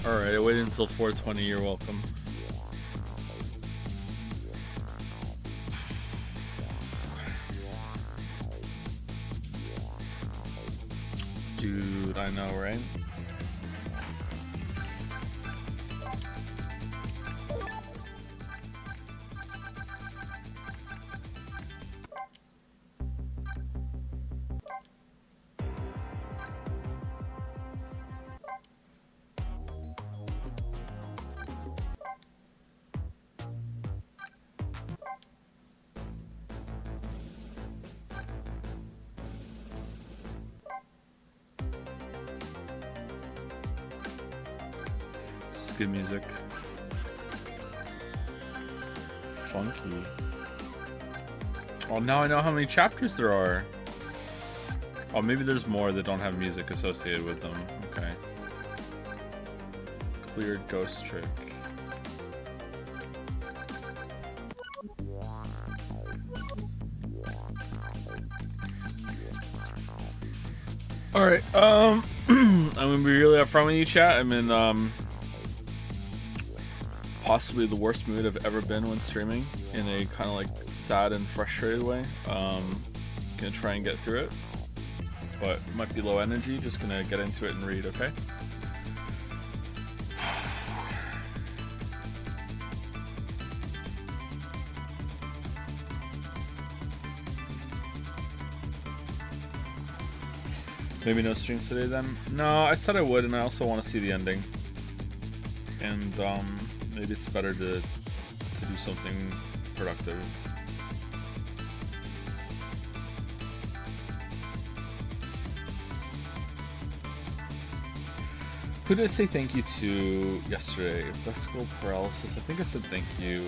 Alright, I waited until 4:20, you're welcome. Dude, I know, right? This is good music. Funky. Oh, now I know how many chapters there are. Oh, maybe there's more that don't have music associated with them. Okay. Cleared ghost trick. Alright, I'm gonna be really upfront with you, chat. I'm in, possibly the worst mood I've ever been when streaming, in a kind of like sad and frustrated way. Gonna try and get through it, but might be low energy. Just gonna get into it and read, okay? Maybe no streams today then? No, I said I would, and I also want to see the ending. And maybe it's better to do something productive. Who did I say thank you to yesterday? Vesicle paralysis. I think I said thank you.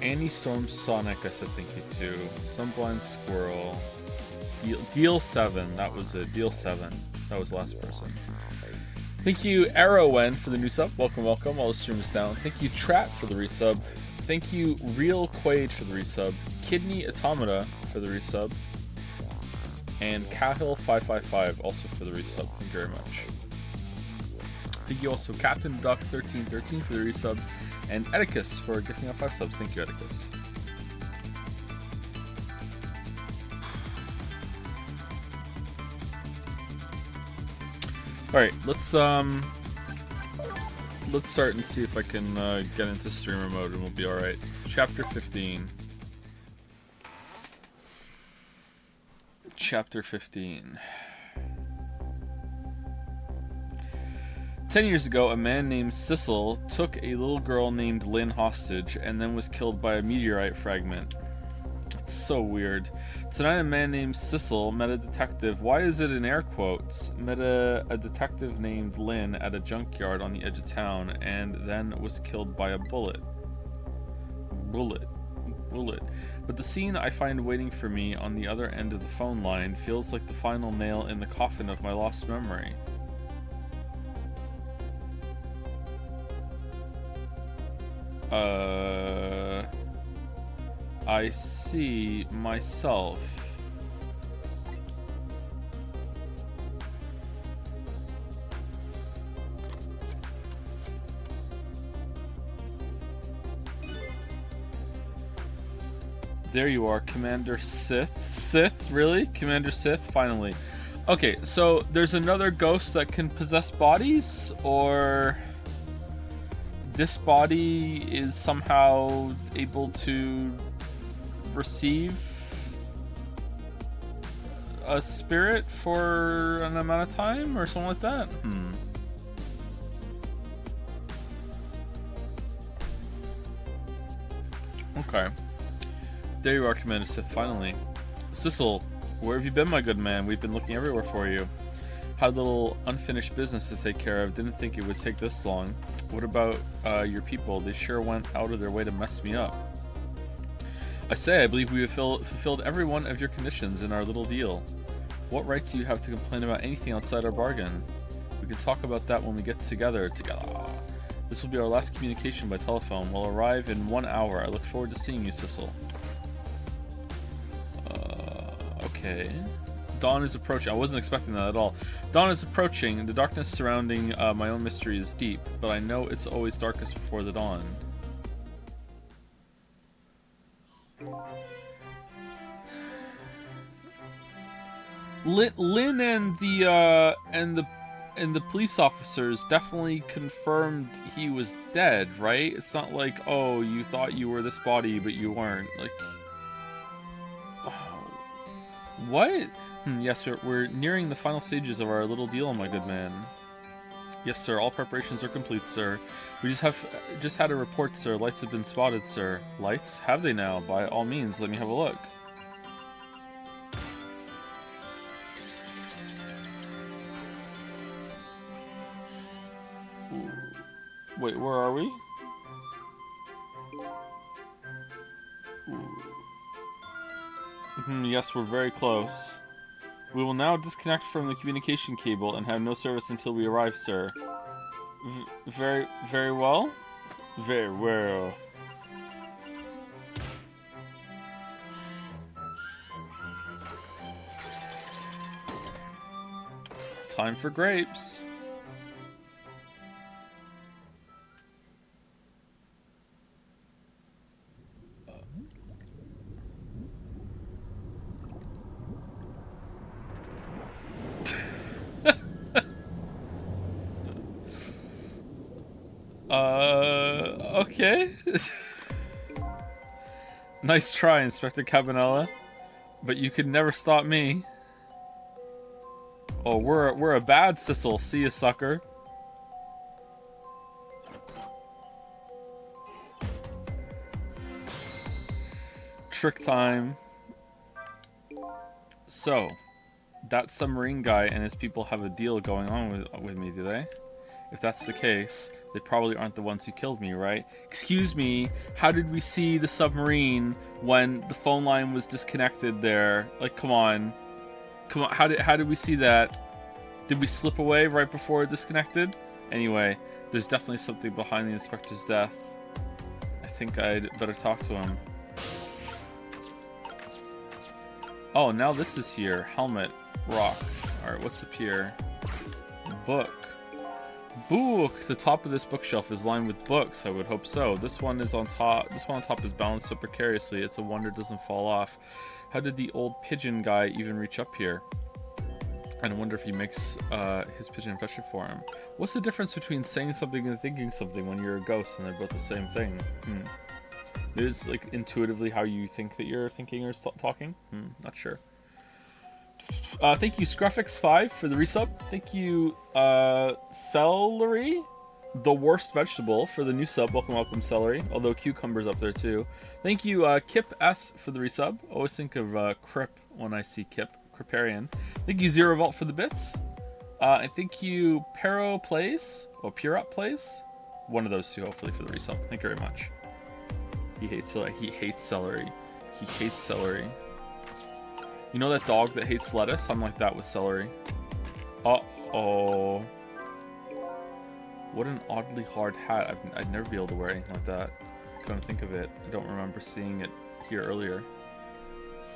Annie Storm Sonic, I said thank you to. Sunblind Squirrel. Deal 7, that was it. Deal 7. That was the last person. Thank you, Arrowwen, for the new sub. Welcome, welcome. All the streams down. Thank you, Trap, for the resub. Thank you, Real Quaid, for the resub. Kidney Automata for the resub. And Cahill555 also for the resub. Thank you very much. Thank you also, Captain Duck1313 for the resub. And Edicus for gifting out 5 subs. Thank you, Edicus. Alright, let's start and see if I can get into streamer mode and we'll be alright. Chapter 15. Chapter 15. 10 years ago, a man named Sissel took a little girl named Lynn hostage and then was killed by a meteorite fragment. It's so weird. Tonight, a man named Sissel met a detective. Why is it in air quotes? Met a detective named Lynn at a junkyard on the edge of town and then was killed by a bullet. Bullet. But the scene I find waiting for me on the other end of the phone line feels like the final nail in the coffin of my lost memory. I see myself. There you are, Commander Sith. Sith? Really? Commander Sith? Finally. Okay, so there's another ghost that can possess bodies, or this body is somehow able to receive a spirit for an amount of time or something like that? Okay. There you are, Commander Sith, finally. Sissel, where have you been, my good man? We've been looking everywhere for you. Had a little unfinished business to take care of. Didn't think it would take this long. What about your people? They sure went out of their way to mess me up. I say, I believe we have fulfilled every one of your conditions in our little deal. What right do you have to complain about anything outside our bargain? We can talk about that when we get together. This will be our last communication by telephone. We'll arrive in 1 hour. I look forward to seeing you, Sissel. Okay. Dawn is approaching. I wasn't expecting that at all. Dawn is approaching. The darkness surrounding my own mystery is deep, but I know it's always darkest before the dawn. Lynn and the police officers definitely confirmed he was dead, right? It's not like, oh, you thought you were this body, but you weren't. Like, oh, what? Yes, we're nearing the final stages of our little deal, my good man. Yes, sir. All preparations are complete, sir. We just had a report, sir. Lights have been spotted, sir. Lights? Have they now? By all means, let me have a look. Wait, where are we? Yes, we're very close. We will now disconnect from the communication cable and have no service until we arrive, sir. Very well? Very well. Time for grapes. Okay. Nice try, Inspector Cabanela, but you could never stop me. Oh, we're a bad Sissel. See ya, sucker. Trick time. So, that submarine guy and his people have a deal going on with me, do they? If that's the case, they probably aren't the ones who killed me, right? Excuse me, how did we see the submarine when the phone line was disconnected there? Like, come on. Come on, how did we see that? Did we slip away right before it disconnected? Anyway, there's definitely something behind the inspector's death. I think I'd better talk to him. Oh, now this is here. Helmet, rock. Alright, what's up here? Book. Book! The top of this bookshelf is lined with books. I would hope so. This one is on top. This one on top is balanced so precariously. It's a wonder it doesn't fall off. How did the old pigeon guy even reach up here? I wonder if he makes his pigeon fetch it for him. What's the difference between saying something and thinking something when you're a ghost and they're both the same thing? It's like intuitively how you think that you're thinking or talking? Not sure. Thank you, Scruffix5 for the resub. Thank you, Celery, the worst vegetable, for the new sub. Welcome, Celery. Although cucumber's up there too. Thank you, Kip S for the resub. Always think of Crip when I see Kip. Criparian. Thank you, Zero Vault for the bits. I thank you, Pero Plays, or Purop Plays. One of those two, hopefully, for the resub. Thank you very much. He hates celery. He hates celery. He hates celery. You know that dog that hates lettuce? I'm like that with celery. Uh-oh. What an oddly hard hat. I'd never be able to wear anything like that. Come to think of it, I don't remember seeing it here earlier.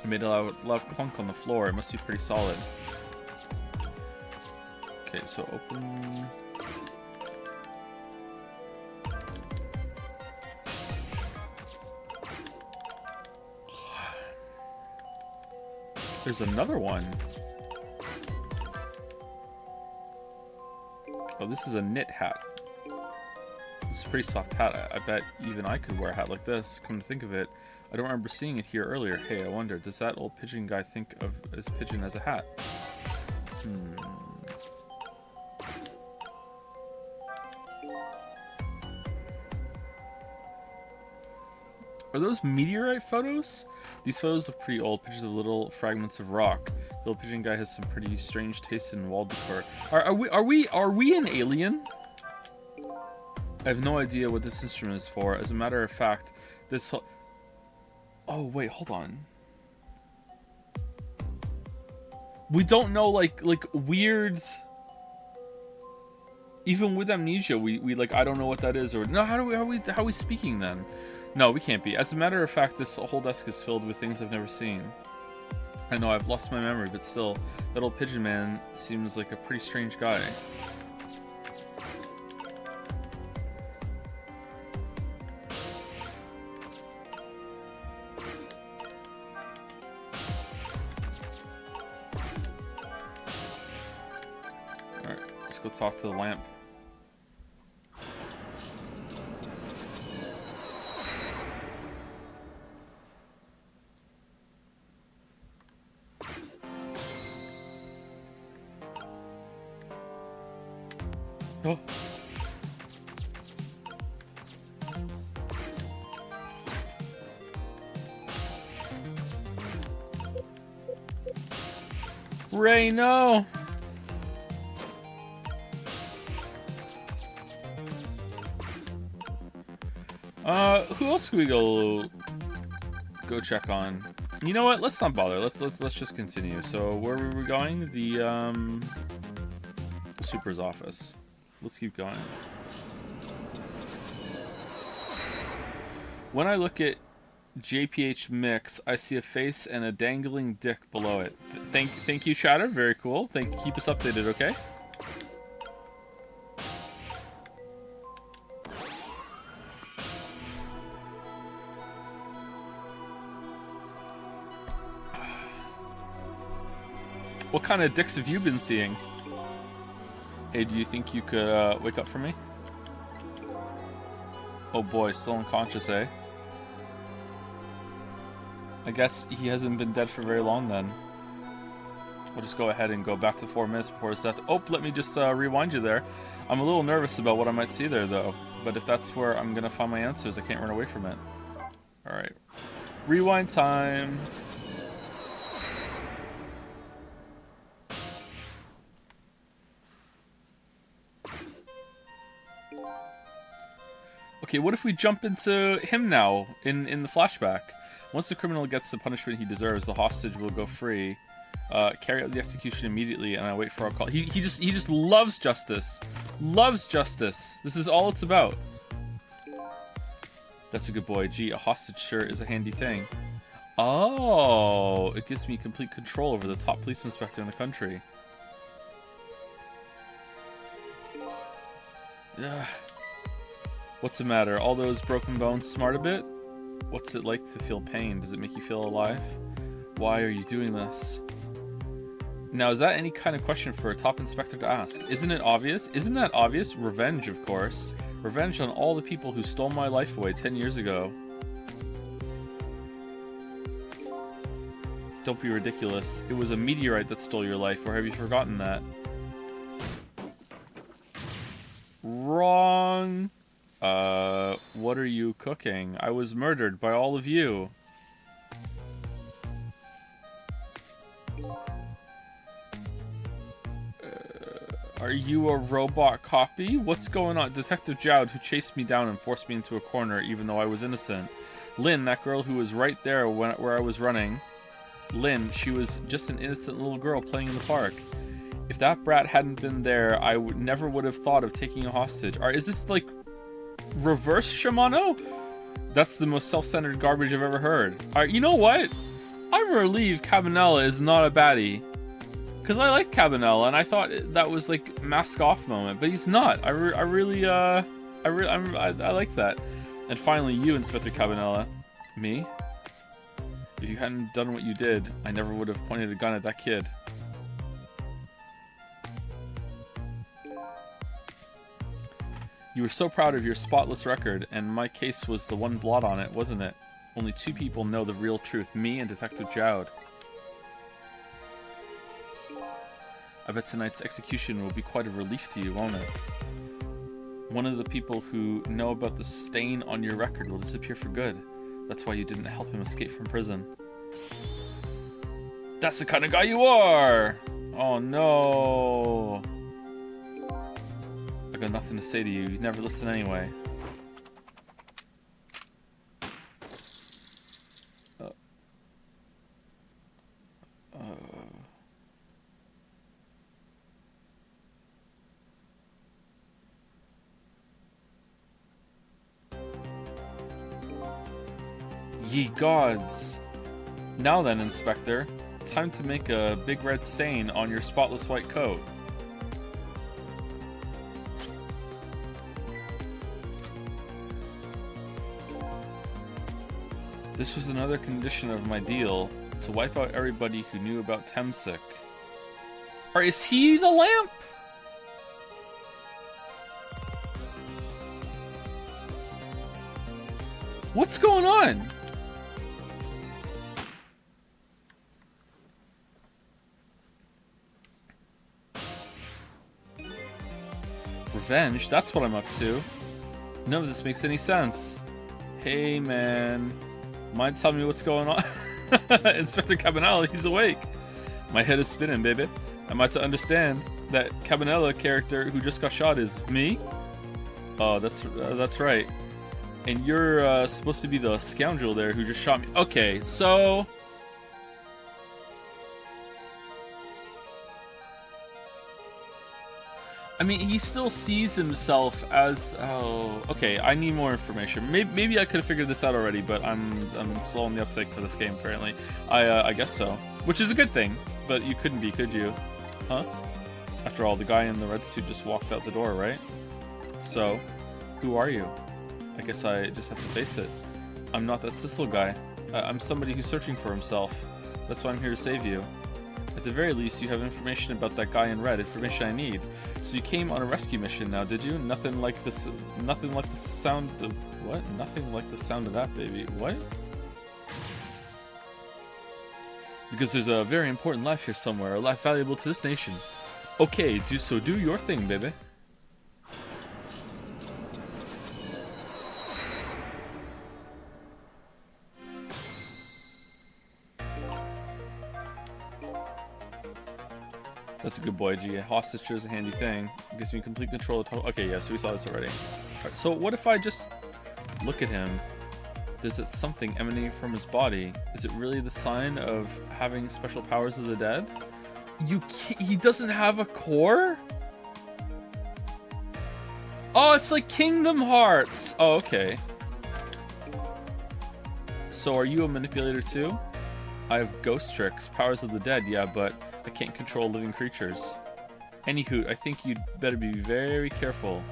It made a loud clunk on the floor. It must be pretty solid. Okay, so open... There's another one. Oh, this is a knit hat. It's a pretty soft hat. I bet even I could wear a hat like this. Come to think of it, I don't remember seeing it here earlier. Hey, I wonder, does that old pigeon guy think of his pigeon as a hat? Are those meteorite photos? These photos look pretty old, pictures of little fragments of rock. The old pigeon guy has some pretty strange taste in wall decor. Are we an alien? I have no idea what this instrument is for. As a matter of fact, this whole... Oh, wait, hold on. We don't know, like weird... Even with amnesia, we like, I don't know what that is, or... No, how are we speaking then? No, we can't be. As a matter of fact, this whole desk is filled with things I've never seen. I know I've lost my memory, but still, that old pigeon man seems like a pretty strange guy. Alright, let's go talk to the lamp. Oh. Ray, no! Who else can we go check on? You know what? Let's not bother. Let's just continue. So where were we going? The Super's office. Let's keep going. When I look at JPH Mix, I see a face and a dangling dick below it. Thank you, Shatter. Very cool. Keep us updated, okay? What kind of dicks have you been seeing? Hey, do you think you could wake up for me? Oh boy, still unconscious, eh? I guess he hasn't been dead for very long then. We'll just go ahead and go back to 4 minutes before his death. Oh, let me just rewind you there. I'm a little nervous about what I might see there, though. But if that's where I'm gonna find my answers, I can't run away from it. Alright. Rewind time. Okay, what if we jump into him now, in the flashback? Once the criminal gets the punishment he deserves, the hostage will go free. Carry out the execution immediately, and I wait for our call. He just loves justice. Loves justice. This is all it's about. That's a good boy. Gee, a hostage sure is a handy thing. Oh, it gives me complete control over the top police inspector in the country. Ugh. What's the matter? All those broken bones smart a bit? What's it like to feel pain? Does it make you feel alive? Why are you doing this? Now, is that any kind of question for a top inspector to ask? Isn't it obvious? Isn't that obvious? Revenge, of course. Revenge on all the people who stole my life away 10 years ago. Don't be ridiculous. It was a meteorite that stole your life, or have you forgotten that? Wrong. What are you cooking? I was murdered by all of you. Are you a robot copy? What's going on? Detective Jowd, who chased me down and forced me into a corner even though I was innocent. Lynn, that girl who was right there where I was running. Lynn, she was just an innocent little girl playing in the park. If that brat hadn't been there, I never would have thought of taking a hostage. Is this like reverse Shimano? That's the most self-centered garbage I've ever heard. Alright, you know what? I'm relieved Cabanela is not a baddie. Because I like Cabanela, and I thought that was like mask off moment, but he's not. I like that. And finally, you, Inspector Cabanela. Me? If you hadn't done what you did, I never would have pointed a gun at that kid. You were so proud of your spotless record, and my case was the one blot on it, wasn't it? Only 2 people know the real truth, me and Detective Jowd. I bet tonight's execution will be quite a relief to you, won't it? One of the people who know about the stain on your record will disappear for good. That's why you didn't help him escape from prison. That's the kind of guy you are! Oh no! I got nothing to say to you. You never listen anyway. Ye gods! Now then, Inspector, time to make a big red stain on your spotless white coat. This was another condition of my deal, to wipe out everybody who knew about Temsik. Or is he the lamp? What's going on? Revenge? That's what I'm up to. None of this makes any sense. Hey, man. Mind telling me what's going on? Inspector Cabanela, he's awake. My head is spinning, baby. Am I to understand that Cabanela character who just got shot is me? Oh, that's right. And you're supposed to be the scoundrel there who just shot me. Okay, so... I mean, he still sees himself as... Oh, okay, I need more information. Maybe I could have figured this out already, but I'm slow on the uptake for this game, apparently. I guess so. Which is a good thing, but you couldn't be, could you? Huh? After all, the guy in the red suit just walked out the door, right? So, who are you? I guess I just have to face it. I'm not that Sissel guy. I'm somebody who's searching for himself. That's why I'm here to save you. At the very least, you have information about that guy in red, information I need. So you came on a rescue mission now, did you? Nothing like this. Nothing like the sound of what? Nothing like the sound of that, baby. What? Because there's a very important life here somewhere, a life valuable to this nation. Okay, do your thing, baby. That's a good boy, G. A hostage is a handy thing. It gives me complete control of total... Okay, yeah, so we saw this already. Alright, so what if I just look at him? There's something emanating from his body. Is it really the sign of having special powers of the dead? He doesn't have a core? Oh, it's like Kingdom Hearts! Oh, okay. So are you a manipulator too? I have ghost tricks, powers of the dead, yeah, but I can't control living creatures. Anywho, I think you'd better be very careful.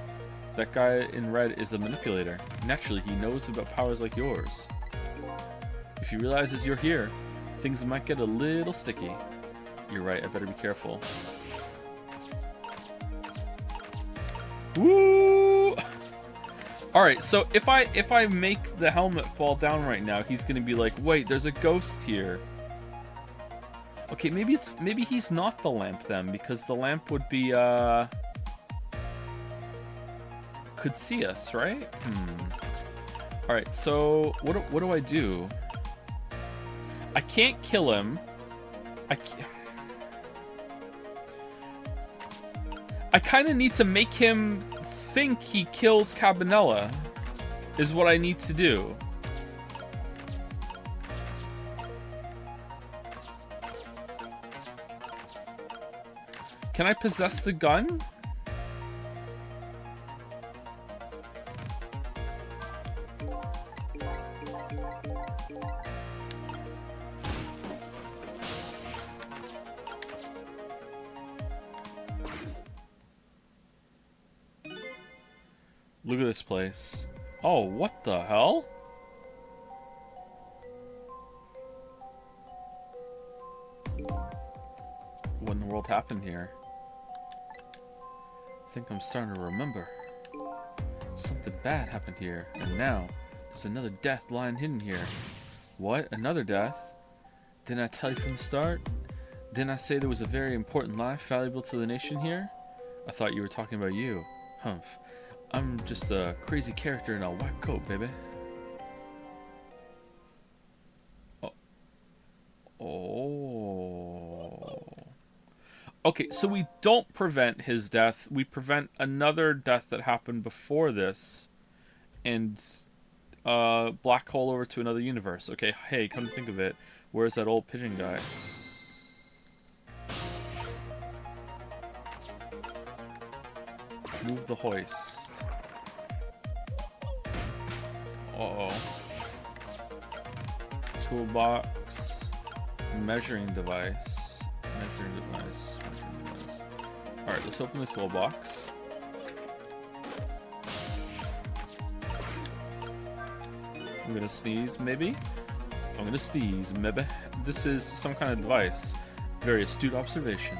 That guy in red is a manipulator. Naturally, he knows about powers like yours. If he realizes you're here, things might get a little sticky. You're right, I better be careful. Woo! Alright, so if I make the helmet fall down right now, he's gonna be like, wait, there's a ghost here. Okay, maybe he's not the lamp then, because the lamp would be could see us, right? All right, so what do I do? I can't kill him. I kind of need to make him think he kills Cabanela, is what I need to do. Can I possess the gun? Look at this place. Oh, what the hell? What in the world happened here? I think I'm starting to remember. Something bad happened here, and now there's another death lying hidden here. What? Another death? Didn't I tell you from the start? Didn't I say there was a very important life valuable to the nation here? I thought you were talking about you. Humph. I'm just a crazy character in a white coat, baby. Oh. Okay, so we don't prevent his death. We prevent another death that happened before this. And black hole over to another universe. Okay, hey, come to think of it, where's that old pigeon guy? Move the hoist. Uh-oh. Toolbox. Measuring device. Measuring device. Measuring device. Alright, let's open the toolbox. I'm gonna sneeze, maybe? I'm gonna sneeze, maybe. This is some kind of device. Very astute observation.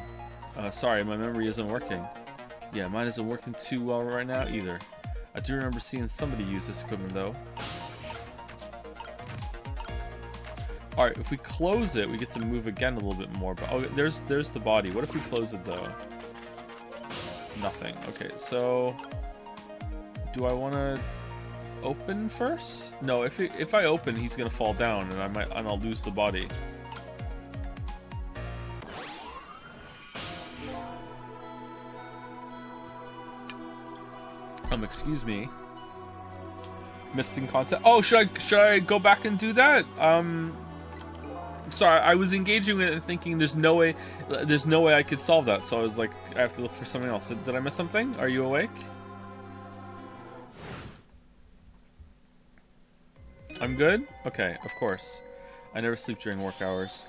Sorry, my memory isn't working. Yeah, mine isn't working too well right now either. I do remember seeing somebody use this equipment though. Alright, if we close it, we get to move again a little bit more. But oh, there's the body. What if we close it though? Nothing. Okay, so do I want to open first? No, if I open, he's gonna fall down, and I'll lose the body. Excuse me. Missing content. Oh, should I go back and do that? Sorry, I was engaging with it and thinking there's no way I could solve that. So I was like, I have to look for something else. Did I miss something? Are you awake? I'm good? Okay, of course. I never sleep during work hours.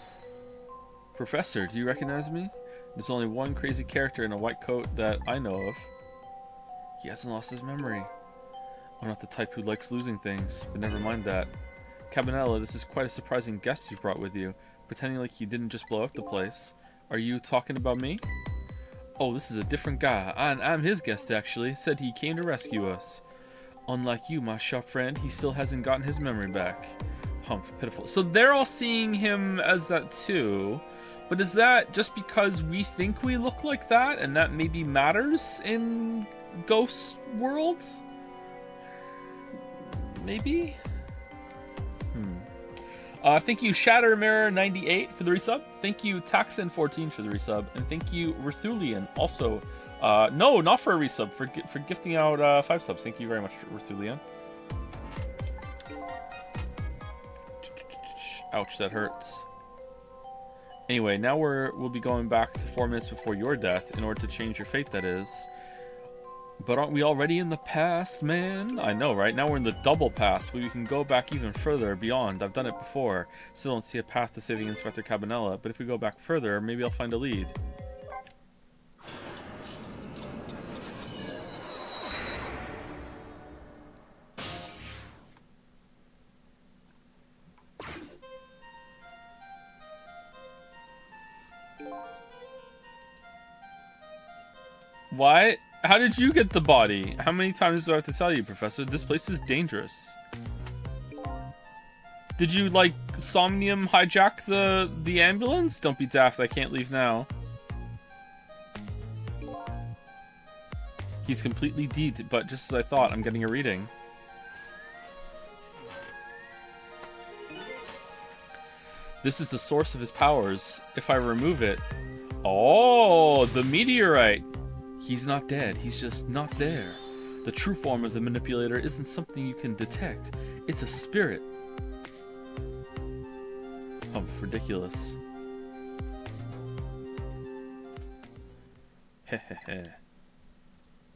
Professor, do you recognize me? There's only one crazy character in a white coat that I know of. He hasn't lost his memory. I'm not the type who likes losing things, but never mind that. Cabanela, this is quite a surprising guest you've brought with you, pretending like you didn't just blow up the place. Are you talking about me? Oh, this is a different guy. I'm his guest, actually. Said he came to rescue us. Unlike you, my sharp friend, he still hasn't gotten his memory back. Humph, pitiful. So they're all seeing him as that too. But is that just because we think we look like that, and that maybe matters in Ghost World? Maybe? Thank you Shatter Mirror 98 for the resub. Thank you Taxon 14 for the resub, and thank you Rethulian also. No, not for a resub, for gifting out 5 subs. Thank you very much, Rethulian. Ouch, that hurts. Anyway, now we'll be going back to 4 minutes before your death in order to change your fate, that is. But aren't we already in the past, man? I know, right? Now we're in the double past, but we can go back even further beyond. I've done it before. Still don't see a path to saving Inspector Cabanela, but if we go back further, maybe I'll find a lead. What? How did you get the body? How many times do I have to tell you, Professor? This place is dangerous. Did you, like, Somnium hijack the ambulance? Don't be daft, I can't leave now. He's completely deed, but just as I thought, I'm getting a reading. This is the source of his powers. If I remove it... Oh, the meteorite! He's not dead, he's just not there. The true form of the manipulator isn't something you can detect. It's a spirit. Humph, ridiculous. Hehehe.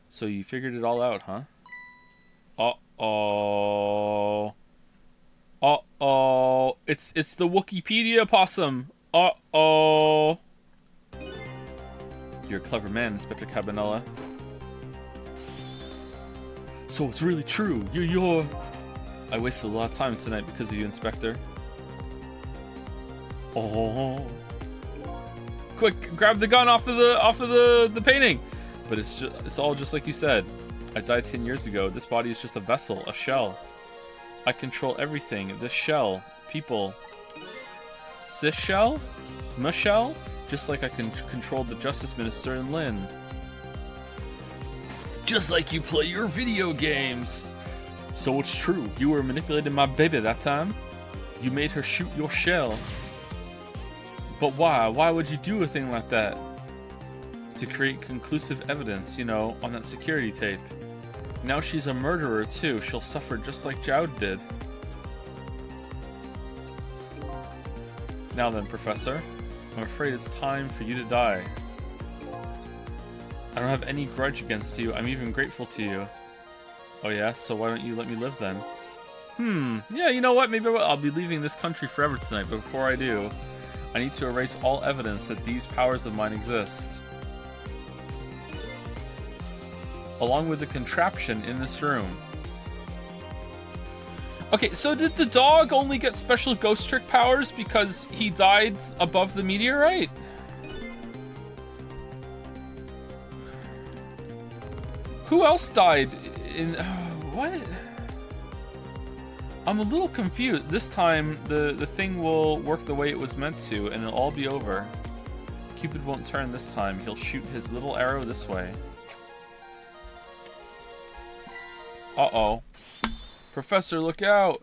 So you figured it all out, huh? Uh-oh. Uh-oh. It's the Wikipedia possum. Uh-oh. You're a clever man, Inspector Cabanela. So it's really true. You're... I wasted a lot of time tonight because of you, Inspector. Oh. Quick, grab the gun off of the painting. But it's all just like you said. I died 10 years ago. This body is just a vessel, a shell. I control everything. This shell, people. This shell? Michelle? Just like I can control the Justice Minister and Lynn. Just like you play your video games. So it's true. You were manipulating my baby that time. You made her shoot your shell. But why? Why would you do a thing like that? To create conclusive evidence, you know, on that security tape. Now she's a murderer too. She'll suffer just like Jowd did. Now then, Professor. I'm afraid it's time for you to die. I don't have any grudge against you. I'm even grateful to you. Oh yeah? So why don't you let me live then? Yeah, you know what? Maybe I'll be leaving this country forever tonight, but before I do, I need to erase all evidence that these powers of mine exist. Along with the contraption in this room. Okay, so did the dog only get special ghost trick powers because he died above the meteorite? Who else died in... what? I'm a little confused. This time, the thing will work the way it was meant to, and it'll all be over. Cupid won't turn this time. He'll shoot his little arrow this way. Uh-oh. Professor, look out!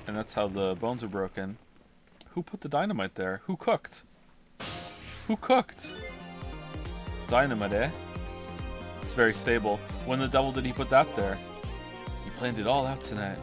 And that's how the bones are broken. Who put the dynamite there? Who cooked? Who cooked? Dynamite, eh? It's very stable. When the devil did he put that there? He planned it all out tonight.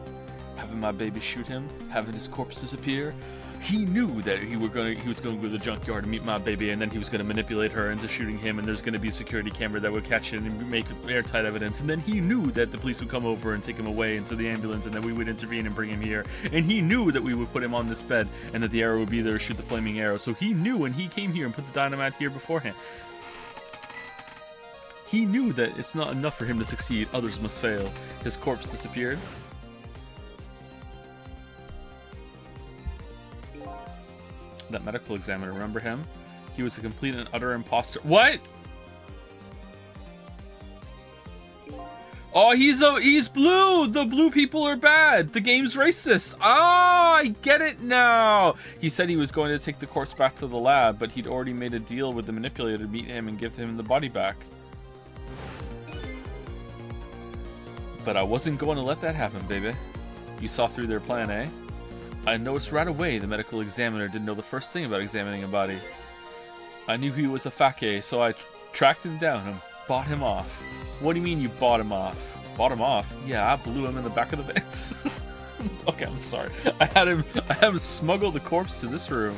Having my baby shoot him, having his corpse disappear. He knew that he was going to go to the junkyard and meet my baby, and then he was going to manipulate her into shooting him, and there's going to be a security camera that would catch it and make airtight evidence. And then he knew that the police would come over and take him away into the ambulance, and then we would intervene and bring him here. And he knew that we would put him on this bed, and that the arrow would be there to shoot the flaming arrow. So he knew, and he came here and put the dynamite here beforehand. He knew that it's not enough for him to succeed, others must fail. His corpse disappeared. That medical examiner, remember him? He was a complete and utter imposter. What? Oh, he's blue! The blue people are bad! The game's racist! Ah, I get it now! He said he was going to take the corpse back to the lab, but he'd already made a deal with the manipulator to meet him and give him the body back. But I wasn't going to let that happen, baby. You saw through their plan, eh? I noticed right away the medical examiner didn't know the first thing about examining a body. I knew he was a fake, so I tracked him down and bought him off. What do you mean you bought him off? Bought him off? Yeah, I blew him in the back of the van. Okay, I'm sorry. I had him smuggle the corpse to this room.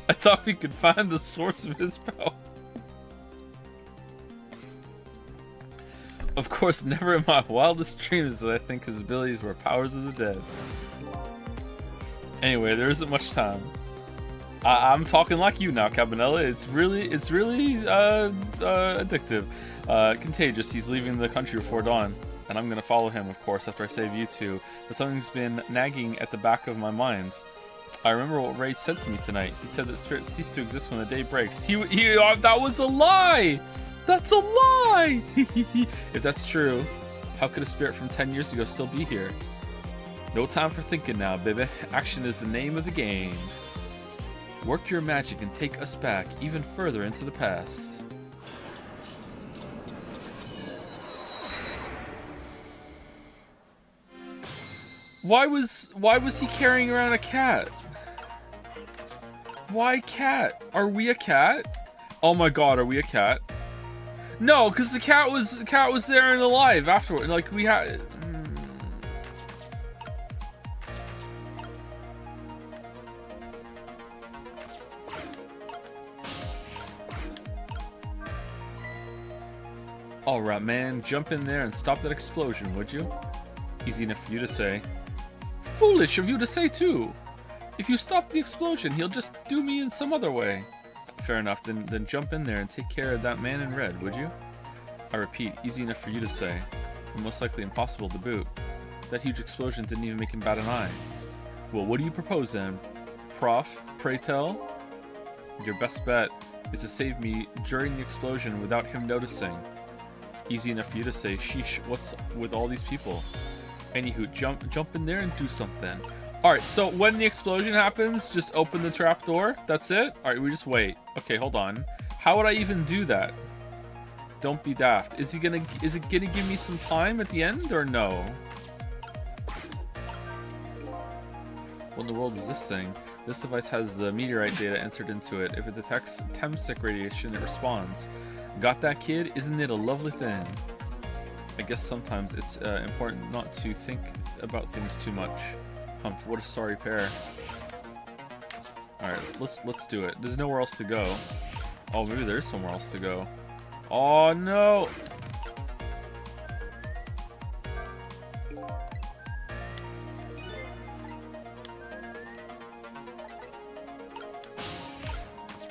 I thought we could find the source of his power. Of course, never in my wildest dreams did I think his abilities were powers of the dead. Anyway, there isn't much time. I'm talking like you now, Cabanela. It's really addictive. Contagious. He's leaving the country before dawn, and I'm gonna follow him, of course, after I save you two. But something's been nagging at the back of my mind. I remember what Ray said to me tonight. He said that spirits cease to exist when the day breaks. That was a lie! That's a lie! If that's true, how could a spirit from 10 years ago still be here? No time for thinking now, baby. Action is the name of the game. Work your magic and take us back even further into the past. Why was he carrying around a cat? Why cat? Are we a cat? Oh my god, are we a cat? No, because the cat was there and alive afterward. Like we had. All right, man, jump in there and stop that explosion, would you? Easy enough for you to say. Foolish of you to say too. If you stop the explosion, he'll just do me in some other way. Fair enough, then jump in there and take care of that man in red, would you? I repeat, easy enough for you to say, and most likely impossible to boot. That huge explosion didn't even make him bat an eye. Well, what do you propose then? Prof, pray tell? Your best bet is to save me during the explosion without him noticing. Easy enough for you to say, sheesh, what's with all these people? Anywho, jump in there and do something. Alright, so when the explosion happens, just open the trapdoor. That's it? Alright, we just wait. Okay, hold on. How would I even do that? Don't be daft. Is it gonna give me some time at the end or no? What in the world is this thing? This device has the meteorite data entered into it. If it detects Temsic radiation, it responds. Got that, kid? Isn't it a lovely thing? I guess sometimes it's important not to think about things too much. Humph, what a sorry pair. Alright, let's do it. There's nowhere else to go. Oh, maybe there's somewhere else to go. Oh, no!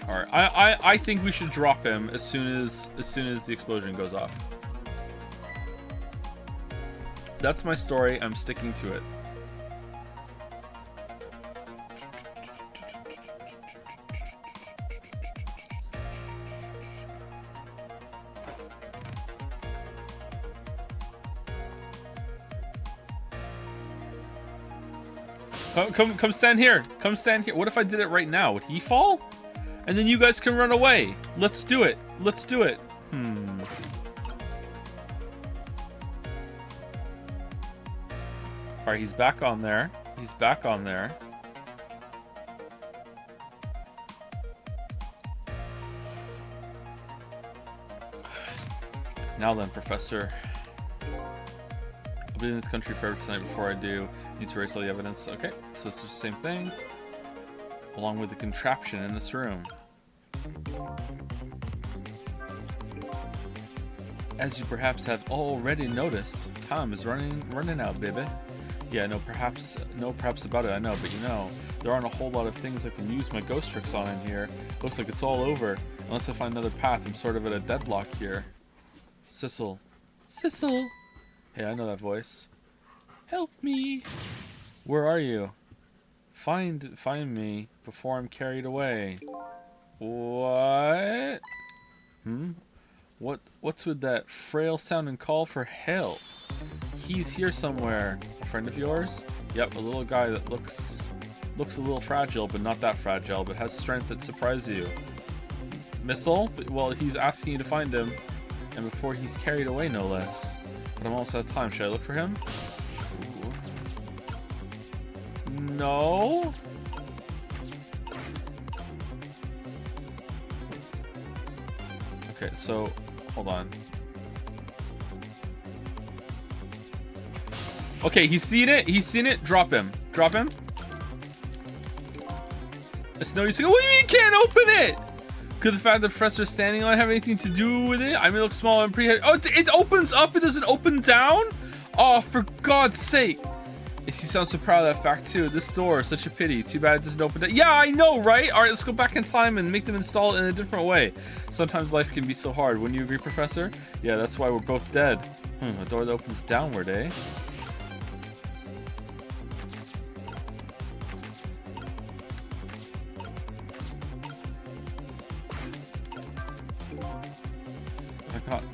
All right, I think we should drop him as soon as the explosion goes off. That's my story. I'm sticking to it. Come stand here. Come stand here. What if I did it right now? Would he fall? And then you guys can run away. Let's do it. Let's do it. All right, he's back on there. He's back on there. Now then, Professor. I'll be in this country forever tonight. Before I do, need to erase all the evidence. Okay, so it's just the same thing, along with the contraption in this room. As you perhaps have already noticed, time is running out, baby. Yeah, no perhaps about it, I know, but you know, there aren't a whole lot of things I can use my ghost tricks on in here. Looks like it's all over. Unless I find another path, I'm sort of at a deadlock here. Sissel. Sissel! Hey, I know that voice. Help me! Where are you? Find me before I'm carried away. What? What's with that frail sounding call for help? He's here somewhere. A friend of yours? Yep, a little guy that looks a little fragile, but not that fragile, but has strength that surprises you. Missile? Well, he's asking you to find him, and before he's carried away, no less. But I'm almost out of time. Should I look for him? Ooh. No? Okay, so hold on. Okay, he's seen it. He's seen it. Drop him. Drop him. It's no use. What do you mean you can't open it? Could the fact that the professor's standing on it have anything to do with it? I mean, it looks small and pretty. Oh, it opens up. It doesn't open down? Oh, for God's sake. He sounds so proud of that fact, too. This door is such a pity. Too bad it doesn't open down. Yeah, I know, right? All right, let's go back in time and make them install it in a different way. Sometimes life can be so hard. Wouldn't you agree, Professor? Yeah, that's why we're both dead. A door that opens downward, eh?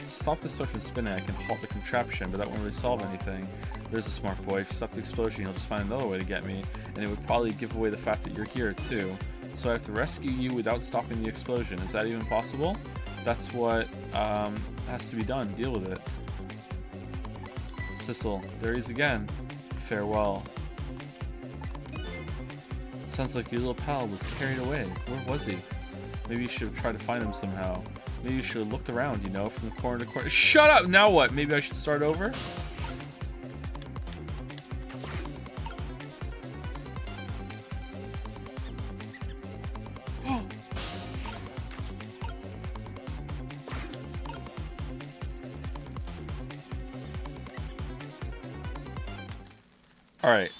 Stop the switch from spinning, I can halt the contraption, but that won't really solve anything. There's a smart boy. If you stop the explosion, he'll just find another way to get me, and it would probably give away the fact that you're here too. So I have to rescue you without stopping the explosion. Is that even possible? That's what has to be done. Deal with it. Sissel, there he is again. Farewell. Sounds like your little pal was carried away. Where was he? Maybe you should try to find him somehow. Maybe you should have looked around, you know, from the corner to corner. Shut up! Now what? Maybe I should start over? Alright.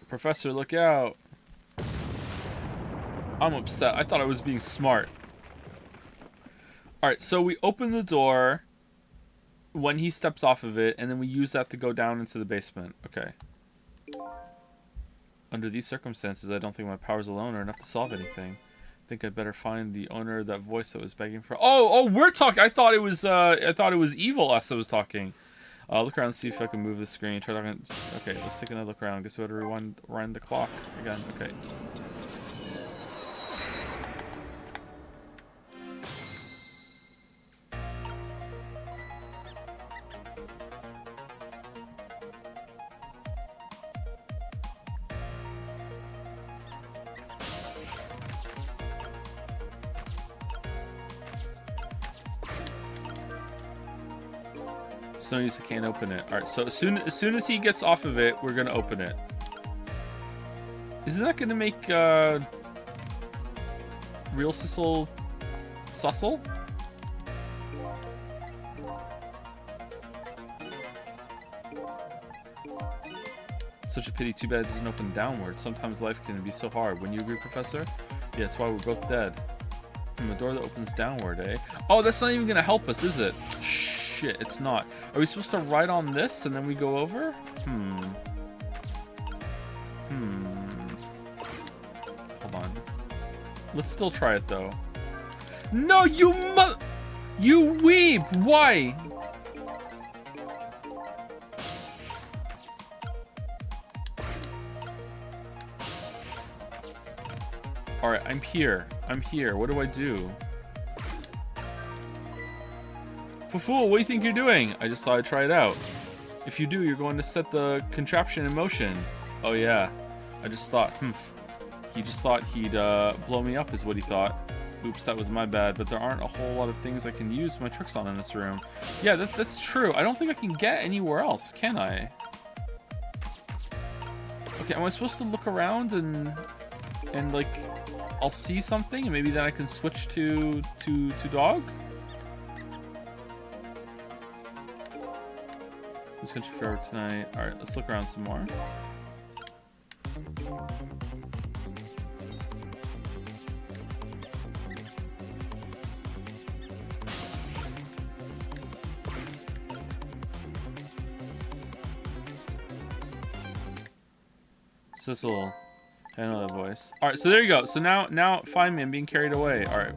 Professor, look out. I'm upset. I thought I was being smart. Alright, so we open the door when he steps off of it, and then we use that to go down into the basement. Okay. Under these circumstances, I don't think my powers alone are enough to solve anything. I think I'd better find the owner of that voice that was begging for... Oh, we're talking... I thought it was evil us that was talking. Look around and see if I can move the screen. Try talking... Okay, let's take another look around. Guess we better rewind the clock again. Okay. No use, I can't open it. Alright, so as soon as he gets off of it, we're gonna open it. Isn't that gonna make real Sissel Sussel? Such a pity, too bad it doesn't open downward. Sometimes life can be so hard. Wouldn't you agree, Professor? Yeah, that's why we're both dead. A door that opens downward, eh? Oh, that's not even gonna help us, is it? Shit, it's not. Are we supposed to ride on this and then we go over? Hold on. Let's still try it, though. No, you weep! Why? Alright, I'm here. I'm here. What do I do? Fool, what do you think you're doing? I just thought I'd try it out. If you do, you're going to set the contraption in motion. Oh yeah. I just thought, He just thought he'd blow me up is what he thought. Oops, that was my bad, but there aren't a whole lot of things I can use my tricks on in this room. Yeah, that's true. I don't think I can get anywhere else, can I? Okay, am I supposed to look around and like I'll see something and maybe then I can switch to dog? Who's country favorite tonight? Alright, let's look around some more. Sissel. I know that voice. Alright, so there you go. So now find me. I'm being carried away. Alright.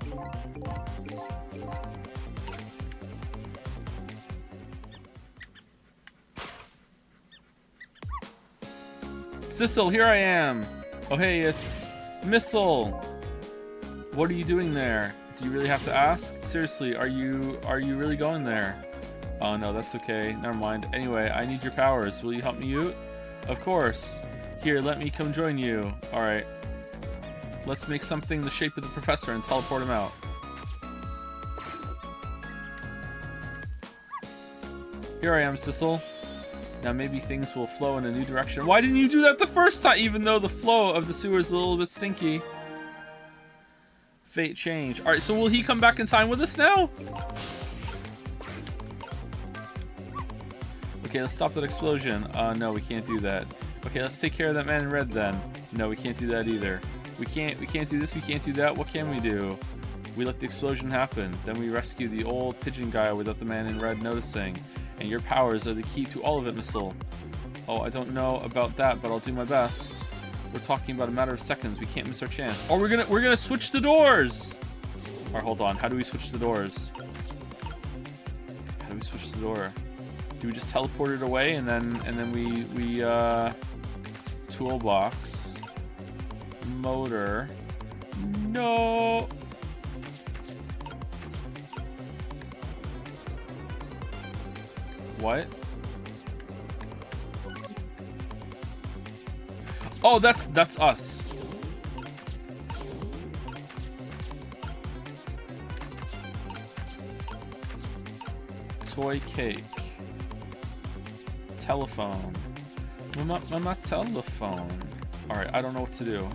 Sissel, here I am. Oh hey, it's Missile. What are you doing there? Do you really have to ask? Seriously, are you really going there? Oh no, that's okay. Never mind. Anyway, I need your powers. Will you help me out? Of course. Here, let me come join you. Alright. Let's make something the shape of the professor and teleport him out. Here I am, Sissel. Now maybe things will flow in a new direction. Why didn't you do that the first time, even though the flow of the sewer is a little bit stinky? Fate change. Alright, so will he come back in time with us now? Okay, let's stop that explosion. No, we can't do that. Okay, let's take care of that man in red then. No, we can't do that either. We can't do this, we can't do that. What can we do? We let the explosion happen. Then we rescue the old pigeon guy without the man in red noticing. And your powers are the key to all of it, Missile. Oh, I don't know about that, but I'll do my best. We're talking about a matter of seconds. We can't miss our chance. Oh, we're gonna switch the doors. Alright, hold on. How do we switch the doors? How do we switch the door? Do we just teleport it away and then we toolbox, motor, no. What? Oh, that's us. Toy cake. Telephone. My telephone. Alright, I don't know what to do.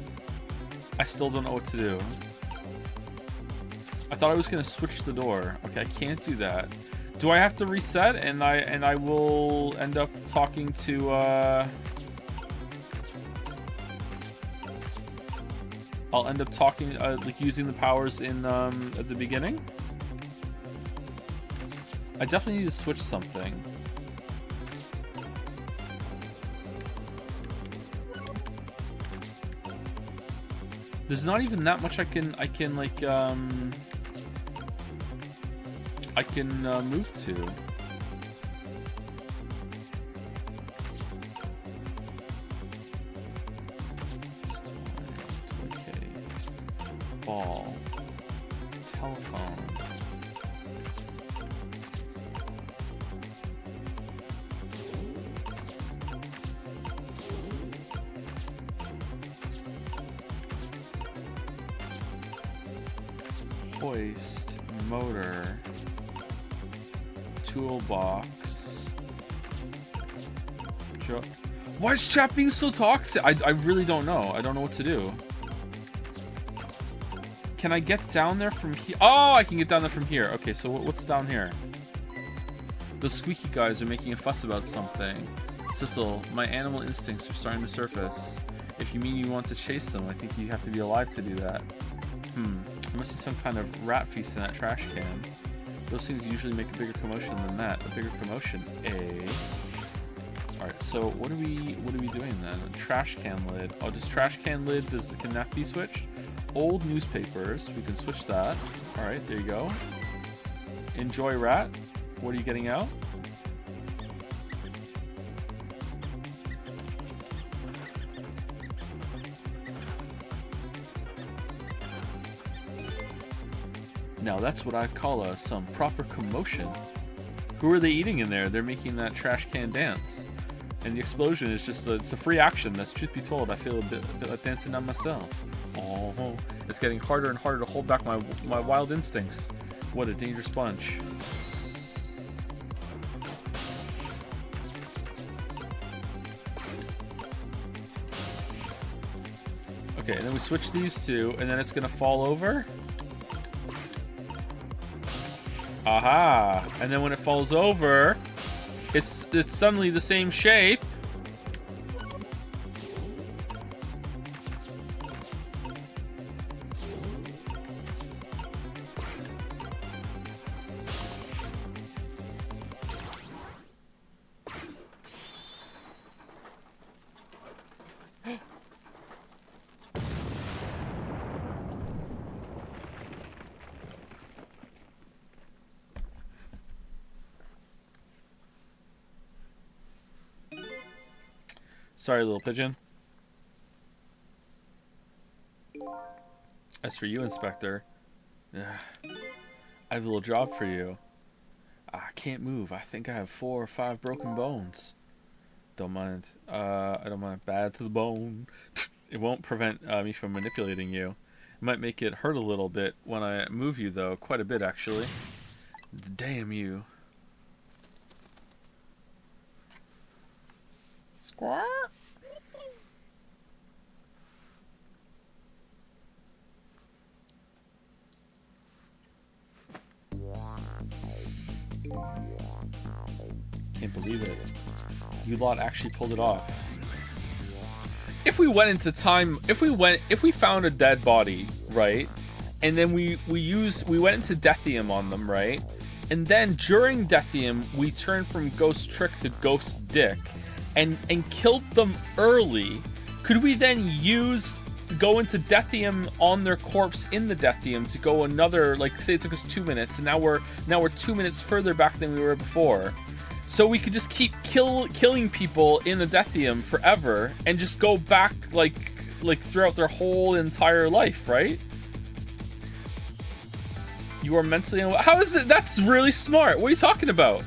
I still don't know what to do. I thought I was gonna switch the door. Okay, I can't do that. Do I have to reset and I will end up talking to I'll end up talking like using the powers in at the beginning? I definitely need to switch something. There's not even that much I can like I can move to. Okay. Ball. Telephone. Hoist. Motor. Toolbox. Why is chat being so toxic? I really don't know. I don't know what to do. Can I get down there from here? Oh, I can get down there from here. Okay, so what's down here? Those squeaky guys are making a fuss about something. Sissel, my animal instincts are starting to surface. If you mean you want to chase them, I think you have to be alive to do that. There must be some kind of rat feast in that trash can. Those things usually make a bigger commotion than that. A bigger commotion, eh? Alright, so what are we doing then? A trash can lid. Oh, does trash can lid, can that be switched? Old newspapers, we can switch that. Alright, there you go. Enjoy rat. What are you getting out? Now that's what I'd call some proper commotion. Who are they eating in there? They're making that trash can dance. And the explosion is just it's a free action. That's truth be told. I feel a bit like dancing on myself. Oh, it's getting harder and harder to hold back my wild instincts. What a dangerous bunch. Okay, and then we switch these two, and then it's gonna fall over. Aha! And then when it falls over, it's suddenly the same shape. Sorry, little pigeon. As for you, Inspector, I have a little job for you. I can't move. I think I have 4 or 5 broken bones. Don't mind. I don't mind. Bad to the bone. It won't prevent me from manipulating you. It might make it hurt a little bit when I move you, though. Quite a bit, actually. Damn you. Squawk. Can't believe it. You lot actually pulled it off. If we went into time, if we found a dead body, right? And then we went into Deathium on them, right? And then during Deathium, we turned from Ghost Trick to Ghost Dick and killed them early. Could we then go into Deathium on their corpse in the Deathium to go another, like, say it took us 2 minutes, and now we're 2 minutes further back than we were before. So we could just keep killing people in the Deathium forever and just go back like throughout their whole entire life, right? You are mentally unwell. How is it? That's really smart. What are you talking about?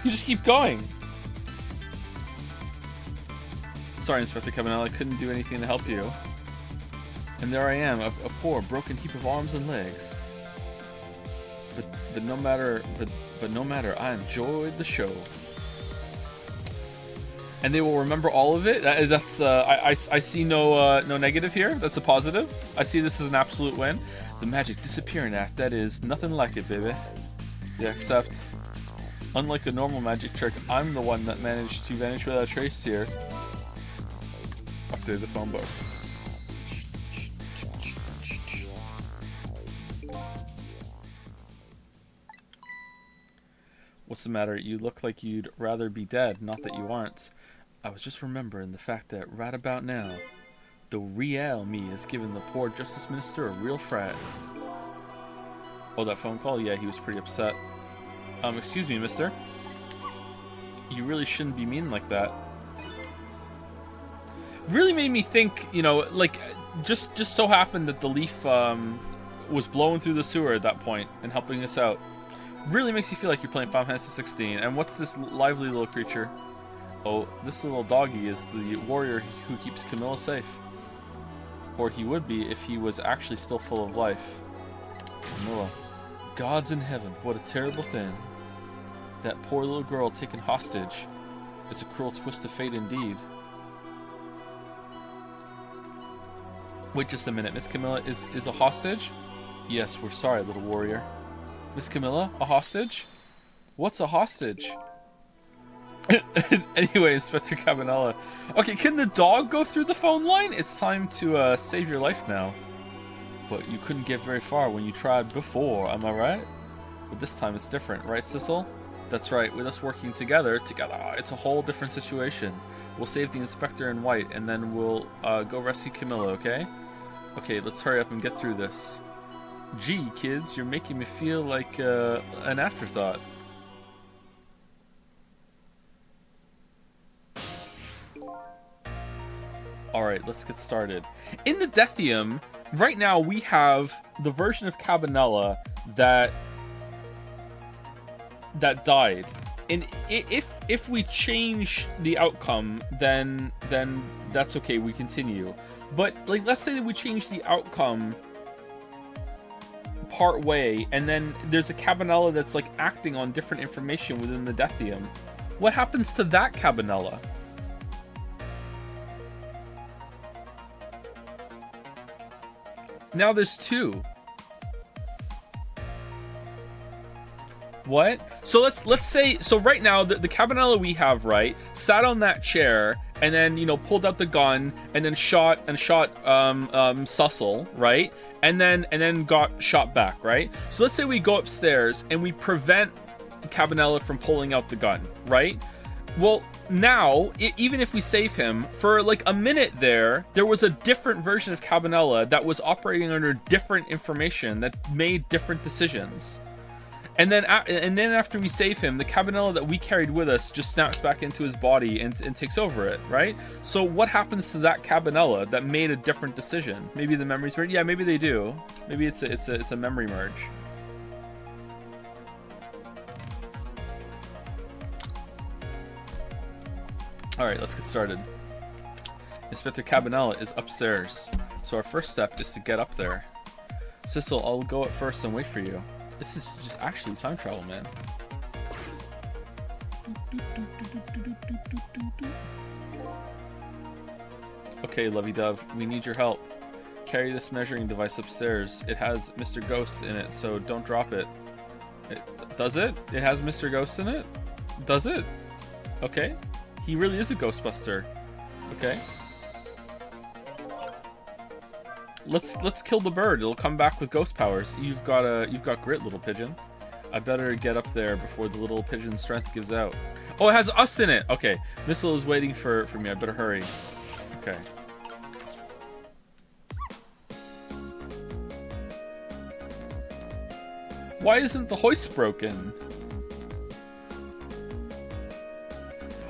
You just keep going. Sorry, Inspector Cabanela, I couldn't do anything to help you. And there I am, a poor, broken heap of arms and legs. But no matter, I enjoyed the show. And they will remember all of it. That's I see no negative here. That's a positive. I see this as an absolute win. The magic disappearing act. That is nothing like it, baby. Yeah, except unlike a normal magic trick, I'm the one that managed to vanish without a trace here. Update the phone book. What's the matter? You look like you'd rather be dead, not that you aren't. I was just remembering the fact that right about now, the real me has given the poor Justice Minister a real fright. Oh, that phone call? Yeah, he was pretty upset. Excuse me, mister. You really shouldn't be mean like that. Really made me think, you know, like, just so happened that the leaf was blowing through the sewer at that point and helping us out. Really makes you feel like you're playing Final Fantasy 16. And what's this lively little creature? Oh, this little doggy is the warrior who keeps Camilla safe. Or he would be if he was actually still full of life. Camilla. Gods in heaven, what a terrible thing. That poor little girl taken hostage. It's a cruel twist of fate indeed. Wait just a minute, Miss Camilla is a hostage? Yes, we're sorry, little warrior. Miss Camilla, a hostage? What's a hostage? Anyway, Inspector Cabanela. Okay, can the dog go through the phone line? It's time to save your life now. But you couldn't get very far when you tried before, am I right? But this time it's different, right, Sissel? That's right, with us working together, it's a whole different situation. We'll save the Inspector in white, and then we'll go rescue Camilla, okay? Okay, let's hurry up and get through this. Gee, kids, you're making me feel like an afterthought. Alright, let's get started. In the Deathium, right now we have the version of Cabanela that died. And if we change the outcome, then that's okay, we continue. But like, let's say that we change the outcome part way, and then there's a Cabanela that's like acting on different information within the Deathium. What happens to that Cabanela? Now there's two. What? So let's say, so right now the Cabanela we have, right, sat on that chair and then, you know, pulled out the gun and then shot Sussel, right? And then got shot back, right? So let's say we go upstairs and we prevent Cabanela from pulling out the gun, right? Well, now, even if we save him, for like a minute there was a different version of Cabanela that was operating under different information that made different decisions. And then after we save him, the Cabanela that we carried with us just snaps back into his body and takes over it, right? So what happens to that Cabanela that made a different decision? Maybe the memories merge? Yeah, maybe they do. Maybe it's a memory merge. Alright, let's get started. Inspector Cabanela is upstairs, so our first step is to get up there. Sissel, I'll go at first and wait for you. This is just actually time travel, man. Okay, Lovey-Dove, we need your help. Carry this measuring device upstairs. It has Mr. Ghost in it, so don't drop it. Does it? It has Mr. Ghost in it? Does it? Okay. He really is a Ghostbuster. Okay. Let's kill the bird. It'll come back with ghost powers. You've got grit, little pigeon. I better get up there before the little pigeon's strength gives out. Oh, it has us in it. Okay. Missile is waiting for me. I better hurry. Okay. Why isn't the hoist broken?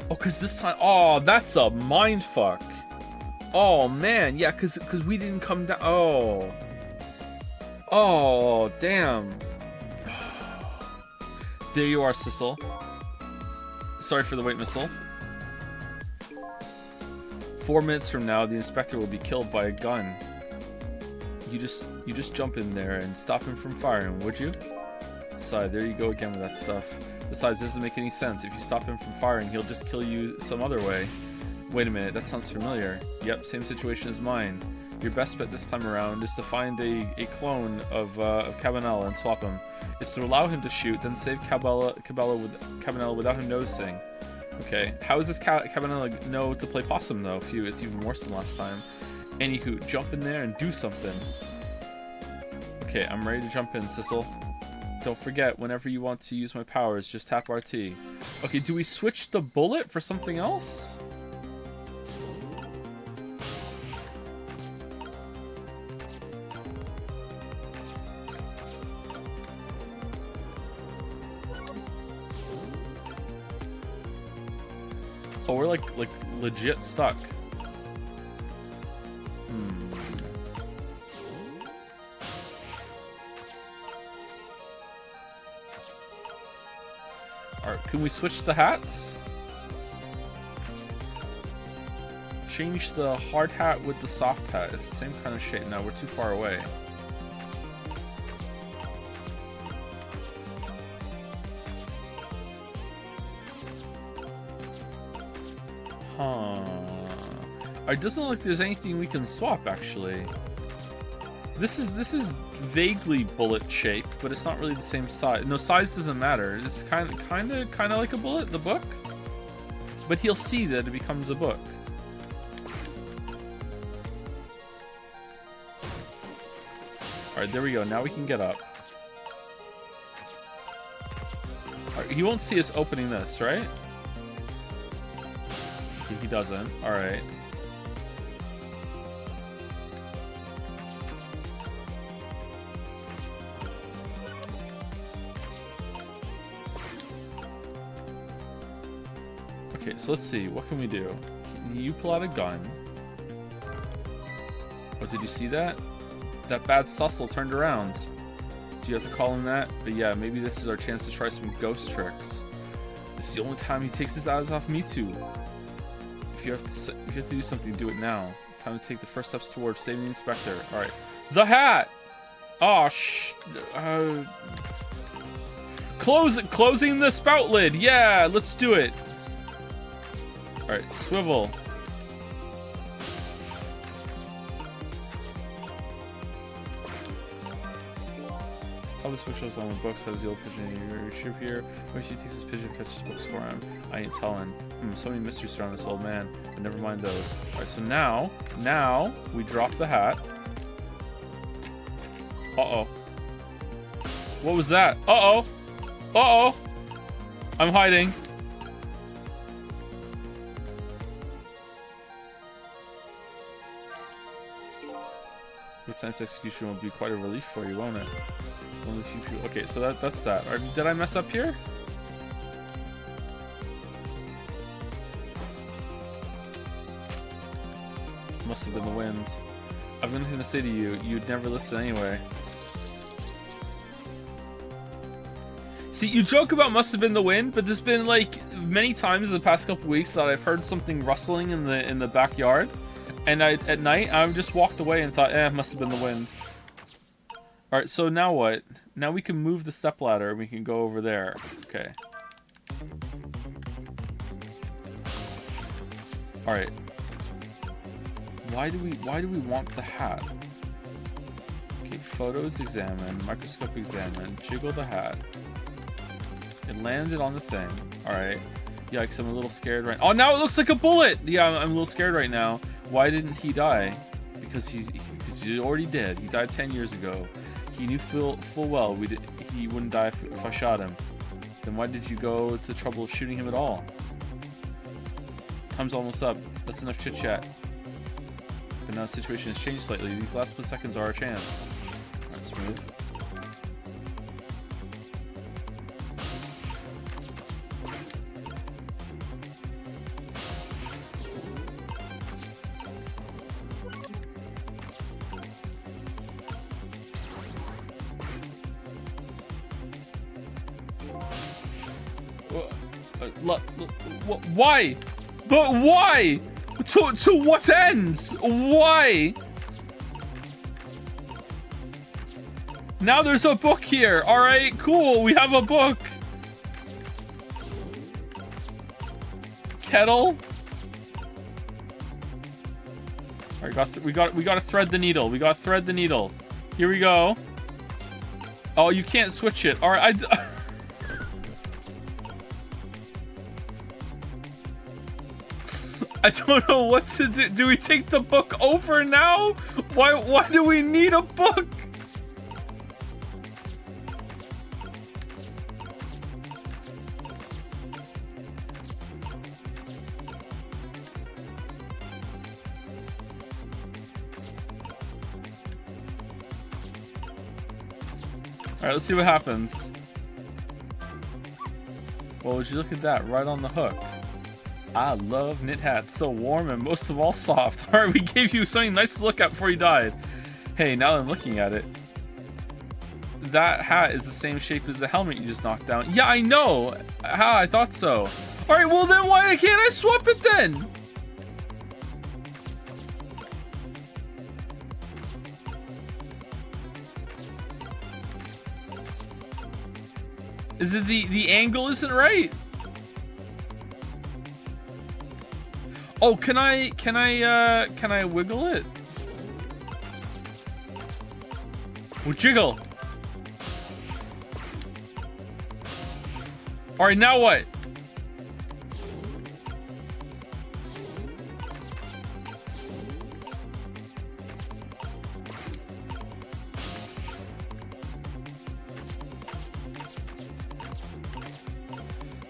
Oh, because this time... Oh, that's a mindfuck. Oh, man. Yeah, because we didn't come down... Oh. Oh, damn. There you are, Sissel. Sorry for the wait, Missile. 4 minutes from now, the inspector will be killed by a gun. You just jump in there and stop him from firing, would you? Side, there you go again with that stuff. Besides, this doesn't make any sense. If you stop him from firing, he'll just kill you some other way. Wait a minute, that sounds familiar. Yep, same situation as mine. Your best bet this time around is to find a clone of Cabanela and swap him. It's to allow him to shoot, then save Cabanela without him noticing. Okay, how does this Cabanela know to play possum though? Phew, it's even worse than last time. Anywho, jump in there and do something. Okay, I'm ready to jump in, Sissel. Don't forget, whenever you want to use my powers, just tap RT. Okay, do we switch the bullet for something else? Oh, we're like legit stuck. Alright, can we switch the hats? Change the hard hat with the soft hat. It's the same kind of shape. No, we're too far away. Huh. It doesn't look like there's anything we can swap, actually. This is vaguely bullet shaped, but it's not really the same size. No, size doesn't matter. It's kind of like a bullet in the book, but he'll see that it becomes a book. All right, there we go. Now we can get up. All right, he won't see us opening this, right? He doesn't. All right. Okay, so let's see. What can we do? Can you pull out a gun? Oh, did you see that? That bad Sussel turned around. Do you have to call him that? But yeah, maybe this is our chance to try some ghost tricks. This is the only time he takes his eyes off me too. If you have to do something, do it now. Time to take the first steps towards saving the inspector. All right, the hat. Oh closing the spout lid. Yeah, let's do it. All right, swivel. Public bookshelves on the books has the old pigeon ship here. When she takes his pigeon, fetches books for him. I ain't telling. So many mysteries surround this old man, but never mind those. Alright, so now we drop the hat. Uh-oh. What was that? Uh-oh. Uh-oh. I'm hiding. Good science execution will be quite a relief for you, won't it? One of the few people. Okay, so that's that. Did I mess up here? Must have been the wind. I've got nothing to say to you. You'd never listen anyway. See, you joke about must have been the wind, but there's been like many times in the past couple weeks that I've heard something rustling in the backyard, and at night I just walked away and thought, must have been the wind. All right, so now what? Now we can move the stepladder and we can go over there. Okay. All right. Why do we want the hat? Okay, photos examine, microscope examine, jiggle the hat. It landed on the thing. All right. Yikes, I'm a little scared right now. Oh, now it looks like a bullet. Yeah, I'm a little scared right now. Why didn't he die? Because he already did. He died 10 years ago. He knew full well he wouldn't die if I shot him. Then why did you go to the trouble of shooting him at all? Time's almost up. That's enough chit chat. But now the situation has changed slightly. These last split seconds are our chance. Let's move. Why? But why? To what end? Why? Now there's a book here. All right, cool. We have a book. Kettle. All right, we got to thread the needle. We got to thread the needle. Here we go. Oh, you can't switch it. All right, I don't know what to do. Do we take the book over now? Why do we need a book? All right, let's see what happens. Well, would you look at that? Right on the hook. I love knit hats, so warm and most of all soft. All right, we gave you something nice to look at before you died. Hey, now that I'm looking at it, that hat is the same shape as the helmet you just knocked down. Yeah, I know. I thought so. All right, well then why can't I swap it then? Is it the angle isn't right? Oh, can I wiggle it? Well, jiggle. All right, now what?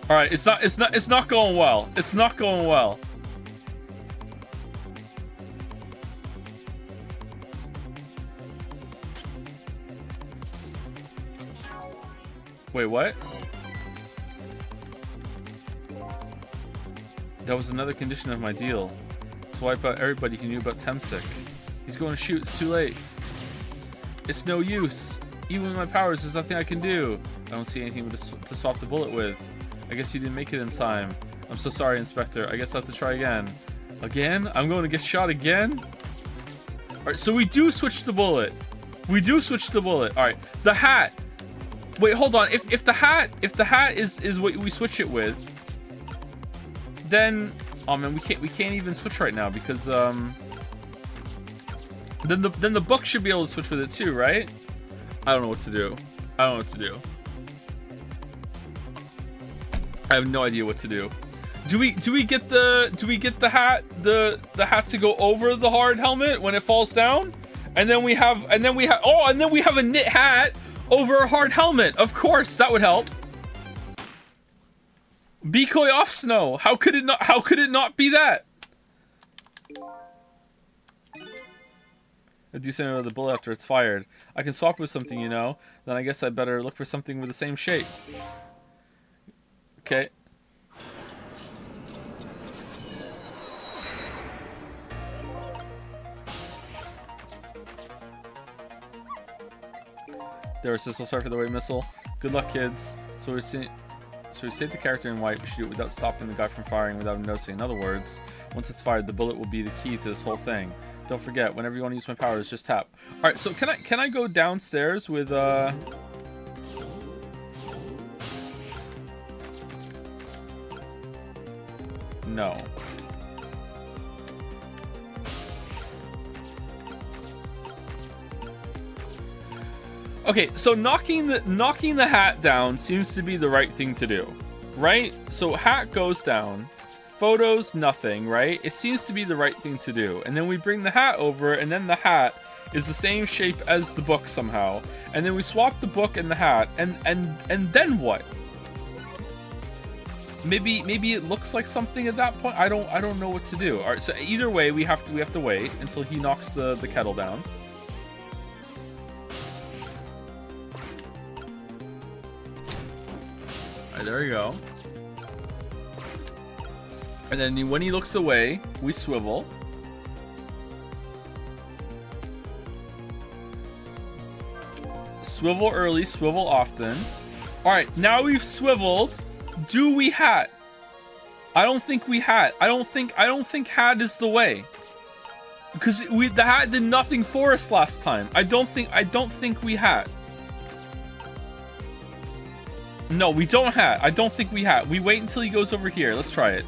All right, it's not going well. It's not going well. Wait, what? That was another condition of my deal. To wipe out everybody who knew about Temsic. He's going to shoot. It's too late. It's no use. Even with my powers, there's nothing I can do. I don't see anything to swap the bullet with. I guess you didn't make it in time. I'm so sorry, Inspector. I guess I'll have to try again. Again? I'm going to get shot again? Alright, so we do switch the bullet. We do switch the bullet. Alright, the hat. Wait, hold on. If the hat is what we switch it with, then oh man, we can't even switch right now because then the book should be able to switch with it too, right? I don't know what to do. I don't know what to do. I have no idea what to do. Do we get the hat to go over the hard helmet when it falls down? And then we have a knit hat over a hard helmet. Of course, that would help. Decoy off snow. How could it not be that? I do something with the bullet after it's fired. I can swap with something, you know. Then I guess I better look for something with the same shape. Okay. There was Sissel, sorry for the way missile. Good luck, kids. So we saved the character in white. We should do it without stopping the guy from firing, without him noticing. In other words, once it's fired, the bullet will be the key to this whole thing. Don't forget, whenever you want to use my powers, just tap. All right, so can I go downstairs with No. Okay, so knocking the hat down seems to be the right thing to do, right? So hat goes down, photos nothing, right? It seems to be the right thing to do. And then we bring the hat over, and then the hat is the same shape as the book somehow. And then we swap the book and the hat, and then what? Maybe it looks like something at that point. I don't know what to do. All right, so either way, we have to wait until he knocks the kettle down. All right, there we go. And then when he looks away, we swivel. Swivel early, swivel often. All right, now we've swiveled. Do we hat? I don't think we hat. I don't think hat is the way. Because the hat did nothing for us last time. I don't think we hat. No, we don't hat. I don't think we hat. We wait until he goes over here. Let's try it.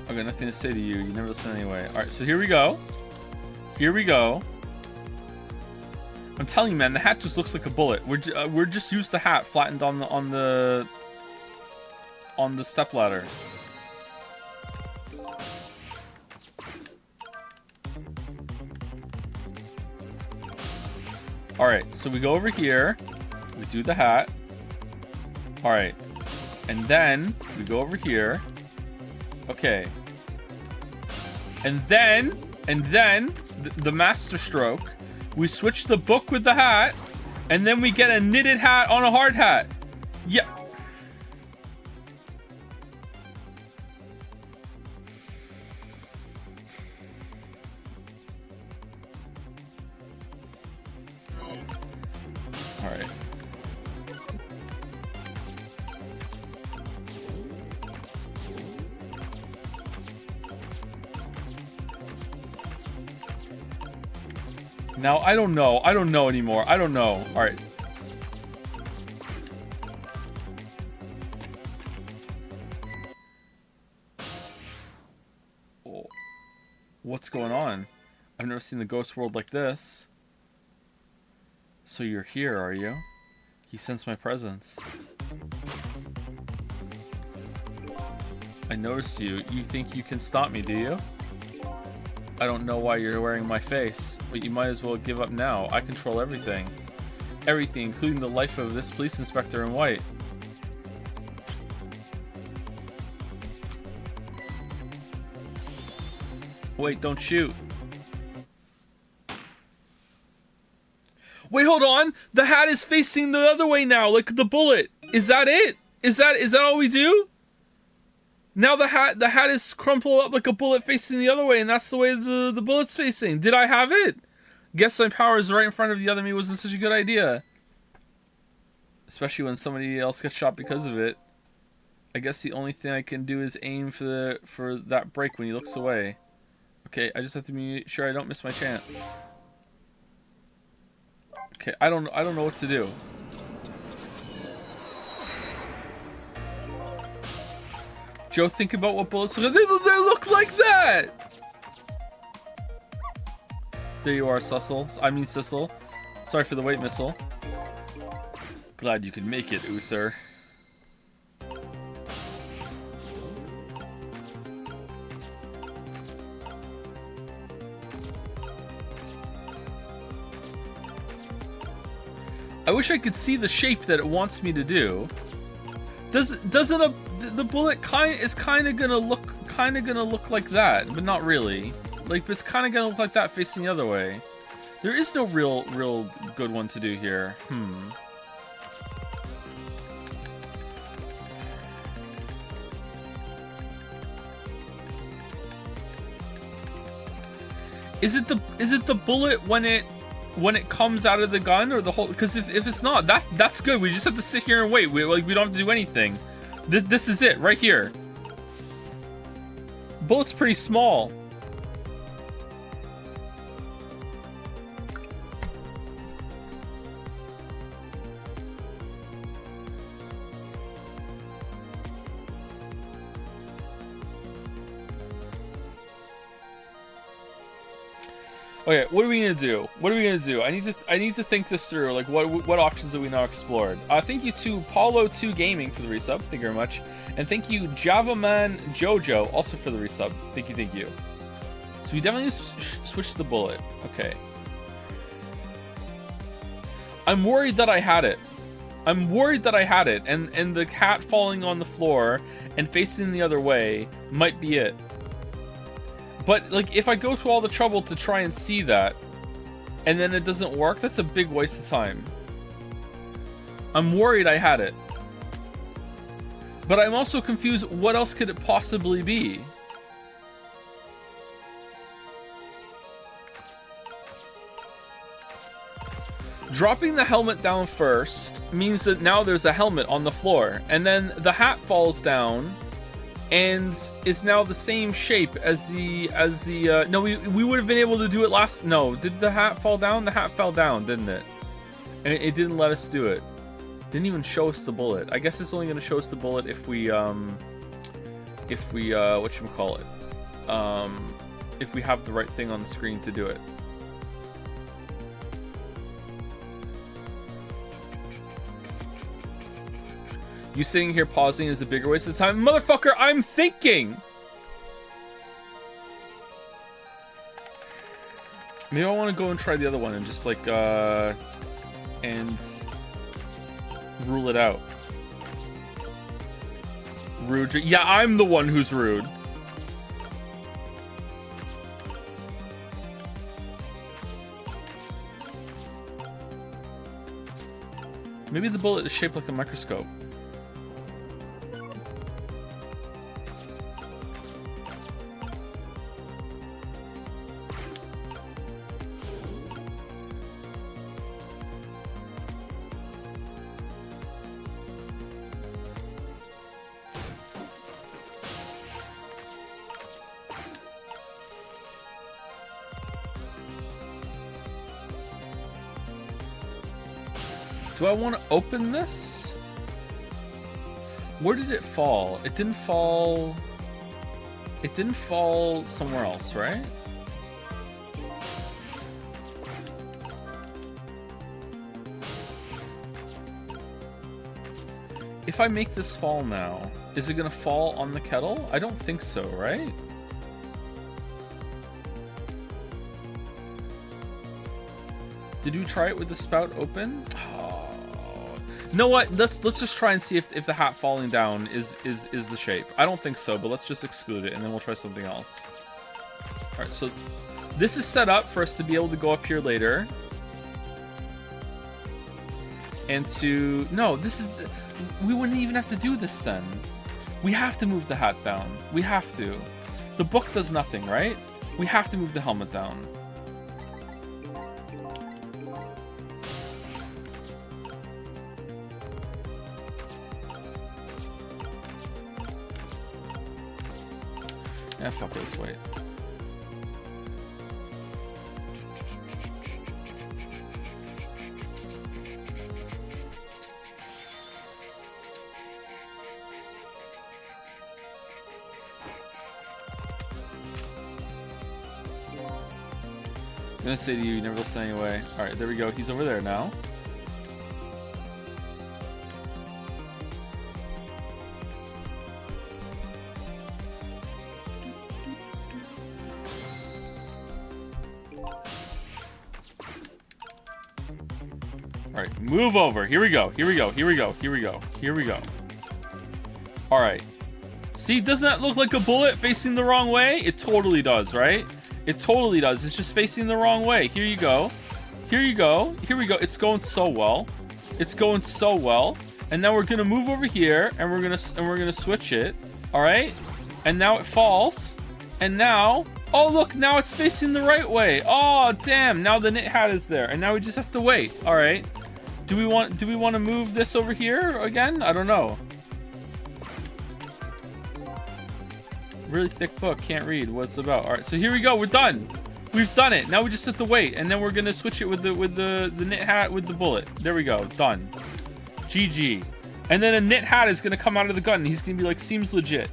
I got nothing to say to you. You never listen anyway. All right, so here we go. Here we go. I'm telling you, man, the hat just looks like a bullet. We're just used the hat flattened on the stepladder. All right, so we go over here. We do the hat. All right, and then we go over here. Okay. And then the master stroke. We switch the book with the hat, and then we get a knitted hat on a hard hat. Yeah. All right. Now, I don't know. I don't know anymore. I don't know. All right. Oh. What's going on? I've never seen the ghost world like this. So you're here, are you? He sensed my presence. I noticed you. You think you can stop me, do you? I don't know why you're wearing my face, but you might as well give up now. I control everything. Everything, including the life of this police inspector in white. Wait, don't shoot. Wait, hold on. The hat is facing the other way now, like the bullet. Is that it? Is that all we do? Now the hat is crumpled up like a bullet facing the other way, and that's the way the bullet's facing. Did I have it? Guess my power is right in front of the other me wasn't such a good idea. Especially when somebody else gets shot because of it. I guess the only thing I can do is aim for that break when he looks away. Okay, I just have to be sure I don't miss my chance. Okay, I don't know what to do. Joe, think about what bullets look like. They look like that! There you are, Sissel. Sorry for the wait, missile. Glad you could make it, Uther. I wish I could see the shape that it wants me to do. Doesn't the bullet is kind of gonna look like that, but not really. Like, it's kind of gonna look like that facing the other way. There is no real good one to do here. Is it the bullet when it comes out of the gun, or the whole? Because if it's not, that's good. We just have to sit here and wait. We don't have to do anything. This is it right here. Bullet's pretty small. Okay, what are we gonna do? I need to think this through. Like, what options have we not explored? Thank you to Paulo2 Gaming for the resub. Thank you very much, and thank you Javaman Jojo also for the resub. Thank you. So we definitely switch the bullet. Okay. I'm worried that I had it. And the hat falling on the floor and facing the other way might be it. But, like, if I go to all the trouble to try and see that, and then it doesn't work, that's a big waste of time. I'm worried I had it. But I'm also confused, what else could it possibly be? Dropping the helmet down first means that now there's a helmet on the floor, and then the hat falls down and is now the same shape as the no, we would have been able to do it last. No, did the hat fall down? The hat fell down, didn't it? And it didn't let us do it. Didn't even show us the bullet. I guess it's only going to show us the bullet if we whatchamacallit, if we have the right thing on the screen to do it. You sitting here pausing is a bigger waste of time. Motherfucker, I'm thinking! Maybe I want to go and try the other one and just, like, and rule it out. Rude. Yeah, I'm the one who's rude. Maybe the bullet is shaped like a microscope. Do I want to open this? Where did it fall? It didn't fall... It didn't fall somewhere else, right? if I make this fall now, is it gonna fall on the kettle? I don't think so, right? Did we try it with the spout open? Oh. You know what? Let's just try and see if the hat falling down is the shape. I don't think so, but let's just exclude it and then we'll try something else. All right, so this is set up for us to be able to go up here later. And to no, this is we wouldn't even have to do this then. We have to move the hat down. We have to. The book does nothing, right? We have to move the helmet down. Yeah, fuck it, let's wait. I'm gonna say to you, you never listen anyway. Alright, there we go. He's over there now. Alright, move over. Here we go. Here we go. Here we go. Here we go. Here we go. Alright. See, doesn't that look like a bullet facing the wrong way? It totally does, right? It totally does. It's just facing the wrong way. Here you go. Here you go. Here we go. It's going so well. It's going so well. And now we're gonna move over here, and we're gonna switch it. All right. And now it falls. And now, oh look, now it's facing the right way. Oh damn! Now the knit hat is there, and now we just have to wait. All right. Do we want to move this over here again? I don't know. Really thick book, can't read what it's about. All right, so here we go. We're done. We've done it. Now we just have to wait, and then we're gonna switch it with the knit hat with the bullet. There we go. Done. GG. And then a knit hat is gonna come out of the gun, and he's gonna be like, seems legit.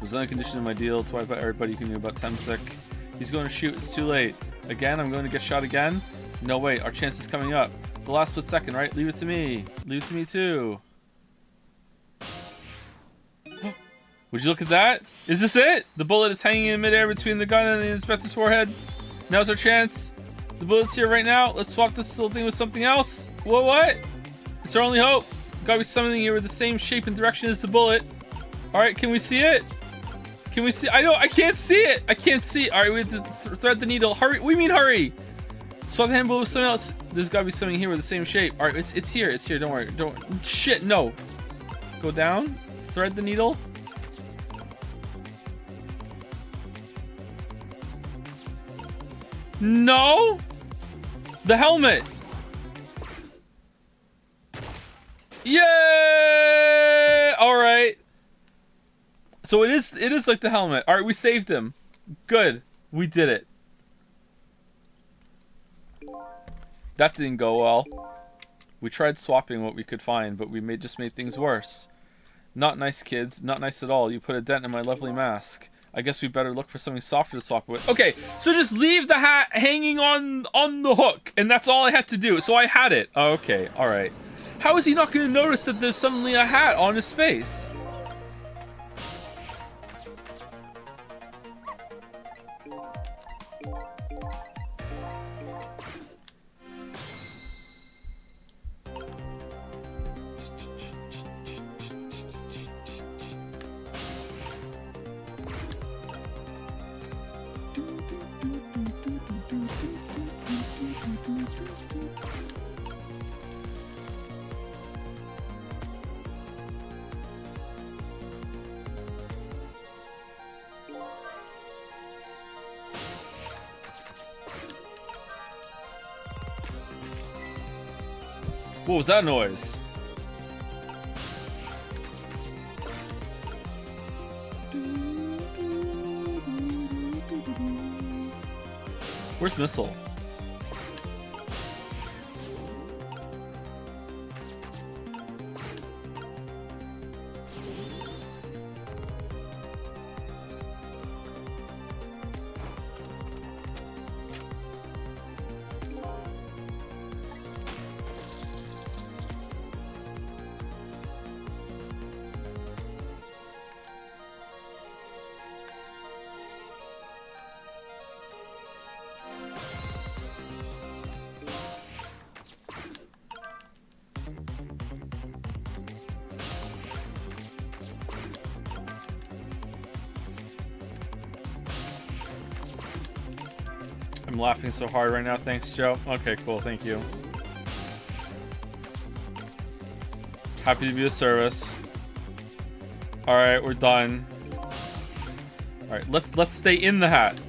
Was on a condition in my deal to wipe out everybody who knew about Temsek. He's going to shoot. It's too late. Again, I'm going to get shot again. No, wait. Our chance is coming up. The last split second, right? Leave it to me. Leave it to me, too. Would you look at that? Is this it? The bullet is hanging in midair between the gun and the inspector's forehead. Now's our chance. The bullet's here right now. Let's swap this little thing with something else. What? It's our only hope. Gotta be something here with the same shape and direction as the bullet. All right, can we see it? Can we see? I can't see it. I can't see. All right, we have to thread the needle. Hurry. We mean hurry. Swap the handle with something else. There's got to be something here with the same shape. All right, it's here. It's here. Don't worry. Don't. Shit, no. Go down. Thread the needle. No. The helmet. Yay! All right. So it is like the helmet. All right, we saved him. Good. We did it. That didn't go well. We tried swapping what we could find, but we just made things worse. Not nice, kids. Not nice at all. You put a dent in my lovely mask. I guess we better look for something softer to swap with. Okay, so just leave the hat hanging on the hook, and that's all I had to do. So I had it. Okay, all right. How is he not going to notice that there's suddenly a hat on his face? What was that noise? Where's Missile? I'm laughing so hard right now. Thanks, Joe. Okay, cool. Thank you. Happy to be of service. All right, we're done. All right, let's stay in the hat.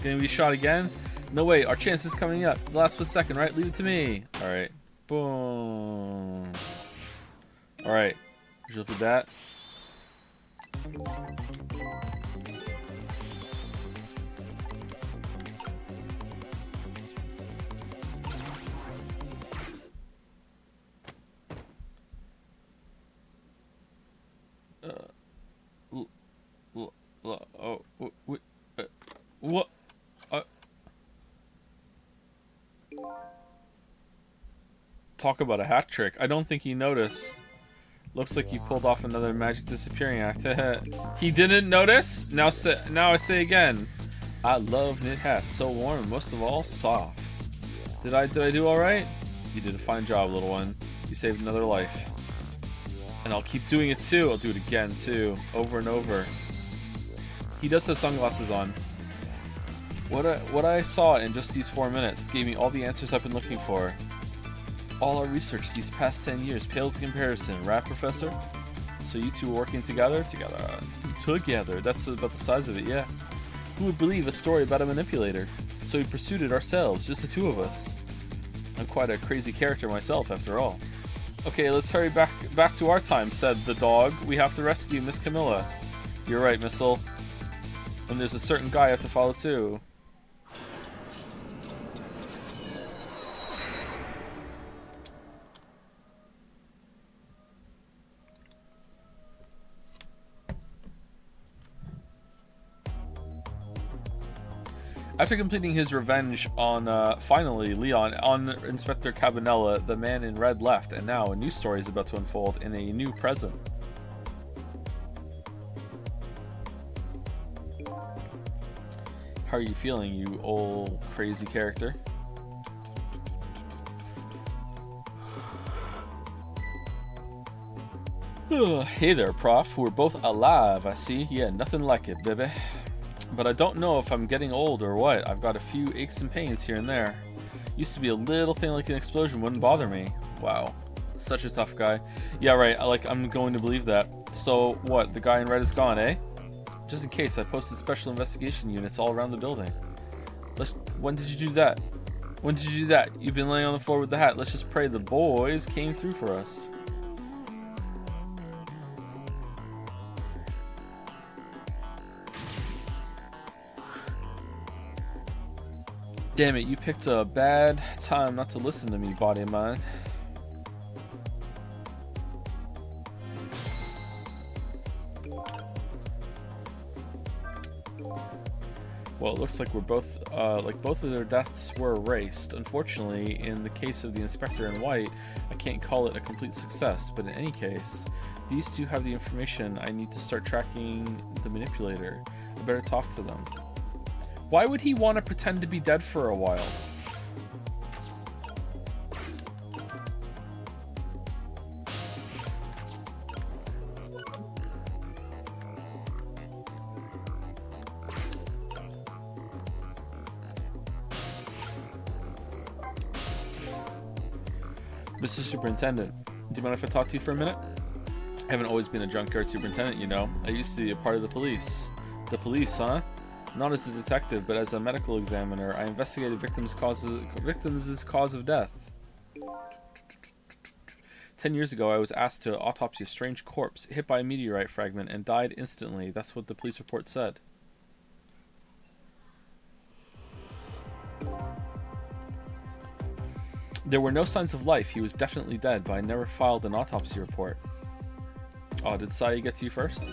Gonna be shot again? No way, our chance is coming up. The last split second, right? Leave it to me. Alright. Boom. Alright. Just look at that. What? Talk about a hat trick. I don't think he noticed. Looks like you pulled off another magic disappearing act. He didn't notice? Now I say again. I love knit hats. So warm and most of all, soft. Did I do alright? You did a fine job, little one. You saved another life. And I'll keep doing it too. I'll do it again too. Over and over. He does have sunglasses on. What I saw in just these 4 minutes gave me all the answers I've been looking for. All our research these past 10 years pales in comparison, right, Professor? So you two working together? Together. That's about the size of it, yeah. Who would believe a story about a manipulator? So we pursued it ourselves, just the two of us. I'm quite a crazy character myself, after all. Okay, let's hurry back to our time, said the dog. We have to rescue Miss Camilla. You're right, Missile. And there's a certain guy I have to follow too. After completing his revenge on, finally, Leon, on Inspector Cabanela, the man in red left, and now a new story is about to unfold in a new present. How are you feeling, you old crazy character? Hey there, Prof. We're both alive, I see. Yeah, nothing like it, baby. But I don't know if I'm getting old or what. I've got a few aches and pains here and there. Used to be a little thing like an explosion wouldn't bother me. Wow. Such a tough guy. Yeah, right. I'm going to believe that. So, what? The guy in red is gone, eh? Just in case, I posted special investigation units all around the building. When did you do that? When did you do that? You've been laying on the floor with the hat. Let's just pray the boys came through for us. Damn it, you picked a bad time not to listen to me, body and mind. Well, it looks like we're both, both of their deaths were erased. Unfortunately, in the case of the Inspector in white, I can't call it a complete success, but in any case, these two have the information I need to start tracking the manipulator. I better talk to them. Why would he want to pretend to be dead for a while? Mr. Superintendent, do you mind if I talk to you for a minute? I haven't always been a junkyard superintendent, you know. I used to be a part of the police. The police, huh? Not as a detective, but as a medical examiner, I investigated victims' cause of death. 10 years ago, I was asked to autopsy a strange corpse hit by a meteorite fragment and died instantly. That's what the police report said. There were no signs of life. He was definitely dead, but I never filed an autopsy report. Oh, did Sai get to you first?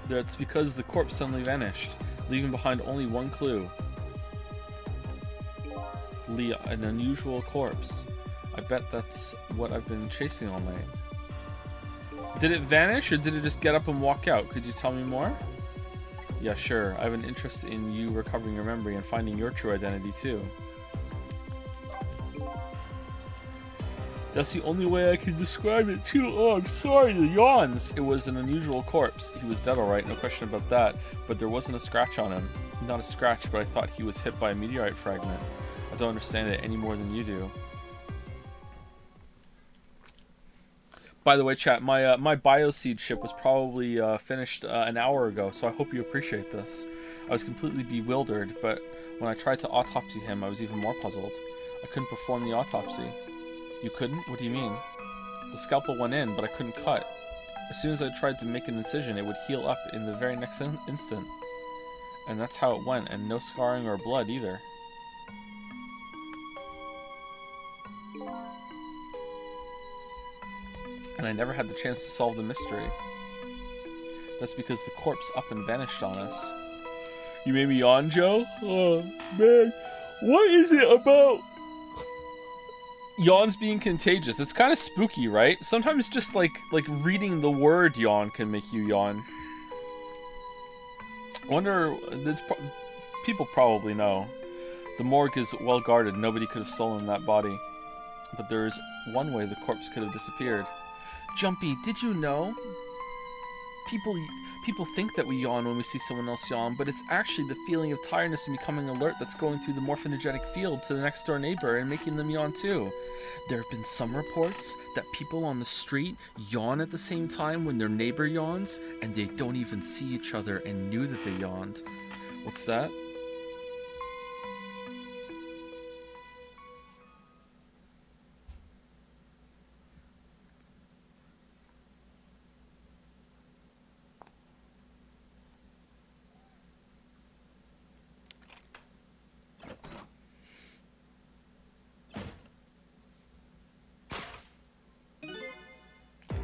That's because the corpse suddenly vanished, leaving behind only one clue. Leah, an unusual corpse. I bet that's what I've been chasing all night. Did it vanish or did it just get up and walk out? Could you tell me more? Yeah, sure. I have an interest in you recovering your memory and finding your true identity too. That's the only way I can describe it too. Oh, I'm sorry, the yawns. It was an unusual corpse. He was dead alright, no question about that. But there wasn't a scratch on him. Not a scratch, but I thought he was hit by a meteorite fragment. I don't understand it any more than you do. By the way, chat, my Bioseed ship was probably finished an hour ago, so I hope you appreciate this. I was completely bewildered, but when I tried to autopsy him, I was even more puzzled. I couldn't perform the autopsy. You couldn't? What do you mean? The scalpel went in, but I couldn't cut. As soon as I tried to make an incision, it would heal up in the very next instant. And that's how it went, and no scarring or blood either. And I never had the chance to solve the mystery. That's because the corpse up and vanished on us. You made me yawn, Joe? Oh, man. What is it about yawns being contagious? It's kind of spooky, right? Sometimes just like reading the word yawn can make you yawn. I wonder, people probably know. The morgue is well guarded. Nobody could have stolen that body. But there's one way the corpse could have disappeared. Jumpy, did you know? People think that we yawn when we see someone else yawn, but it's actually the feeling of tiredness and becoming alert that's going through the morphogenetic field to the next door neighbor and making them yawn too. There have been some reports that people on the street yawn at the same time when their neighbor yawns, and they don't even see each other and knew that they yawned. What's that?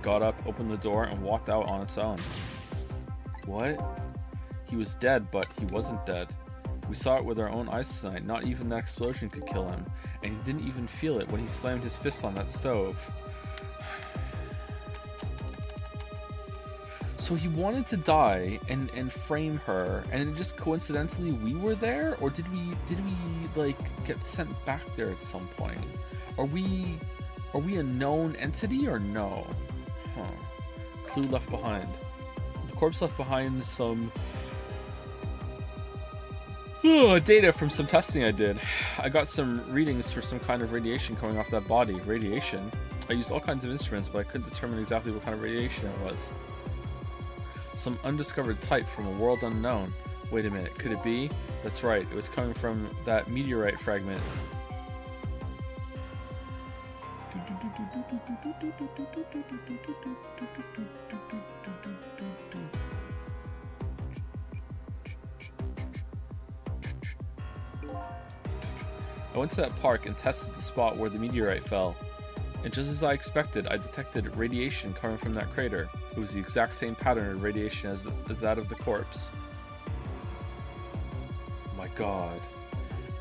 Got up, opened the door, and walked out on its own. What? He was dead, but he wasn't dead. We saw it with our own eyes tonight. Not even that explosion could kill him, and he didn't even feel it when he slammed his fist on that stove. So he wanted to die and frame her, and just coincidentally we were there, or did we like get sent back there at some point? Are we a known entity or no? Huh. Clue left behind. The corpse left behind some data from some testing I did. I got some readings for some kind of radiation coming off that body. Radiation? I used all kinds of instruments, but I couldn't determine exactly what kind of radiation it was. Some undiscovered type from a world unknown. Wait a minute, could it be? That's right, it was coming from that meteorite fragment. I went to that park and tested the spot where the meteorite fell. And just as I expected, I detected radiation coming from that crater. It was the exact same pattern of radiation as that of the corpse. My God.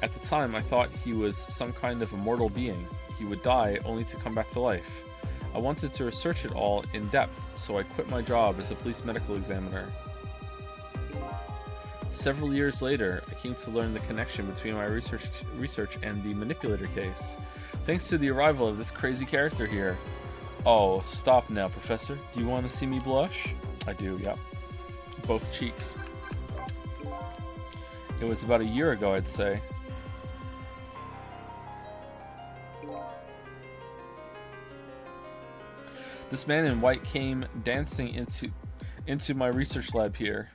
At the time, I thought he was some kind of immortal being. He would die only to come back to life. I wanted to research it all in depth, so I quit my job as a police medical examiner. Several years later, I came to learn the connection between my research and the manipulator case, thanks to the arrival of this crazy character here. Oh, stop now, Professor. Do you want to see me blush? I do, yep. Both cheeks. It was about a year ago, I'd say. This man in white came dancing into my research lab here.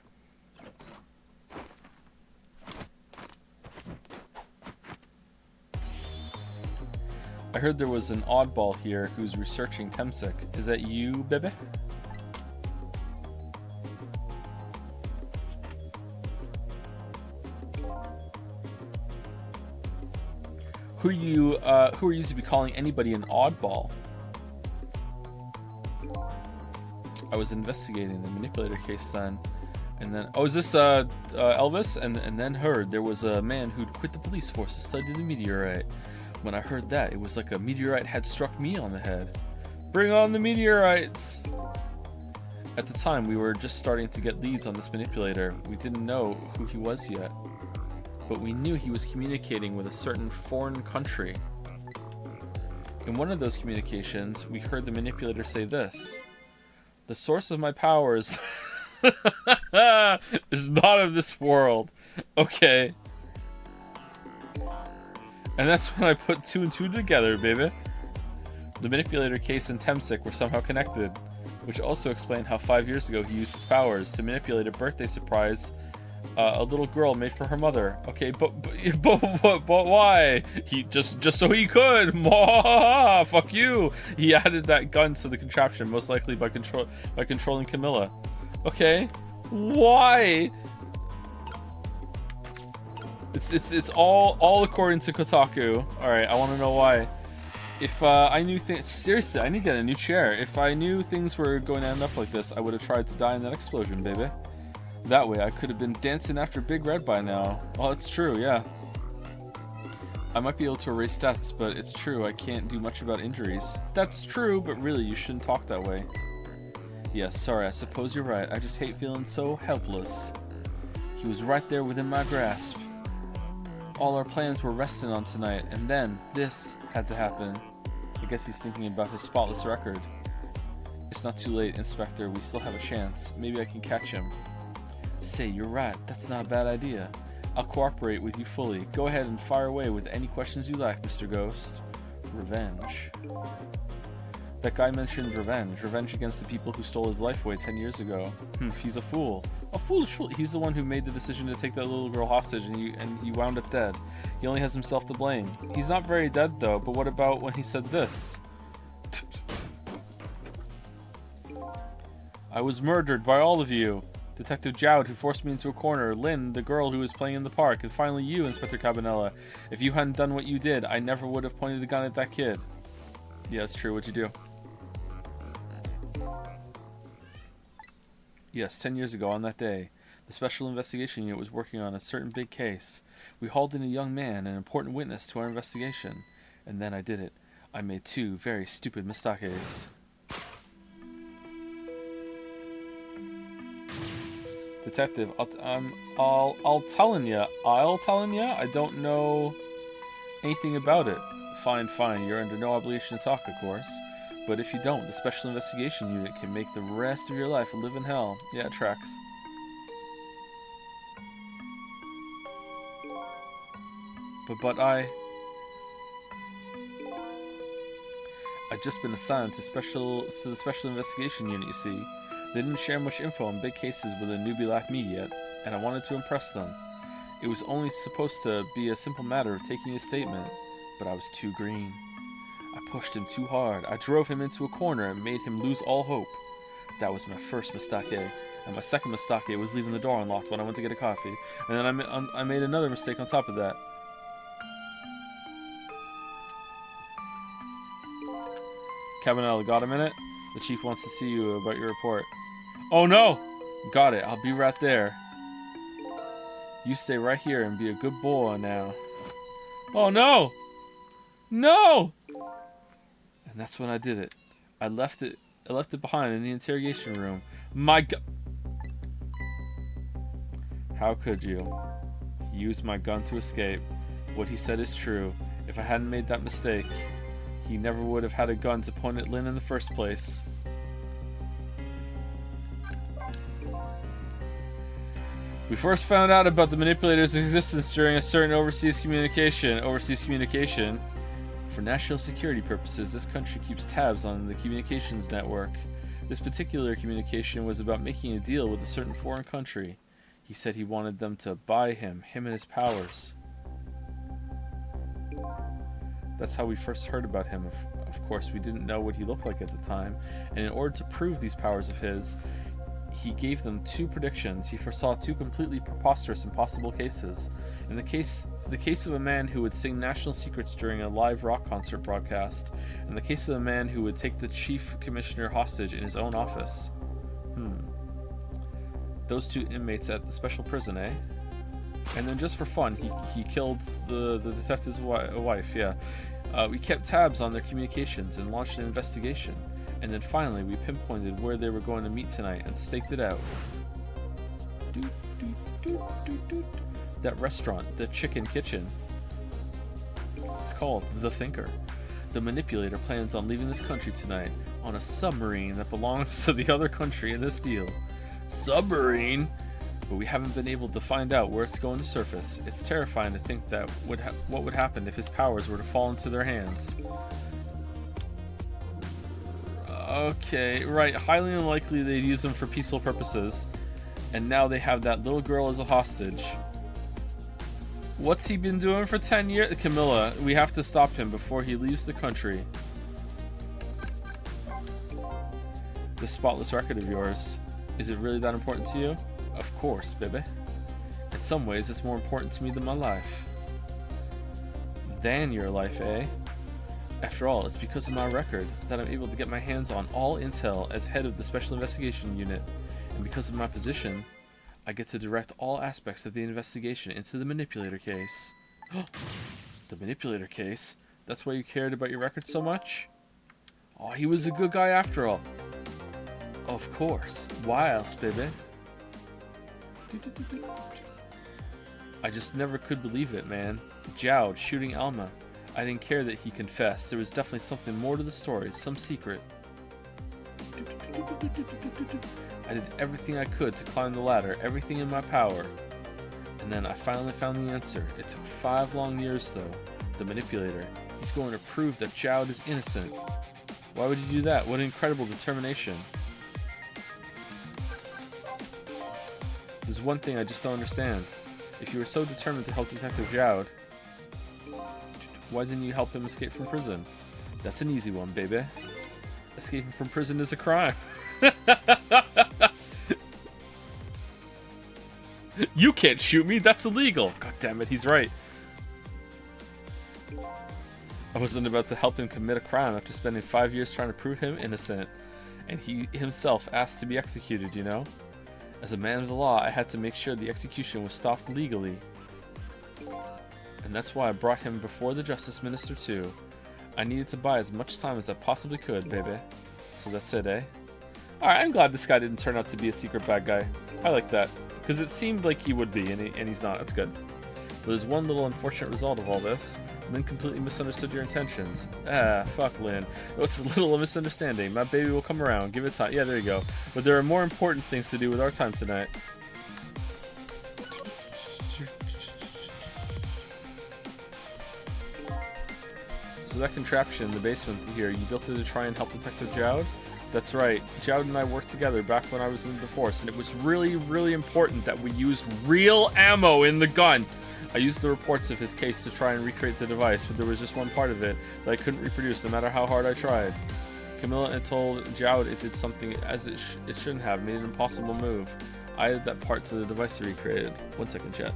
I heard there was an oddball here who's researching Temsik. Is that you, Bebe? Who are you to be calling anybody an oddball? I was investigating the manipulator case then, and then is this Elvis? And then heard there was a man who'd quit the police force to study the meteorite. When I heard that, it was like a meteorite had struck me on the head. Bring on the meteorites! At the time, we were just starting to get leads on this manipulator. We didn't know who he was yet, but we knew he was communicating with a certain foreign country. In one of those communications, we heard the manipulator say this: "The source of my powers is not of this world." Okay. And that's when I put 2 and 2 together, baby. The manipulator case and Temsik were somehow connected, which also explained how 5 years ago he used his powers to manipulate a birthday surprise a little girl made for her mother. Okay, but why? He just so he could. Fuck you. He added that gun to the contraption, most likely by controlling Camilla. Okay, why? It's all according to Kotaku. All right, I want to know why. If I knew things, seriously, I need to get a new chair. If I knew things were going to end up like this, I would have tried to die in that explosion, baby. That way, I could have been dancing after Big Red by now. Oh, it's true, yeah. I might be able to erase deaths, but it's true, I can't do much about injuries. That's true, but really, you shouldn't talk that way. Yes, sorry, I suppose you're right. I just hate feeling so helpless. He was right there within my grasp. All our plans were resting on tonight, and then this had to happen. I guess he's thinking about his spotless record. It's not too late, Inspector. We still have a chance. Maybe I can catch him. Say, you're right. That's not a bad idea. I'll cooperate with you fully. Go ahead and fire away with any questions you like, Mr. Ghost. Revenge. That guy mentioned revenge. Revenge against the people who stole his life away 10 years ago. He's a fool. A foolish fool. He's the one who made the decision to take that little girl hostage and you wound up dead. He only has himself to blame. He's not very dead though, but what about when he said this? I was murdered by all of you. Detective Jowd, who forced me into a corner, Lynn, the girl who was playing in the park, and finally you, Inspector Cabanela. If you hadn't done what you did, I never would have pointed a gun at that kid. Yeah, it's true. What'd you do? Yes, 10 years ago on that day, the Special Investigation Unit was working on a certain big case. We hauled in a young man, an important witness to our investigation. And then I did it. I made 2 very stupid mistakes. Detective, I'll tellin' ya. I don't know anything about it. Fine. You're under no obligation to talk, of course. But if you don't, the Special Investigation Unit can make the rest of your life a living hell. Yeah, it tracks. But I'd just been assigned to the Special Investigation Unit, you see. They didn't share much info on big cases with a newbie like me yet, and I wanted to impress them. It was only supposed to be a simple matter of taking a statement, but I was too green. I pushed him too hard. I drove him into a corner and made him lose all hope. That was my first mistake, and my second mistake was leaving the door unlocked when I went to get a coffee, and then I made another mistake on top of that. Cabanela, got a minute? The chief wants to see you about your report. Oh no! Got it, I'll be right there. You stay right here and be a good boy now. Oh no! No! And that's when I did it. I left it behind in the interrogation room. My God! How could you? He used my gun to escape. What he said is true. If I hadn't made that mistake, he never would have had a gun to point at Lynn in the first place. We first found out about the manipulator's existence during a certain overseas communication. For national security purposes, this country keeps tabs on the communications network. This particular communication was about making a deal with a certain foreign country. He said he wanted them to buy him and his powers. That's how we first heard about him. Of course, we didn't know what he looked like at the time, and in order to prove these powers of his, he gave them 2 predictions. He foresaw 2 completely preposterous impossible cases. In the case of a man who would sing national secrets during a live rock concert broadcast, and the case of a man who would take the chief commissioner hostage in his own office. Those 2 inmates at the special prison, eh? And then just for fun, he killed the detective's wife, yeah. We kept tabs on their communications and launched an investigation. And then finally, we pinpointed where they were going to meet tonight and staked it out. Doot, doot, doot, doot, doot. That restaurant, the Chicken Kitchen. It's called The Thinker. The manipulator plans on leaving this country tonight on a submarine that belongs to the other country in this deal. Submarine? But we haven't been able to find out where it's going to surface. It's terrifying to think that what would happen if his powers were to fall into their hands. Okay, right. Highly unlikely they'd use him for peaceful purposes. And now they have that little girl as a hostage. What's he been doing for 10 years? Camilla, we have to stop him before he leaves the country. This spotless record of yours, is it really that important to you? Of course, baby. In some ways, it's more important to me than my life. Than your life, eh? After all, it's because of my record that I'm able to get my hands on all intel as head of the Special Investigation Unit. And because of my position, I get to direct all aspects of the investigation into the Manipulator case. The Manipulator case? That's why you cared about your record so much? Oh, he was a good guy after all. Of course. Why else, baby? I just never could believe it, man. Jowd shooting Alma. I didn't care that he confessed. There was definitely something more to the story, some secret. I did everything I could to climb the ladder, everything in my power. And then I finally found the answer. It took 5 long years, though. The Manipulator. He's going to prove that Jowd is innocent. Why would he do that? What incredible determination. There's one thing I just don't understand. If you were so determined to help Detective Jowd, why didn't you help him escape from prison? That's an easy one, baby. Escaping from prison is a crime. You can't shoot me, that's illegal. God damn it, he's right. I wasn't about to help him commit a crime after spending 5 years trying to prove him innocent. And he himself asked to be executed, you know? As a man of the law, I had to make sure the execution was stopped legally. And that's why I brought him before the Justice Minister, too. I needed to buy as much time as I possibly could, baby. So that's it, eh? Alright, I'm glad this guy didn't turn out to be a secret bad guy. I like that. Because it seemed like he would be, and he's not. That's good. But there's one little unfortunate result of all this. Lynn completely misunderstood your intentions. Ah, fuck Lynn. It's a little misunderstanding. My baby will come around. Give it time. Yeah, there you go. But there are more important things to do with our time tonight. So that contraption in the basement here, you built it to try and help Detective Jowd? That's right. Jowd and I worked together back when I was in the force, and it was really, really important that we used real ammo in the gun. I used the reports of his case to try and recreate the device, but there was just one part of it that I couldn't reproduce no matter how hard I tried. Camilla had told Jowd it did something as it shouldn't have, made an impossible move. I added that part to the device I recreated. 1 second, chat.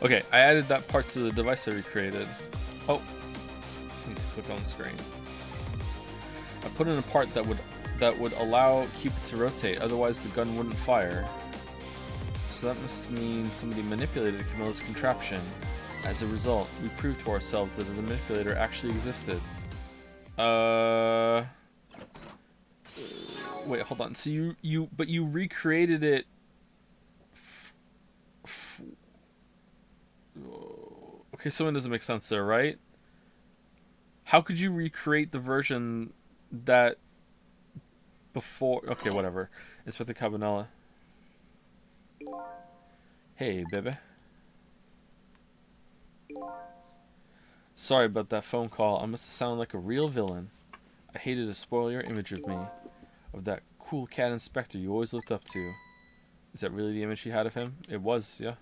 Okay, I added that part to the device I recreated. Oh, I need to click on the screen. I put in a part that would allow Cupid to rotate, otherwise the gun wouldn't fire. So that must mean somebody manipulated Camilla's contraption. As a result, we proved to ourselves that the manipulator actually existed. Wait, hold on. So you recreated it. Okay, something doesn't make sense there, right? How could you recreate the version that before? Okay, whatever. Inspector Cabanela. Hey, baby. Sorry about that phone call. I must have sounded like a real villain. I hated to spoil your image of me, of that cool cat inspector you always looked up to. Is that really the image you had of him? It was, yeah.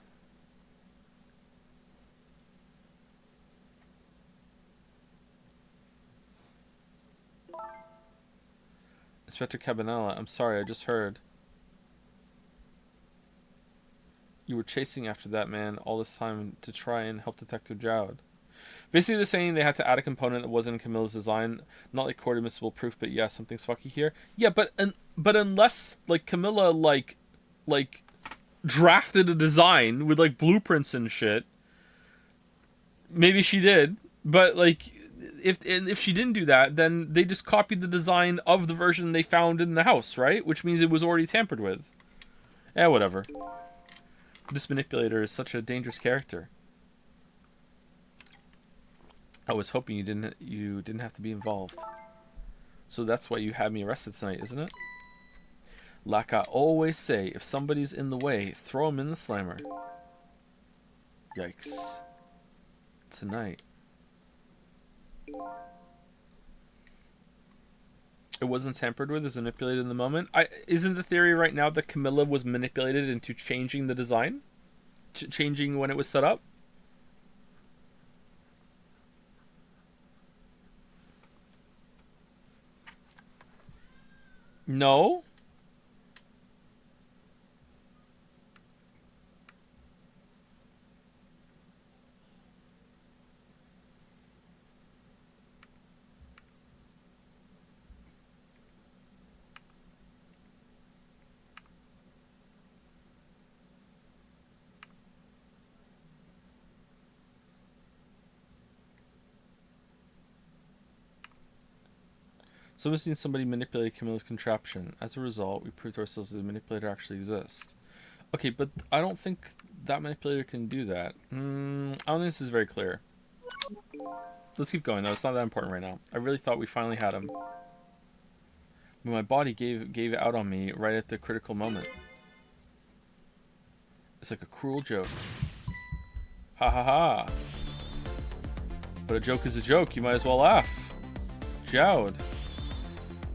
Inspector Cabanela, I'm sorry, I just heard. You were chasing after that man all this time to try and help Detective Jowd. Basically, they're saying they had to add a component that wasn't in Camilla's design. Not like court admissible proof, but yeah, something's fucky here. Yeah, but unless, like, Camilla, like drafted a design with, like, blueprints and shit. Maybe she did, but, like, if she didn't do that, then they just copied the design of the version they found in the house, right? Which means it was already tampered with. Yeah, whatever. This manipulator is such a dangerous character. I was hoping you didn't have to be involved. So that's why you had me arrested tonight, isn't it? Like I always say, if somebody's in the way, throw him in the slammer. Yikes. Tonight. It wasn't tampered with, it was manipulated in the moment. Isn't the theory right now that Camilla was manipulated into changing the design? Changing when it was set up? No? Someone's seen somebody manipulate Camilla's contraption. As a result, we proved to ourselves that the manipulator actually exists. Okay, but I don't think that manipulator can do that. I don't think this is very clear. Let's keep going, though. It's not that important right now. I really thought we finally had him. But my body gave out on me right at the critical moment. It's like a cruel joke. Ha ha ha. But a joke is a joke. You might as well laugh. Jowd.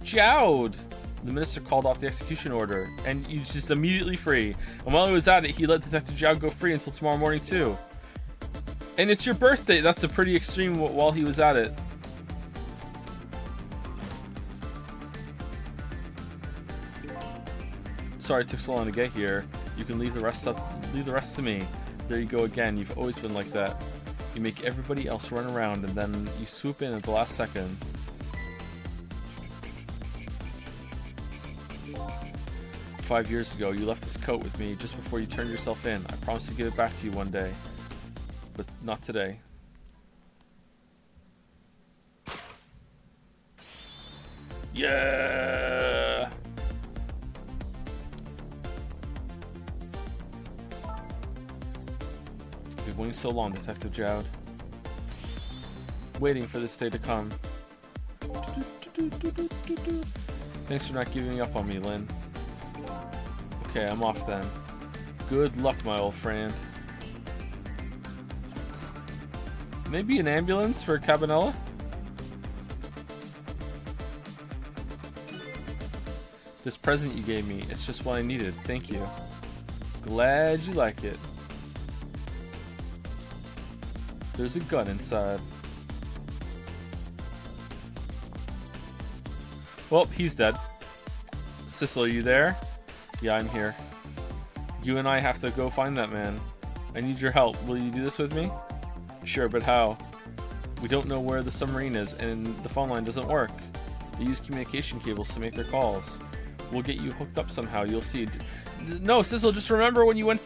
Jowd! The minister called off the execution order, and he's just immediately free. And while he was at it, he let Detective Jowd go free until tomorrow morning, too. And it's your birthday. That's a pretty extreme while he was at it. Sorry it took so long to get here. You can leave the rest to me. There you go again. You've always been like that. You make everybody else run around, and then you swoop in at the last second. 5 years ago, you left this coat with me just before you turned yourself in. I promised to give it back to you one day. But not today. Yeah! You've been waiting so long, Detective Jowd. Waiting for this day to come. Thanks for not giving up on me, Lynn. Okay, I'm off then. Good luck, my old friend. Maybe an ambulance for Cabanela? This present you gave me, it's just what I needed. Thank you. Glad you like it. There's a gun inside. Well, he's dead. Sissel, are you there? Yeah, I'm here. You and I have to go find that man. I need your help. Will you do this with me? Sure, but how? We don't know where the submarine is, and the phone line doesn't work. They use communication cables to make their calls. We'll get you hooked up somehow. You'll see. No, Sissel, just remember when you went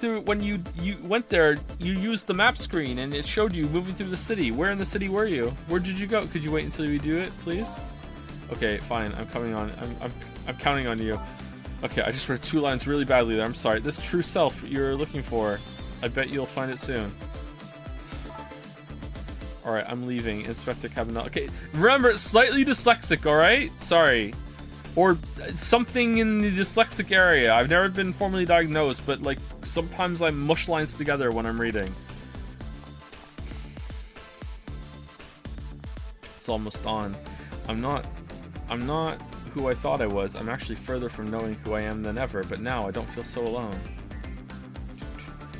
there, you used the map screen, and it showed you moving through the city. Where in the city were you? Where did you go? Could you wait until we do it, please? Okay, fine. I'm counting on you. Okay, I just read 2 lines really badly there. I'm sorry. This true self you're looking for. I bet you'll find it soon. Alright, I'm leaving. Inspector Cabanela. Okay, remember, slightly dyslexic, alright? Sorry. Or something in the dyslexic area. I've never been formally diagnosed, but, like, sometimes I mush lines together when I'm reading. It's almost on. I'm not who I thought I was. I'm actually further from knowing who I am than ever, but now I don't feel so alone.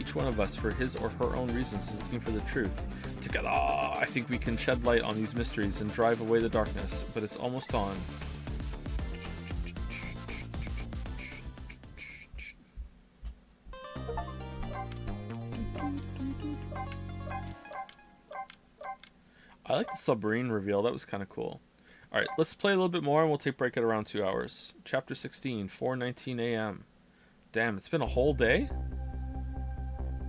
Each one of us, for his or her own reasons, is looking for the truth. Together, I think we can shed light on these mysteries and drive away the darkness, but it's almost on. I like the submarine reveal. That was kind of cool. All right, let's play a little bit more, and we'll take a break at around 2 hours. Chapter 16, 4:19 a.m. Damn, it's been a whole day?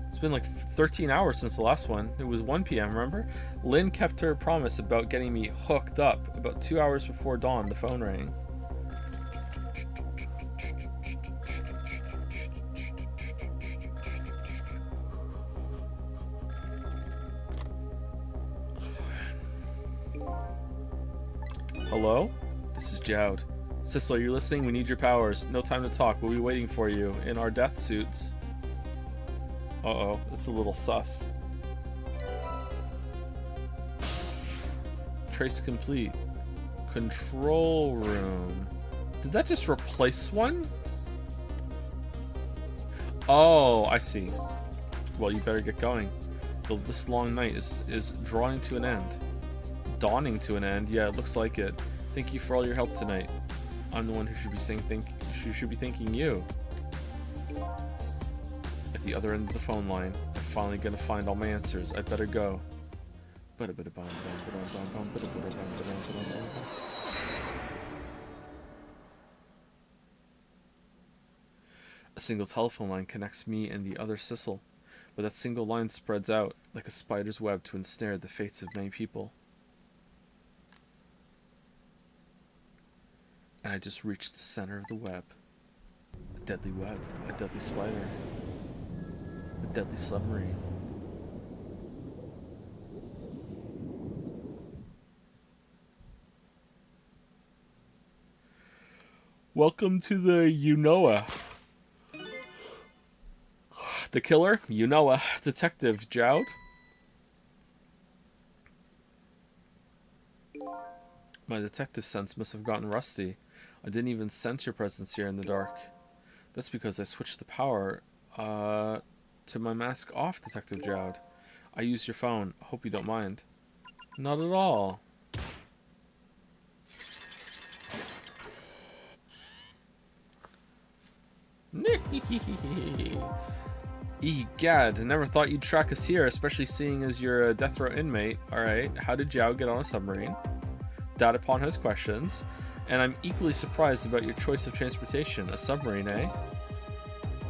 It's been like 13 hours since the last one. It was 1 p.m., remember? Lynn kept her promise about getting me hooked up. About 2 hours before dawn, the phone rang. Hello? This is Jowd. Sissel, are you listening? We need your powers. No time to talk. We'll be waiting for you in our death suits. Uh-oh, that's a little sus. Trace complete. Control room. Did that just replace one? Oh, I see. Well, you better get going. This long night is drawing to an end. Dawning to an end. Yeah, it looks like it. Thank you for all your help tonight. I'm the one who should be thanking you. At the other end of the phone line, I'm finally gonna find all my answers. I better go. A single telephone line connects me and the other Sissel, but that single line spreads out like a spider's web to ensnare the fates of many people. And I just reached the center of the web. A deadly web, a deadly spider, a deadly submarine. Welcome to the Unoa. The killer, Unoa, Detective Jowd. My detective sense must have gotten rusty. I didn't even sense your presence here in the dark. That's because I switched the power to my mask off, Detective Jowd. I used your phone. Hope you don't mind. Not at all. Egad, never thought you'd track us here, especially seeing as you're a death row inmate. Alright, how did Jowd get on a submarine? Doubt upon his questions. And I'm equally surprised about your choice of transportation. A submarine, eh?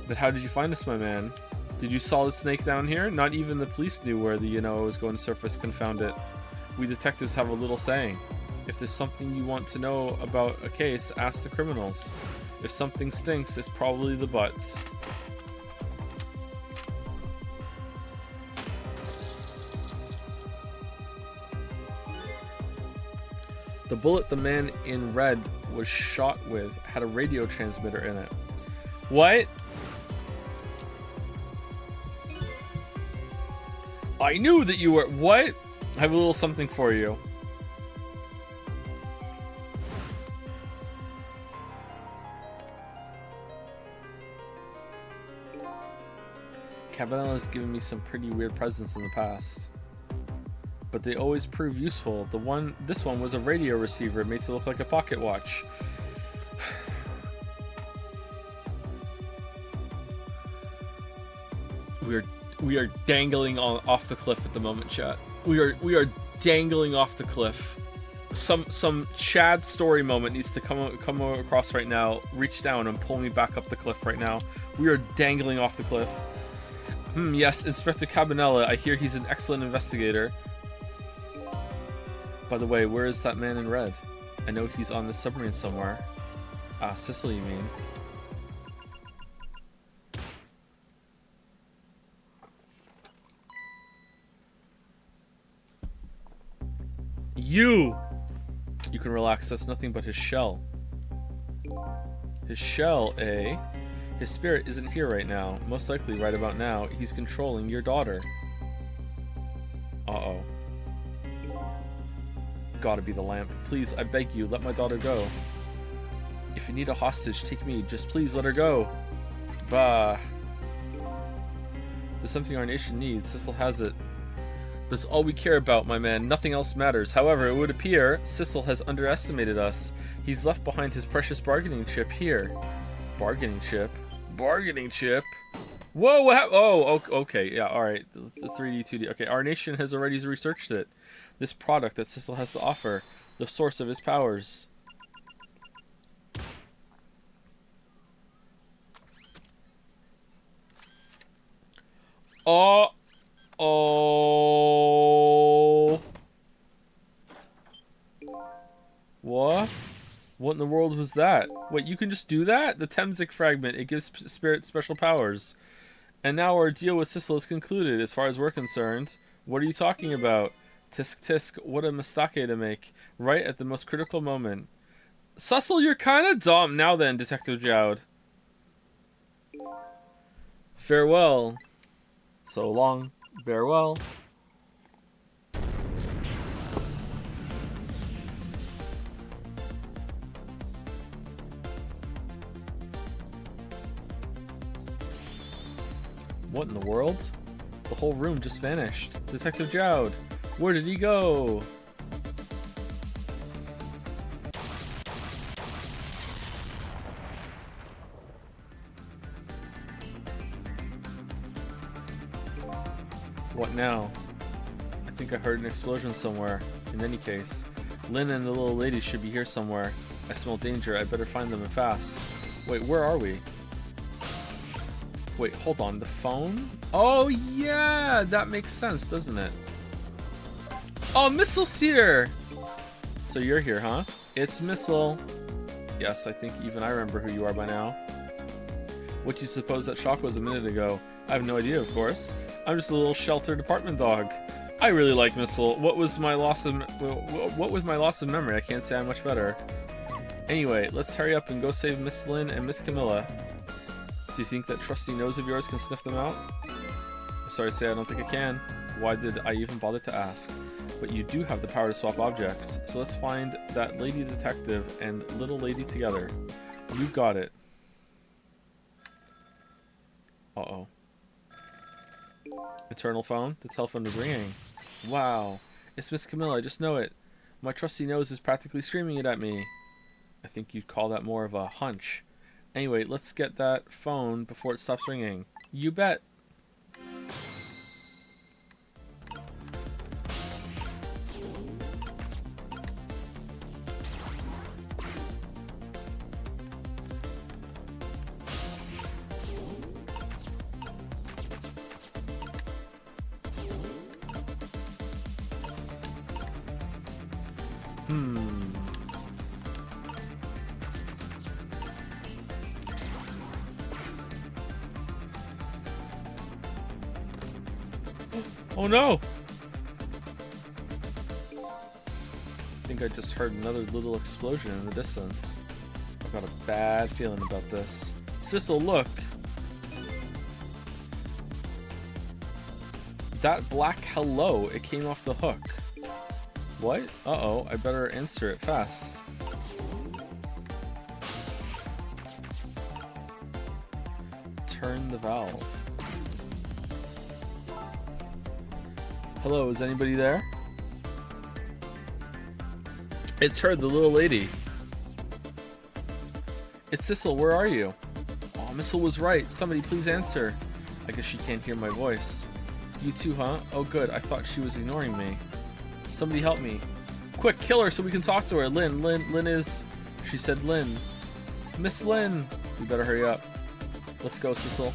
But how did you find us, my man? Did you saw the snake down here? Not even the police knew where the Unoa was going to surface, confound it. We detectives have a little saying. If there's something you want to know about a case, ask the criminals. If something stinks, it's probably the butts. The bullet the man in red was shot with had a radio transmitter in it. What? I knew that you were... What? I have a little something for you. Cabanela has given me some pretty weird presents in the past, but they always prove useful. This one was a radio receiver made to look like a pocket watch. We are dangling off the cliff at the moment, chat. We are dangling off the cliff. Some Chad story moment needs to come across right now. Reach down and pull me back up the cliff right now. We are dangling off the cliff. Yes, Inspector Cabanela. I hear he's an excellent investigator. By the way, where is that man in red? I know he's on the submarine somewhere. Sissel, you mean? You can relax. That's nothing but his shell. His shell, eh? His spirit isn't here right now. Most likely right about now, he's controlling your daughter. Uh-oh. Gotta be the lamp. Please, I beg you, let my daughter go. If you need a hostage, take me. Just please let her go. Bah. There's something our nation needs. Sissel has it. That's all we care about, my man. Nothing else matters. However, it would appear Sissel has underestimated us. He's left behind his precious bargaining chip here. Bargaining chip? Bargaining chip? Whoa, what happened? Oh, okay, yeah, alright. The 3D, 2D. Okay, our nation has already researched it. This product that Sissel has to offer. The source of his powers. Oh. What? What in the world was that? Wait, you can just do that? The Temzik fragment. It gives Spirit special powers. And now our deal with Sissel is concluded, as far as we're concerned. What are you talking about? Tisk tisk, what a mistake to make. Right at the most critical moment. Sissel, you're kind of dumb. Now then, Detective Jowd. Farewell. So long. Farewell. What in the world? The whole room just vanished. Detective Jowd, where did he go? What now? I think I heard an explosion somewhere. In any case, Lynn and the little lady should be here somewhere. I smell danger. I better find them and fast. Wait, where are we? Wait, hold on. The phone? Oh, yeah! That makes sense, doesn't it? Oh, Missel's here! So you're here, huh? It's Missel. Yes, I think even I remember who you are by now. What do you suppose that shock was a minute ago? I have no idea, of course. I'm just a little sheltered apartment dog. I really like Missel. What with my loss of memory, I can't say I'm much better. Anyway, let's hurry up and go save Miss Lynn and Miss Camilla. Do you think that trusty nose of yours can sniff them out? I'm sorry to say I don't think I can. Why did I even bother to ask? But you do have the power to swap objects, so let's find that lady detective and little lady together. You've got it. Uh-oh. Eternal phone? The telephone was ringing. Wow. It's Miss Camilla, I just know it. My trusty nose is practically screaming it at me. I think you'd call that more of a hunch. Anyway, let's get that phone before it stops ringing. You bet. Oh no! I think I just heard another little explosion in the distance. I've got a bad feeling about this. Sissel, look! That black hello, it came off the hook. What? Uh-oh, I better answer it fast. Turn the valve. Hello, is anybody there? It's her, the little lady. It's Sissel, where are you? Oh, Missel was right. Somebody please answer. I guess she can't hear my voice. You too, huh? Oh good, I thought she was ignoring me. Somebody help me. Quick, kill her so we can talk to her. Lynn is... She said Lynn. Miss Lynn! We better hurry up. Let's go, Sissel.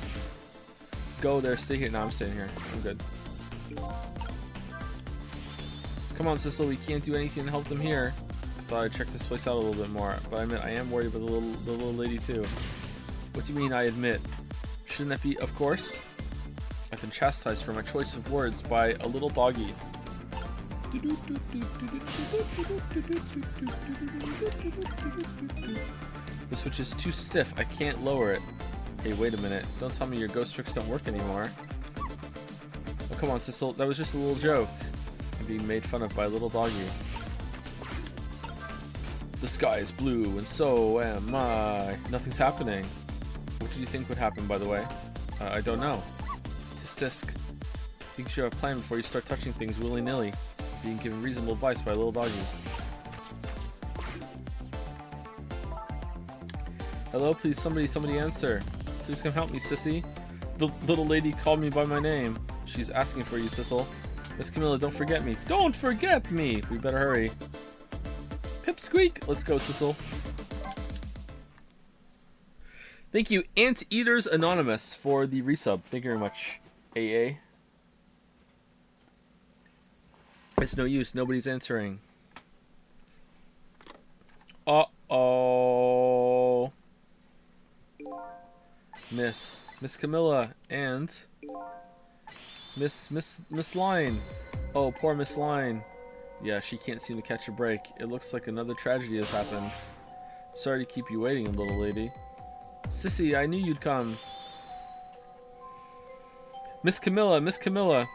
Go there, stay here. No, I'm staying here. I'm good. Come on, Sissel, we can't do anything to help them here. I thought I'd check this place out a little bit more, but I admit I am worried about the little lady too. What do you mean, I admit? Shouldn't that be, of course? I've been chastised for my choice of words by a little doggy. The switch is too stiff, I can't lower it. Hey, wait a minute, don't tell me your ghost tricks don't work anymore. Oh, come on, Sissel, that was just a little joke. I'm being made fun of by a little doggy. The sky is blue, and so am I. Nothing's happening. What do you think would happen, by the way? I don't know. Tisk tisk. I think you should have a plan before you start touching things willy-nilly. Being given reasonable advice by a little doggy. Hello, please, somebody answer. Please come help me, sissy. The little lady called me by my name. She's asking for you, Sissel. Miss Camilla, don't forget me. Don't forget me! We better hurry. Pipsqueak! Let's go, Sissel. Thank you, Anteaters Anonymous, for the resub. Thank you very much, AA. It's no use. Nobody's answering. Uh-oh. Miss Camilla and Miss Line. Oh, poor Miss Line. Yeah, she can't seem to catch a break. It looks like another tragedy has happened. Sorry to keep you waiting, little lady. Sissy, I knew you'd come. Miss Camilla.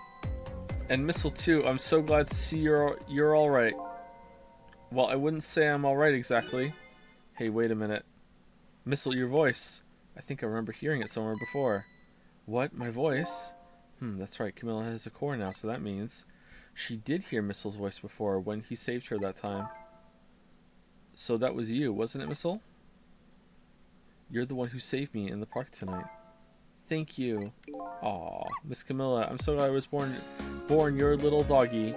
And Missile too. I'm so glad to see you're all right. Well, I wouldn't say I'm all right exactly. Hey, wait a minute. Missile, your voice. I think I remember hearing it somewhere before. What? My voice? That's right. Camilla has a core now, so that means she did hear Missile's voice before when he saved her that time. So that was you, wasn't it, Missile? You're the one who saved me in the park tonight. Thank you. Aw, Miss Camilla, I'm so glad I was born your little doggy.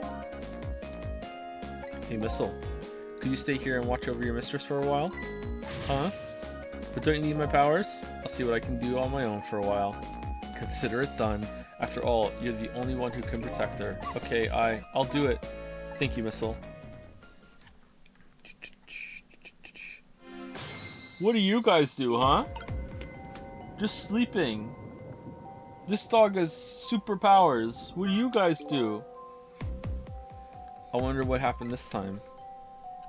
Hey, Missile, could you stay here and watch over your mistress for a while? Huh? But don't you need my powers? I'll see what I can do on my own for a while. Consider it done. After all, you're the only one who can protect her. Okay, I'll do it. Thank you, Missile. What do you guys do, huh? Just sleeping. This dog has superpowers. What do you guys do? I wonder what happened this time.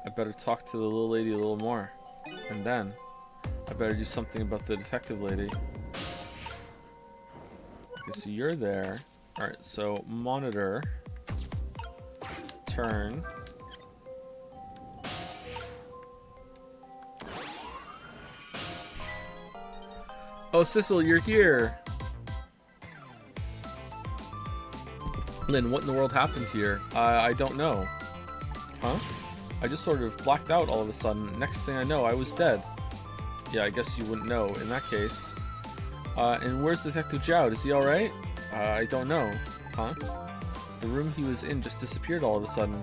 I better talk to the little lady a little more. And then, I better do something about the detective lady. Okay, so you're there. Alright, so monitor. Turn. Oh, Sissel, you're here. Lynn, what in the world happened here? I don't know. Huh? I just sort of blacked out all of a sudden. Next thing I know, I was dead. Yeah, I guess you wouldn't know in that case. And where's Detective Jowd? Is he alright? I don't know. Huh? The room he was in just disappeared all of a sudden.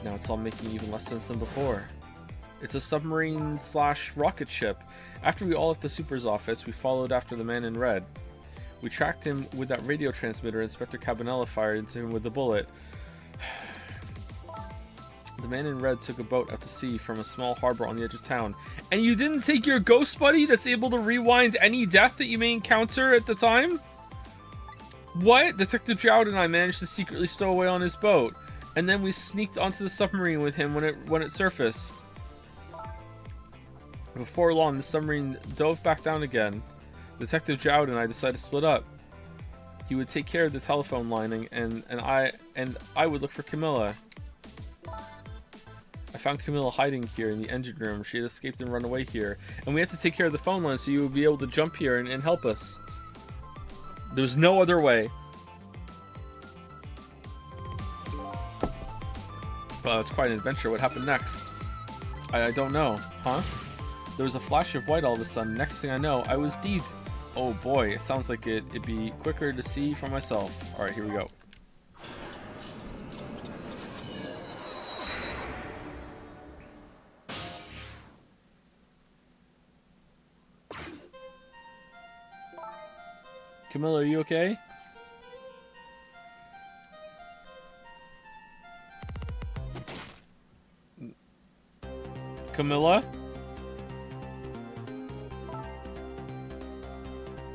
Now it's all making even less sense than before. It's a submarine/rocket ship. After we all left the super's office, we followed after the man in red. We tracked him with that radio transmitter Inspector Cabanela fired into him with the bullet. The man in red took a boat out to sea from a small harbor on the edge of town. And you didn't take your ghost buddy that's able to rewind any death that you may encounter at the time? What? Detective Jowd and I managed to secretly stow away on his boat. And then we sneaked onto the submarine with him when it surfaced. Before long, the submarine dove back down again. Detective Jowd and I decided to split up. He would take care of the telephone lining, and I would look for Camilla. I found Camilla hiding here in the engine room. She had escaped and run away here, and we had to take care of the phone line so you would be able to jump here and help us. There was no other way. Well, it's quite an adventure. What happened next? I don't know. Huh? There was a flash of white all of a sudden. Next thing I know, I was dead. Oh boy, it sounds like it'd be quicker to see for myself. Alright, here we go. Camilla, are you okay? Camilla?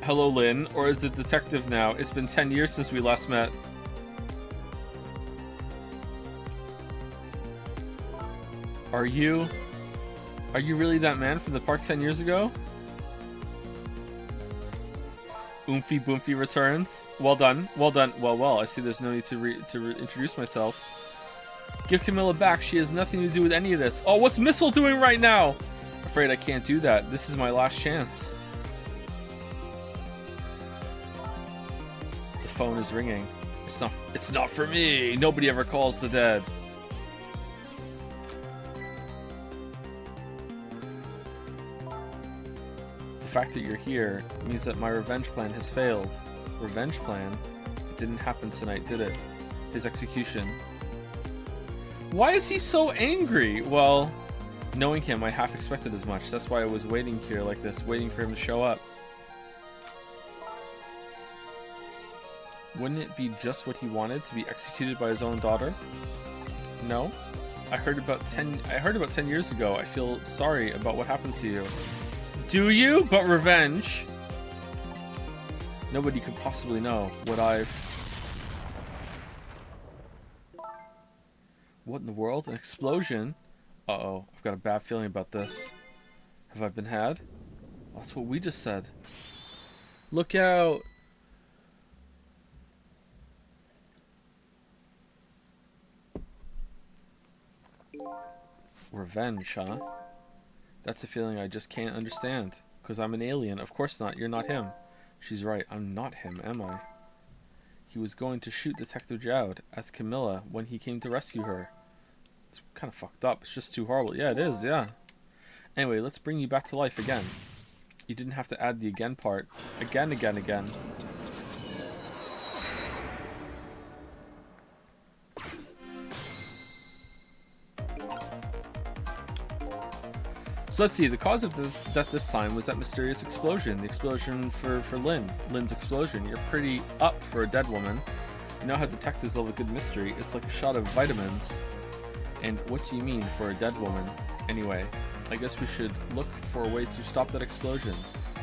Hello, Lynn. Or is it detective now? It's been 10 years since we last met. Are you really that man from the park 10 years ago? Oomphy Boomfy returns. Well done. Well done. Well. I see there's no need to introduce myself. Give Camilla back. She has nothing to do with any of this. Oh, what's Missile doing right now? Afraid I can't do that. This is my last chance. The phone is ringing. It's not for me. Nobody ever calls the dead. The fact that you're here means that my revenge plan has failed. Revenge plan? It didn't happen tonight, did it? his execution. Why is he so angry? Well, knowing him, I half expected as much. That's why I was waiting here like this, waiting for him to show up. Wouldn't it be just what he wanted, to be executed by his own daughter? No. I heard about 10 years ago. I feel sorry about what happened to you. Do you? But revenge. Nobody could possibly know what I've... What in the world? An explosion? Uh-oh. I've got a bad feeling about this. Have I been had? Well, that's what we just said. Look out! Revenge, huh? That's a feeling I just can't understand. Because I'm an alien. Of course not. You're not him. She's right. I'm not him, am I? He was going to shoot Detective Jowd as Camilla when he came to rescue her. It's kind of fucked up. It's just too horrible. Yeah, it is. Yeah. Anyway, let's bring you back to life again. You didn't have to add the again part. Again. So let's see, the cause of this death this time was that mysterious explosion. The explosion for Lynn. Lynn's explosion. You're pretty up for a dead woman. You know how detectives love a good mystery. It's like a shot of vitamins. And what do you mean for a dead woman? Anyway, I guess we should look for a way to stop that explosion.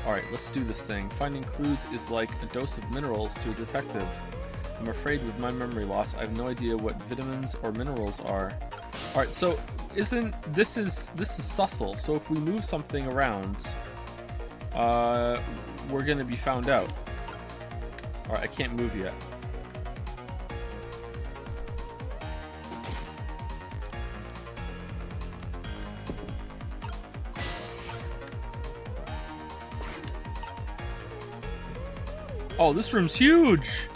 Alright, let's do this thing. Finding clues is like a dose of minerals to a detective. I'm afraid with my memory loss, I have no idea what vitamins or minerals are. Alright, so this is Sussel, so if we move something around, we're gonna be found out. Alright, I can't move yet. Oh, this room's huge!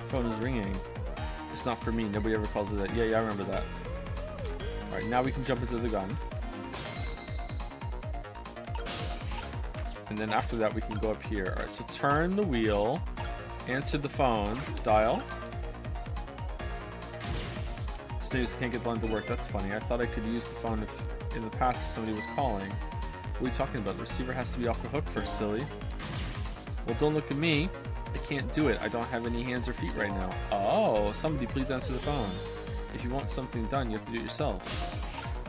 Phone is ringing. It's not for me. Nobody ever calls it that. Yeah, I remember that. Alright, now we can jump into the gun. And then after that, we can go up here. Alright, so turn the wheel. Answer the phone. Dial. Snooze, can't get the line to work. That's funny. I thought I could use the phone if in the past if somebody was calling. What are you talking about? The receiver has to be off the hook first, silly. Well, don't look at me. I can't do it. I don't have any hands or feet right now. Oh, somebody please answer the phone. If you want something done, you have to do it yourself.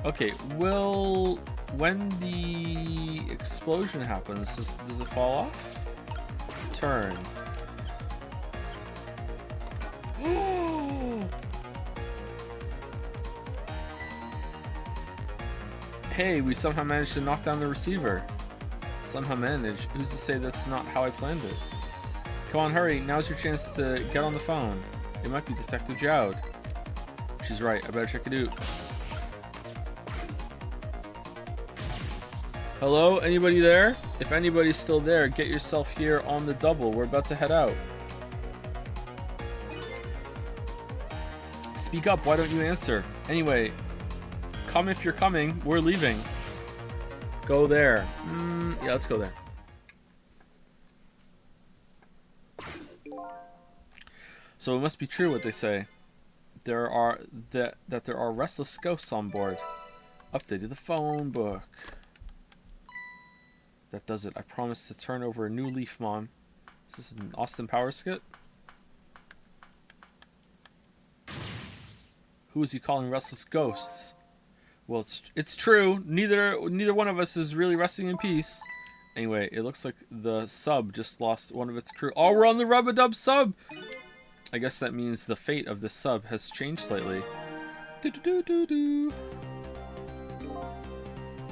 Okay, when the explosion happens, does it fall off? Turn. Hey, we somehow managed to knock down the receiver. Somehow managed? Who's to say that's not how I planned it? Come on, hurry. Now's your chance to get on the phone. It might be Detective Jowd. She's right. I better check it out. Hello? Anybody there? If anybody's still there, get yourself here on the double. We're about to head out. Speak up. Why don't you answer? Anyway, come if you're coming. We're leaving. Go there. Yeah, let's go there. So it must be true what they say. There are that there are restless ghosts on board. Updated the phone book. That does it. I promise to turn over a new leaf, Mom. Is this an Austin Powers skit? Who is he calling restless ghosts? Well, it's true. Neither one of us is really resting in peace. Anyway, it looks like the sub just lost one of its crew. Oh, we're on the Rub-a-Dub sub! I guess that means the fate of this sub has changed slightly.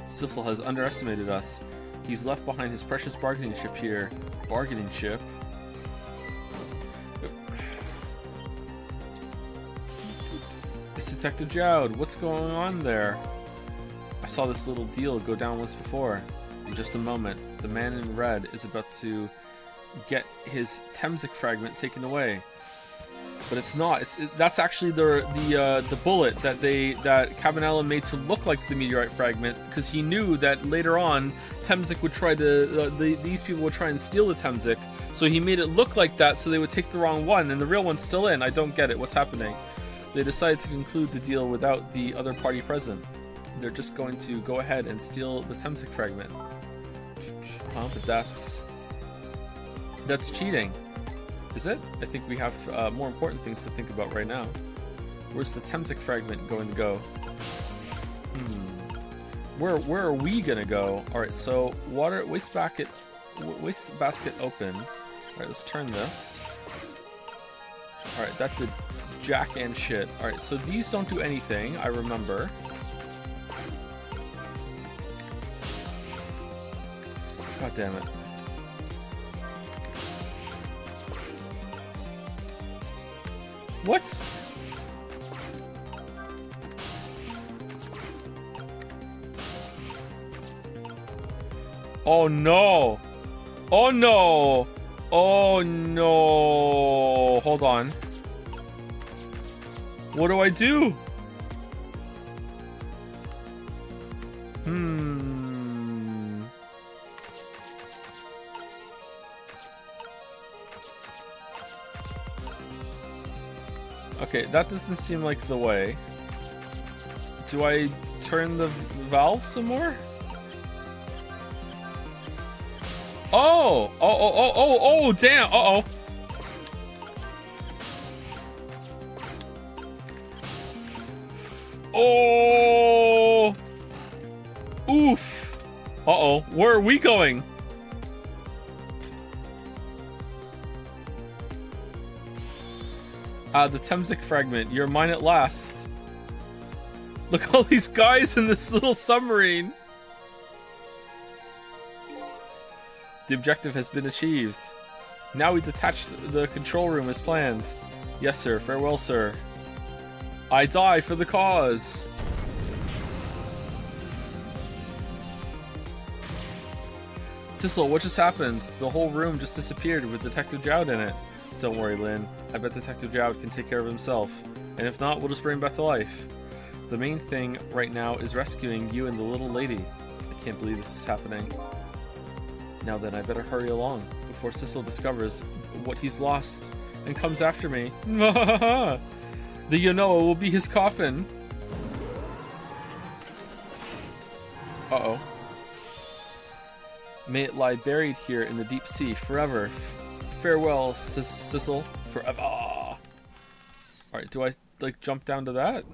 Sissel has underestimated us. He's left behind his precious bargaining chip here. Bargaining chip? It's Detective Jowd. What's going on there? I saw this little deal go down once before. In just a moment. the man in red is about to get his Temsik fragment taken away. But it's not. That's actually the bullet that Cabanela made to look like the meteorite fragment, because he knew that later on Temsik would try to these people would try and steal the Temsik, so he made it look like that so they would take the wrong one, and the real one's still in. I don't get it. What's happening? They decided to conclude the deal without the other party present. They're just going to go ahead and steal the Temsik fragment. But that's cheating. Is it? I think we have more important things to think about right now. Where's the Temsik fragment going to go? Where are we gonna go? All right, so waste basket open. All right, let's turn this. All right, that did jack and shit. All right, so these don't do anything. I remember. God damn it. What? Oh no! Oh no! Oh no! Hold on. What do I do? Okay, that doesn't seem like the way. Do I turn the valve some more? Oh, damn. Uh-oh. Oh. Oof. Uh-oh. Where are we going? The Temsik fragment. You're mine at last. Look at all these guys in this little submarine. The objective has been achieved. Now we detach the control room as planned. Yes, sir. Farewell, sir. I die for the cause. Sissel, what just happened? The whole room just disappeared with Detective Jowd in it. Don't worry, Lynn. I bet Detective Jowd can take care of himself. And if not, we'll just bring him back to life. The main thing right now is rescuing you and the little lady. I can't believe this is happening. Now then, I better hurry along before Sissel discovers what he's lost and comes after me. The Yonoa will be his coffin. Uh-oh. May it lie buried here in the deep sea forever. Farewell, Sissel, forever. Alright, do I, like, jump down to that?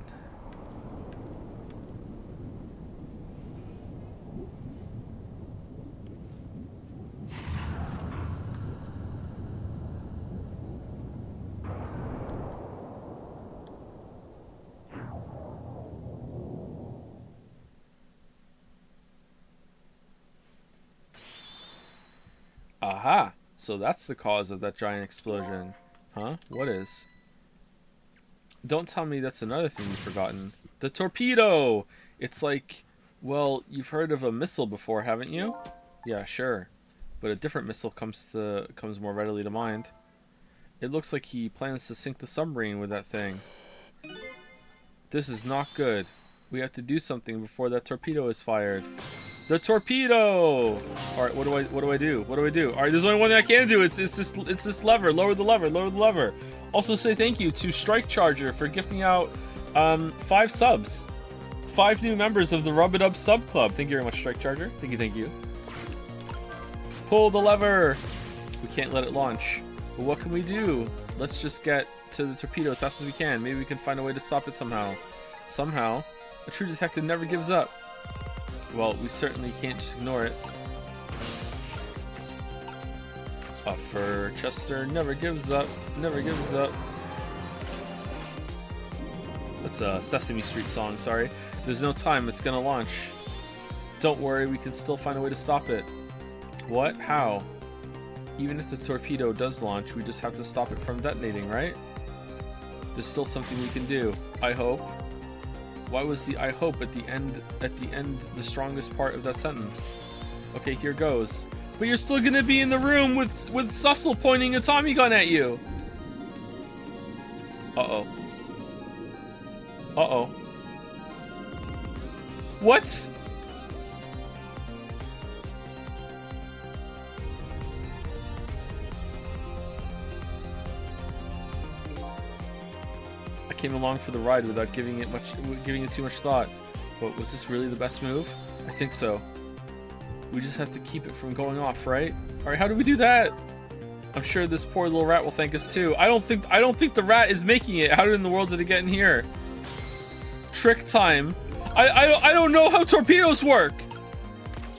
Aha! So that's the cause of that giant explosion. Huh? What is? Don't tell me that's another thing you've forgotten. The torpedo! It's like, well, you've heard of a missile before, haven't you? Yeah, sure. But a different missile comes more readily to mind. It looks like he plans to sink the submarine with that thing. This is not good. We have to do something before that torpedo is fired. The torpedo! Alright, what do I do? What do I do? Alright, there's only one thing I can do. It's this lever. Lower the lever. Lower the lever. Also say thank you to Strike Charger for gifting out 5 subs. 5 new members of the Rub It Up Sub Club. Thank you very much, Strike Charger. Thank you, thank you. Pull the lever. We can't let it launch. But what can we do? Let's just get to the torpedo as fast as we can. Maybe we can find a way to stop it somehow. Somehow. A true detective never gives up. Well, we certainly can't just ignore it. Uffer Chester never gives up. Never gives up. That's a Sesame Street song, sorry. There's no time, it's gonna launch. Don't worry, we can still find a way to stop it. What? How? Even if the torpedo does launch, we just have to stop it from detonating, right? There's still something we can do. I hope. Why was the I hope at the end the strongest part of that sentence? Okay, here goes. But you're still gonna be in the room with Sussel pointing a Tommy gun at you. Uh-oh. Uh-oh. What? I came along for the ride without giving it too much thought. But was this really the best move? I think so. We just have to keep it from going off, right? All right, how do we do that? I'm sure this poor little rat will thank us too. I don't think the rat is making it. How in the world did it get in here? Trick time. I don't know how torpedoes work.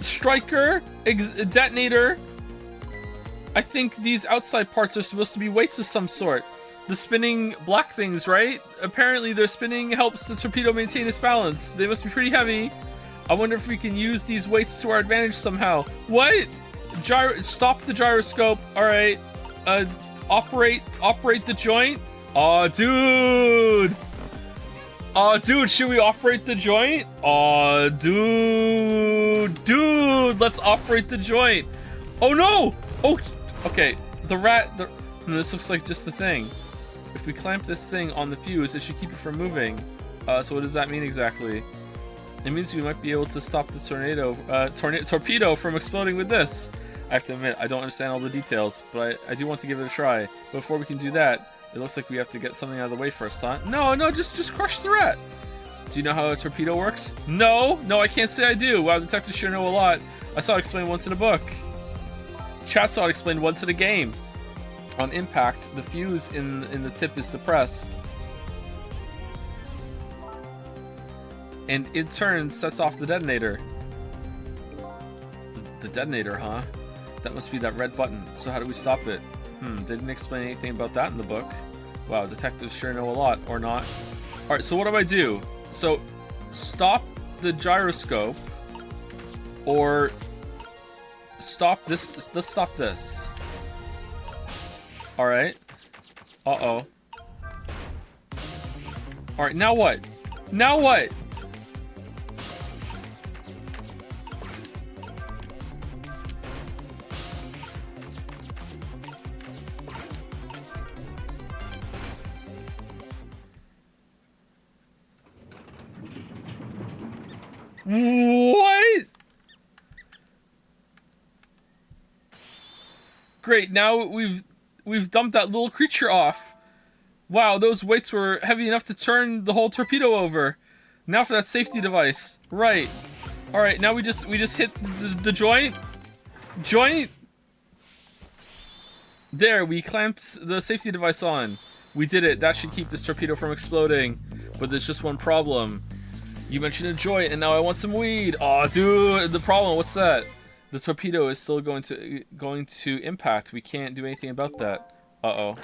Striker, detonator. I think these outside parts are supposed to be weights of some sort. The spinning black things, right? Apparently their spinning helps the torpedo maintain its balance. They must be pretty heavy. I wonder if we can use these weights to our advantage somehow. What? Stop the gyroscope. All right. Operate the joint. Aw, dude. Aw, dude, should we operate the joint? Aw, dude, let's operate the joint. Oh no. Oh, okay. The rat. This looks like just the thing. If we clamp this thing on the fuse, it should keep it from moving. So what does that mean exactly? It means we might be able to stop the torpedo from exploding with this. I have to admit, I don't understand all the details, but I do want to give it a try. But before we can do that, it looks like we have to get something out of the way first, huh? No, just crush the rat. Do you know how a torpedo works? No, I can't say I do. Wow, detectives sure know a lot. I saw it explained once in a book. Chat saw it explained once in a game. On impact, the fuse in the tip is depressed. And in turn sets off the detonator. The detonator, huh? That must be that red button. So how do we stop it? They didn't explain anything about that in the book. Wow, detectives sure know a lot, or not. Alright, so what do I do? So, stop the gyroscope, or stop this. Let's stop this. Alright. Uh-oh. Alright, now what? Now what? What? Great, now we've dumped that little creature off. Wow, those weights were heavy enough to turn the whole torpedo over. Now for that safety device. Right. Alright, now we just hit the joint. Joint. There, we clamped the safety device on. We did it. That should keep this torpedo from exploding. But there's just one problem. You mentioned a joint, and now I want some weed. Aw, dude, the problem, what's that? The torpedo is still going to impact. We can't do anything about that. Uh-oh.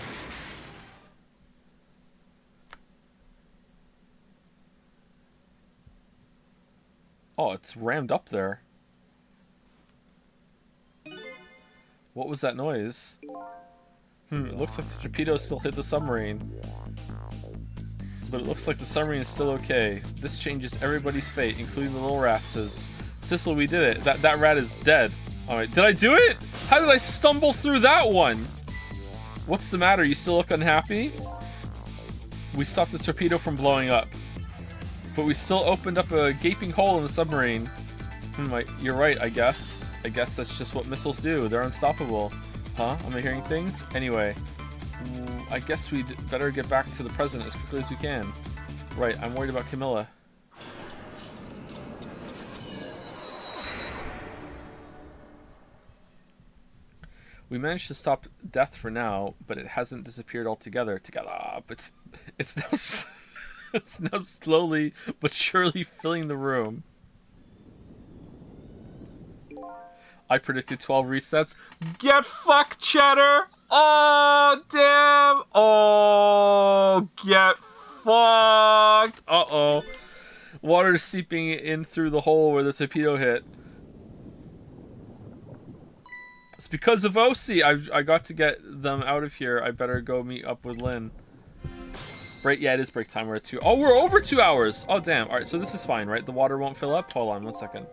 Oh, it's rammed up there. What was that noise? It looks like the torpedo still hit the submarine. But it looks like the submarine is still okay. This changes everybody's fate, including the little rats. Sissel, we did it. That rat is dead. Alright, did I do it? How did I stumble through that one? What's the matter? You still look unhappy? We stopped the torpedo from blowing up. But we still opened up a gaping hole in the submarine. You're right, I guess. I guess that's just what missiles do. They're unstoppable. Huh? Am I hearing things? Anyway, I guess we'd better get back to the president as quickly as we can. Right, I'm worried about Camilla. We managed to stop death for now, but it hasn't disappeared altogether. It's now it's now slowly but surely filling the room. I predicted 12 resets. Get fucked, Cheddar! Oh, damn! Oh, get fucked! Uh-oh. Water seeping in through the hole where the torpedo hit. It's because of OC. I got to get them out of here. I better go meet up with Lynn. Break. Yeah, it is break time. We're at 2. Oh, we're over 2 hours. Oh, damn. All right, so this is fine, right? The water won't fill up. Hold on 1 second.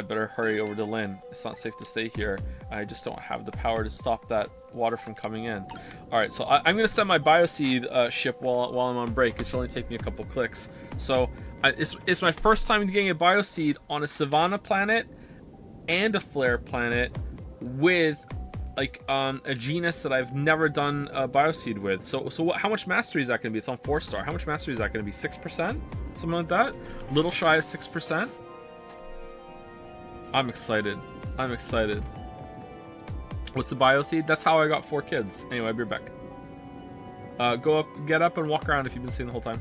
I better hurry over to Lynn. It's not safe to stay here. I just don't have the power to stop that water from coming in. All right, so I'm gonna send my Bioseed ship while I'm on break. It should only take me a couple clicks. So it's my first time getting a Bioseed on a Savannah planet and a Flare planet with like a genus that I've never done a Bioseed with. So how much mastery is that gonna be? It's on 4-star. How much mastery is that gonna be? 6%, something like that. A little shy of 6%. I'm excited. I'm excited. What's a Bioseed? That's how I got 4 kids. Anyway, I'll be right back. Go up, get up, and walk around if you've been seeing the whole time.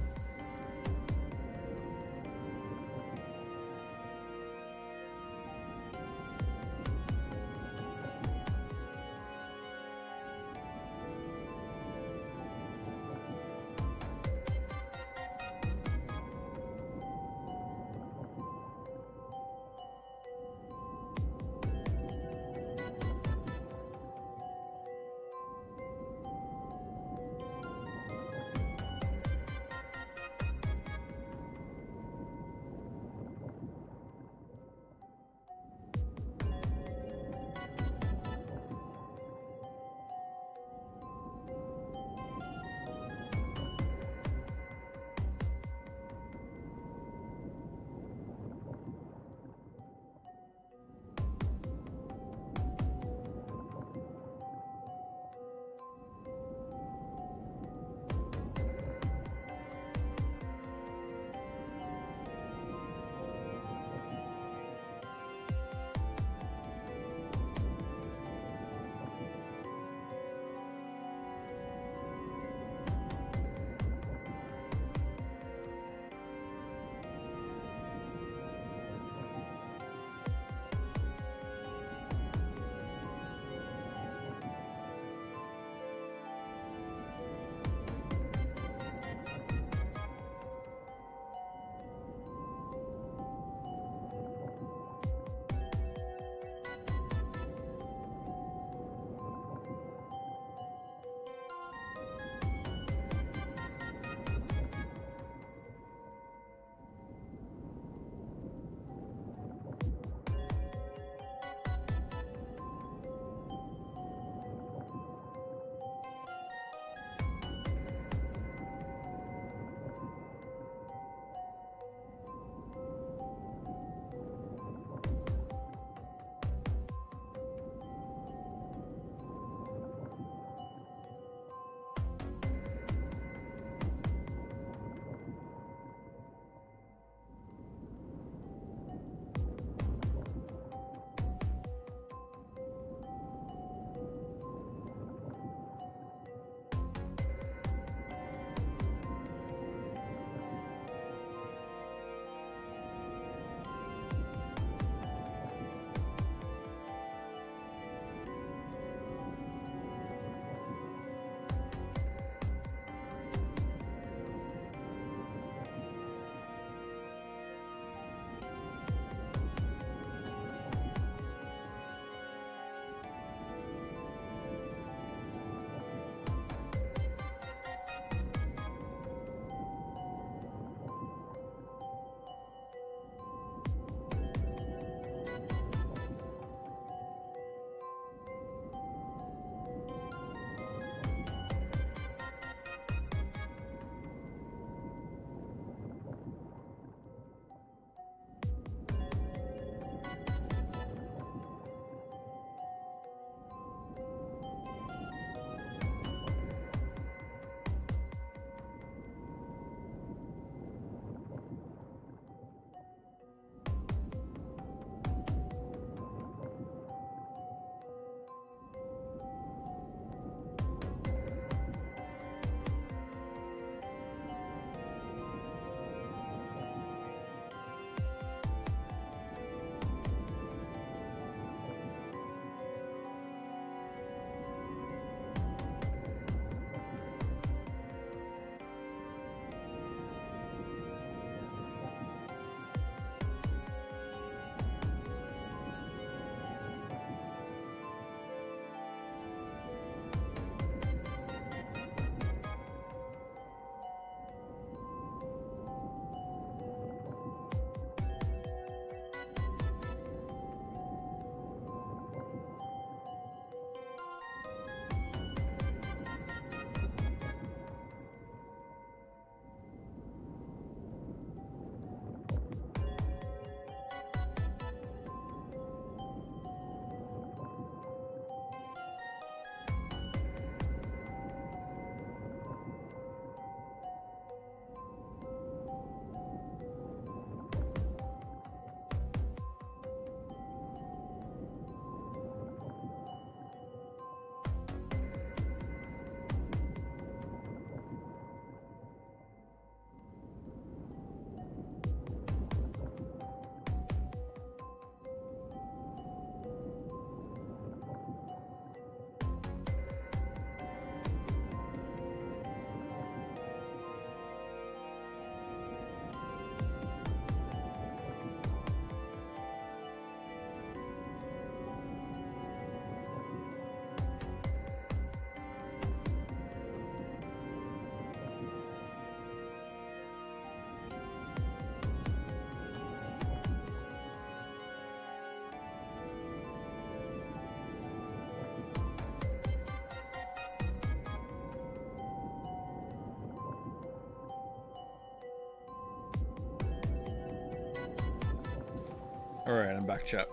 Alright, I'm back, chat.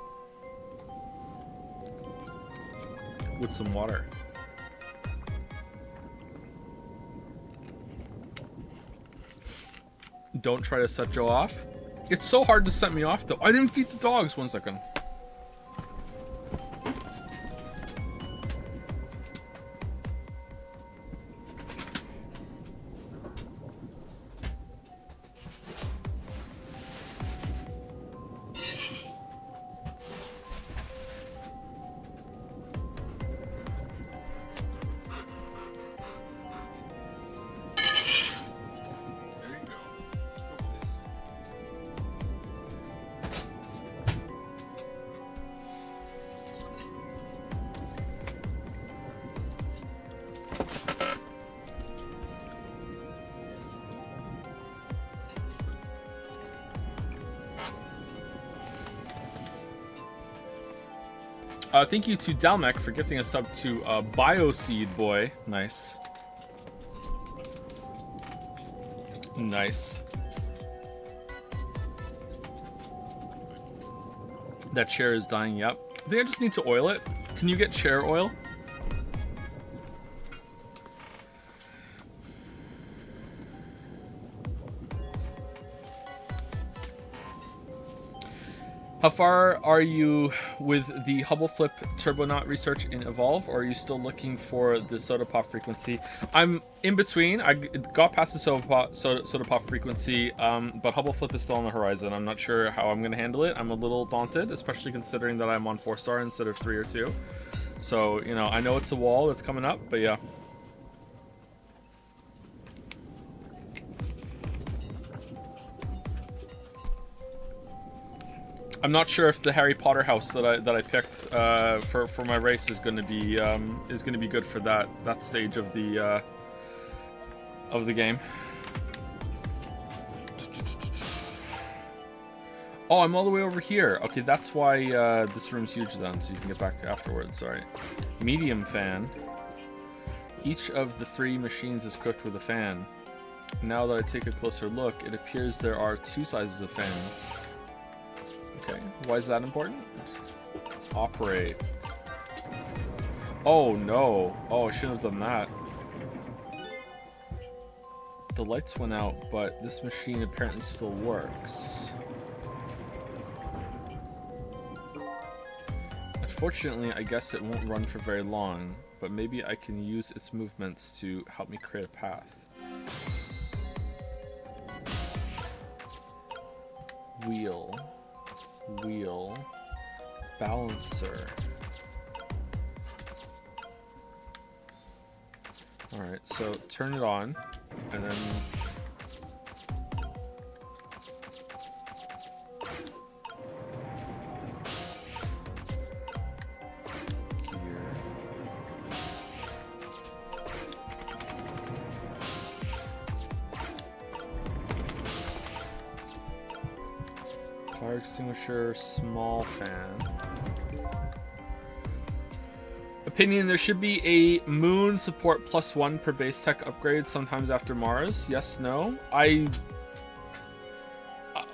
With some water. Don't try to set Joe off. It's so hard to set me off, though. I didn't feed the dogs. 1 second. Thank you to Dalmec for gifting a sub to Bioseed Boy. Nice. Nice. That chair is dying, yep. I think I just need to oil it. Can you get chair oil? How far are you with the Hubble Flip Turbonaut research in Evolve, or are you still looking for the soda pop frequency? I'm in between. I got past the soda pop frequency, but Hubble Flip is still on the horizon. I'm not sure how I'm going to handle it. I'm a little daunted, especially considering that I'm on 4-star instead of 3 or 2. So, you know, I know it's a wall that's coming up, but yeah. I'm not sure if the Harry Potter house that I picked for my race is going to be good for that stage of the game. Oh, I'm all the way over here. Okay, that's why this room's huge then, so you can get back afterwards. Sorry. Medium fan. Each of the 3 machines is cooked with a fan. Now that I take a closer look, it appears there are 2 sizes of fans. Okay, why is that important? Operate. Oh no. Oh, I shouldn't have done that. The lights went out, but this machine apparently still works. Unfortunately, I guess it won't run for very long, but maybe I can use its movements to help me create a path. Wheel. Balancer. Alright, so turn it on, and then gear. Fire extinguisher, small fan. Opinion, there should be a moon support +1 per base tech upgrade sometimes after Mars. Yes, no?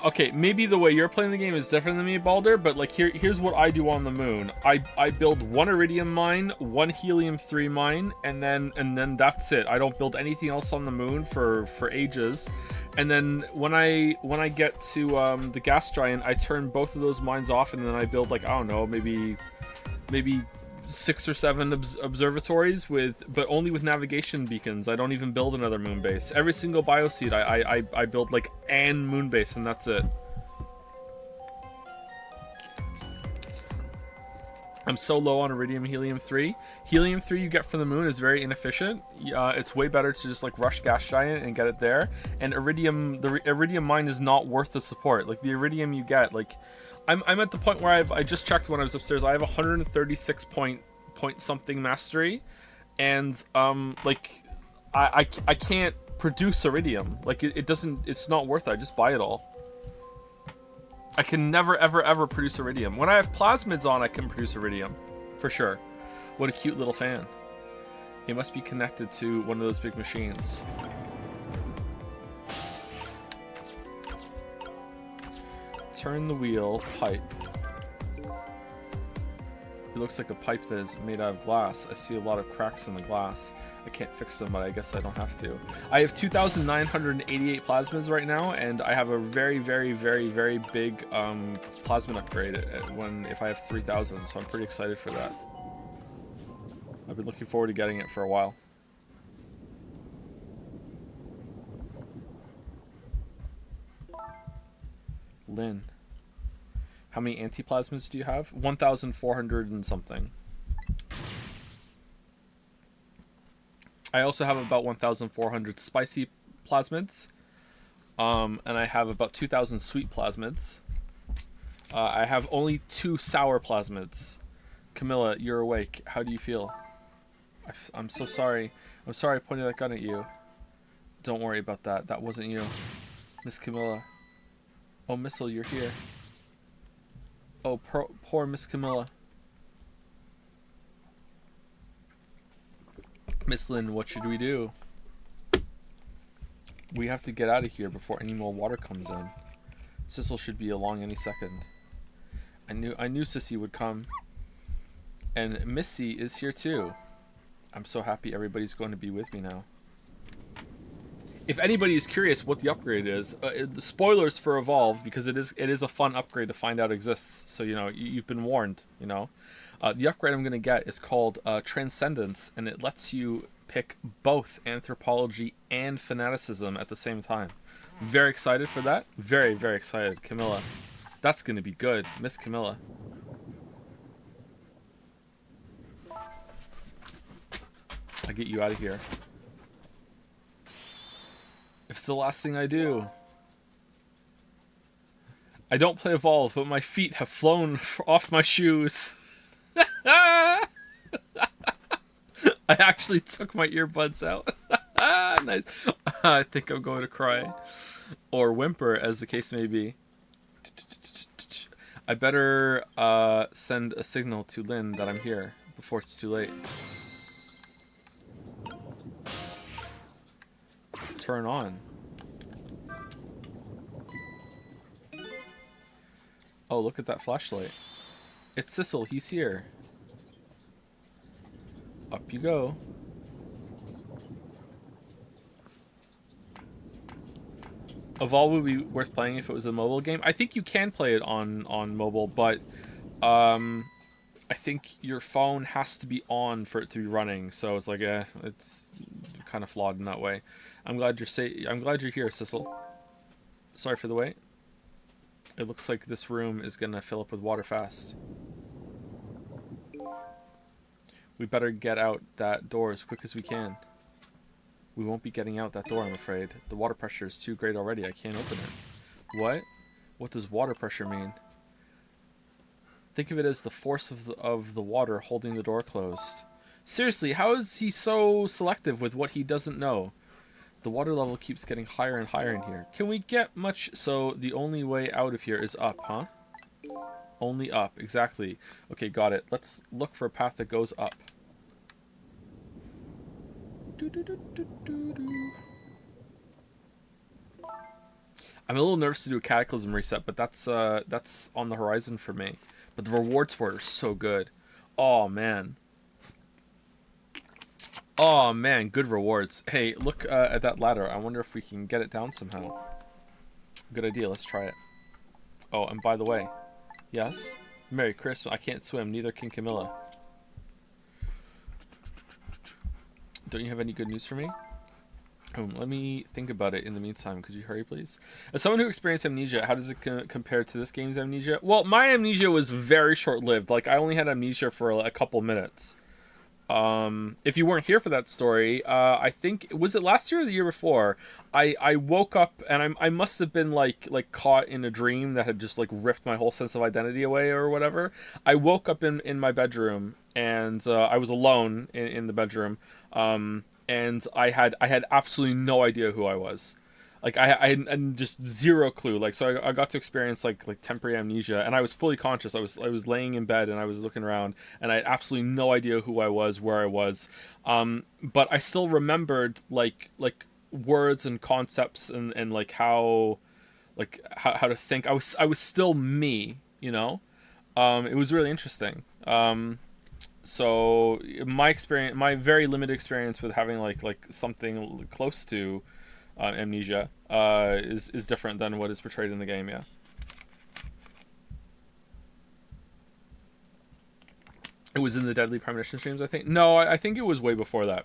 Okay, maybe the way you're playing the game is different than me, Balder, but like here's what I do on the moon. I build 1 iridium mine, 1 helium-3 mine, and then that's it. I don't build anything else on the moon for ages. And then when I get to the gas giant, I turn both of those mines off, and then I build, like, I don't know, maybe 6 or 7 observatories but only with navigation beacons. I don't even build another moon base. Every single bioseed I build like an moon base, and that's it. I'm so low on iridium helium-3. Helium-3 you get from the moon is very inefficient. It's way better to just like rush gas giant and get it there. And the iridium mine is not worth the support. Like the iridium you get, like I'm at the point where I just checked when I was upstairs. I have 136 point something mastery, and like I can't produce iridium. Like it's not worth it. I just buy it all. I can never ever produce iridium. When I have plasmids on, I can produce iridium for sure. What a cute little fan. It must be connected to one of those big machines. Turn the wheel, pipe. It looks like a pipe that is made out of glass. I see a lot of cracks in the glass. I can't fix them, but I guess I don't have to. I have 2,988 plasmids right now, and I have a very, very, very, very big plasmid upgrade if I have 3,000, so I'm pretty excited for that. I've been looking forward to getting it for a while. Lynn. How many antiplasmids do you have? 1,400 and something. I also have about 1,400 spicy plasmids. And I have about 2,000 sweet plasmids. I have only 2 sour plasmids. Camilla, you're awake. How do you feel? I'm so sorry. I'm sorry I pointed that gun at you. Don't worry about that. That wasn't you. Miss Camilla. Oh, Missile, you're here. Oh, poor Miss Camilla. Miss Lynn, what should we do? We have to get out of here before any more water comes in. Sissel should be along any second. I knew Sissy would come. And Missy is here too. I'm so happy everybody's going to be with me now. If anybody is curious what the upgrade is, the spoilers for Evolve, because it is a fun upgrade to find out exists. So, you know, you've been warned, you know. The upgrade I'm going to get is called Transcendence, and it lets you pick both Anthropology and Fanaticism at the same time. Very excited for that. Very, very excited. Camilla. That's going to be good. Miss Camilla. I'll get you out of here. If it's the last thing I do. I don't play Evolve, but my feet have flown off my shoes. I actually took my earbuds out. Nice. I think I'm going to cry. Or whimper, as the case may be. I better send a signal to Lynn that I'm here before it's too late. Turn on. Oh, look at that flashlight. It's Sissel, he's here. Up you go. Evolve would be worth playing if it was a mobile game. I think you can play it on mobile, but I think your phone has to be on for it to be running. So it's like, it's kind of flawed in that way. I'm glad you're here, Sissel. Sorry for the wait. It looks like this room is gonna fill up with water fast. We better get out that door as quick as we can. We won't be getting out that door, I'm afraid. The water pressure is too great already. I can't open it. What? What does water pressure mean? Think of it as the force of the water holding the door closed. Seriously, how is he so selective with what he doesn't know? The water level keeps getting higher and higher in here. Can we get much? So the only way out of here is up, huh? Only up, exactly. Okay, got it. Let's look for a path that goes up. I'm a little nervous to do a Cataclysm reset, but that's on the horizon for me. But the rewards for it are so good. Oh, man. Oh, man, good rewards. Hey, look at that ladder. I wonder if we can get it down somehow. Good idea. Let's try it. Oh, and by the way, yes? Merry Christmas. I can't swim. Neither can Camilla. Don't you have any good news for me? Let me think about it in the meantime. Could you hurry, please? As someone who experienced amnesia, how does it compare to this game's amnesia? Well, my amnesia was very short-lived. Like, I only had amnesia for a couple minutes. If you weren't here for that story, I think, was it last year or the year before? I woke up and I must have been like caught in a dream that had just like ripped my whole sense of identity away or whatever. I woke up in my bedroom and I was alone in the bedroom. And I had absolutely no idea who I was. Like I had just zero clue. Like so I got to experience like temporary amnesia, and I was fully conscious. I was laying in bed and I was looking around, and I had absolutely no idea who I was, where I was. But I still remembered like words and concepts and like how to think. I was still me, you know. It was really interesting. So my experience, my very limited experience with having like something close to amnesia is different than what is portrayed in the game. Yeah. It was in the Deadly Premonition streams, I think. No, I think it was way before that.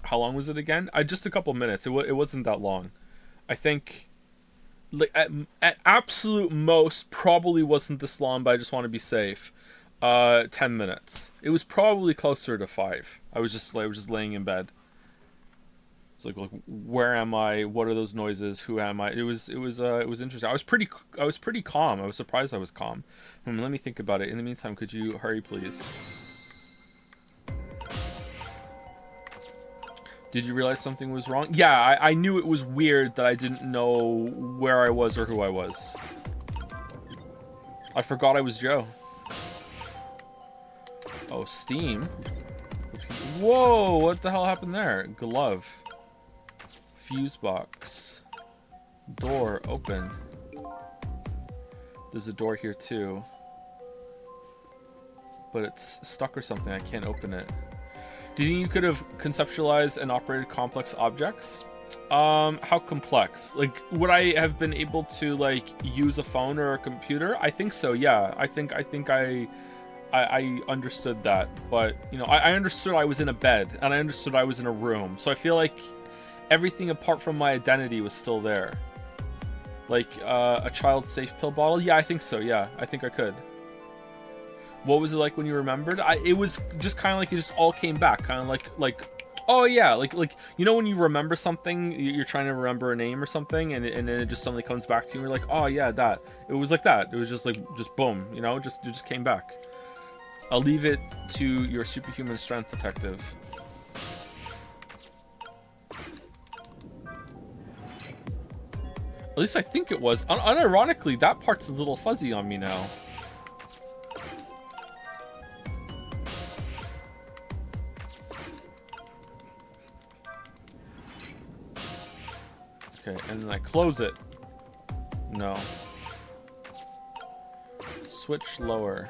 How long was it again? Just a couple minutes. It wasn't that long. I think, like at absolute most, probably wasn't this long, but I just want to be safe. 10 minutes. It was probably closer to 5. I was just laying in bed. It's like, where am I? What are those noises? Who am I? It was interesting. I was pretty calm. I was surprised I was calm. Let me think about it. In the meantime, could you hurry, please? Did you realize something was wrong? Yeah, I knew it was weird that I didn't know where I was or who I was. I forgot I was Joe. Oh, Steam. Whoa, what the hell happened there? Glove. Fuse box. Door open. There's a door here too. But it's stuck or something. I can't open it. Do you think you could have conceptualized and operated complex objects? How complex? Like, would I have been able to like use a phone or a computer? I think so. Yeah. I think I understood that, but you know, I understood I was in a bed and I understood I was in a room. So I feel like everything apart from my identity was still there. Like a child safe pill bottle. Yeah, I think so. Yeah, I think I could. What was it like when you remembered? It was just kind of like it just all came back. Kind of like oh yeah, like you know when you remember something, you're trying to remember a name or something, and then it just suddenly comes back to you. And you're like, oh yeah, that. It was like that. It was just boom. You know, it just came back. I'll leave it to your superhuman strength, detective. At least I think it was. Unironically, that part's a little fuzzy on me now. Okay, and then I close it. No. Switch lower.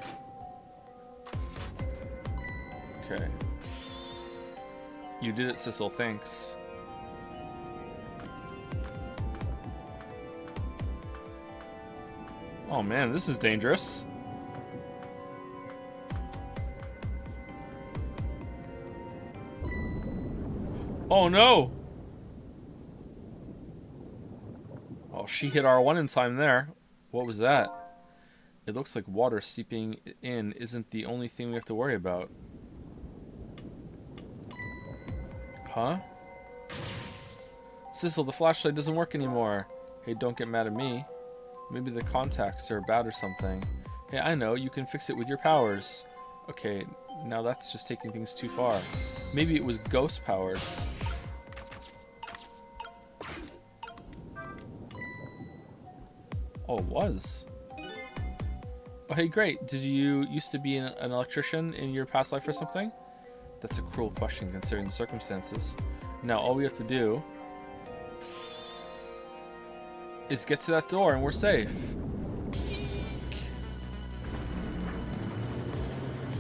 Okay. You did it, Sissel. Thanks. Oh man, this is dangerous. Oh no! Oh, she hit R1 in time there. What was that? It looks like water seeping in isn't the only thing we have to worry about. Huh? Sissel, the flashlight doesn't work anymore. Hey, don't get mad at me. Maybe the contacts are bad or something. Hey, I know, you can fix it with your powers. Okay, now that's just taking things too far. Maybe it was ghost powered. Oh, it was. Oh, hey, great. Did you used to be an electrician in your past life or something? That's a cruel question considering the circumstances. Now, all we have to do is get to that door and we're safe.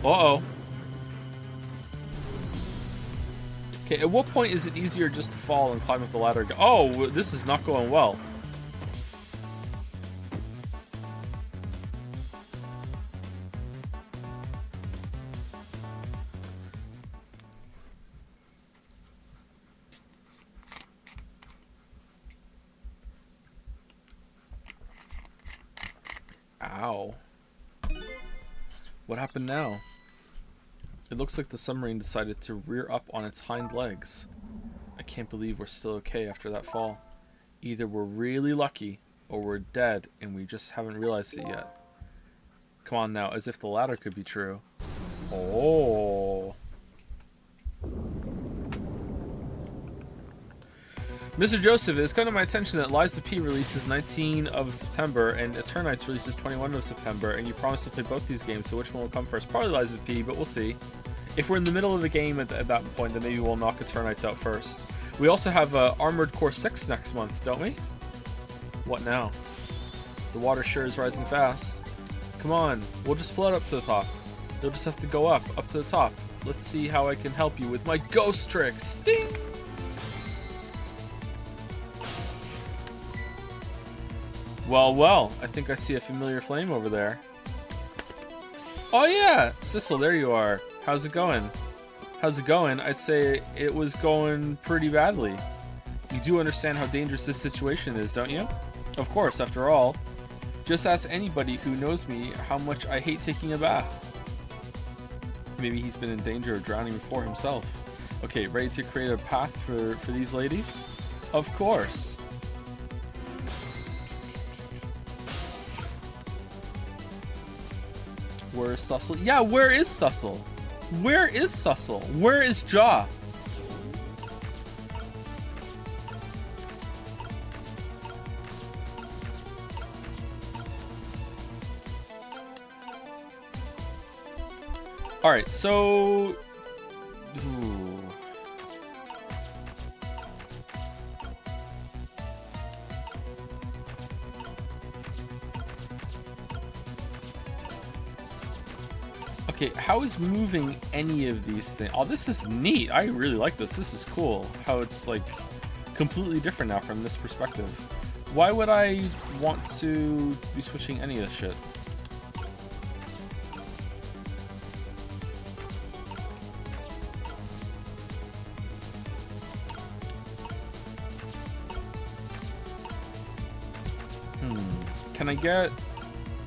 Uh-oh. Okay, at what point is it easier just to fall and climb up the ladder? Oh, this is not going well. Ow. What happened now? It looks like the submarine decided to rear up on its hind legs. I can't believe we're still okay after that fall. Either we're really lucky, or we're dead and we just haven't realized it yet. Come on now, as if the latter could be true. Oh. Mr. Joseph, it has come to my attention that Lies of P releases 19 of September and Eternights releases 21 of September, and you promised to play both these games, so which one will come first? Probably Lies of P, but we'll see. If we're in the middle of the game at that point, then maybe we'll knock Eternights out first. We also have Armored Core 6 next month, don't we? What now? The water sure is rising fast. Come on, we'll just float up to the top. You'll just have to go up to the top. Let's see how I can help you with my ghost tricks. Ding! Well, I think I see a familiar flame over there. Oh yeah, Sissel, there you are. How's it going? I'd say it was going pretty badly. You do understand how dangerous this situation is, don't you? Of course, after all. Just ask anybody who knows me how much I hate taking a bath. Maybe he's been in danger of drowning before himself. Okay, ready to create a path for these ladies? Of course. Where's Sussel? Yeah, where is Sussel? Where is Sussel? Where is Jaw? Alright, so... Ooh. Okay, how is moving any of these things? Oh, this is neat. I really like this. This is cool. How it's like completely different now from this perspective. Why would I want to be switching any of this shit?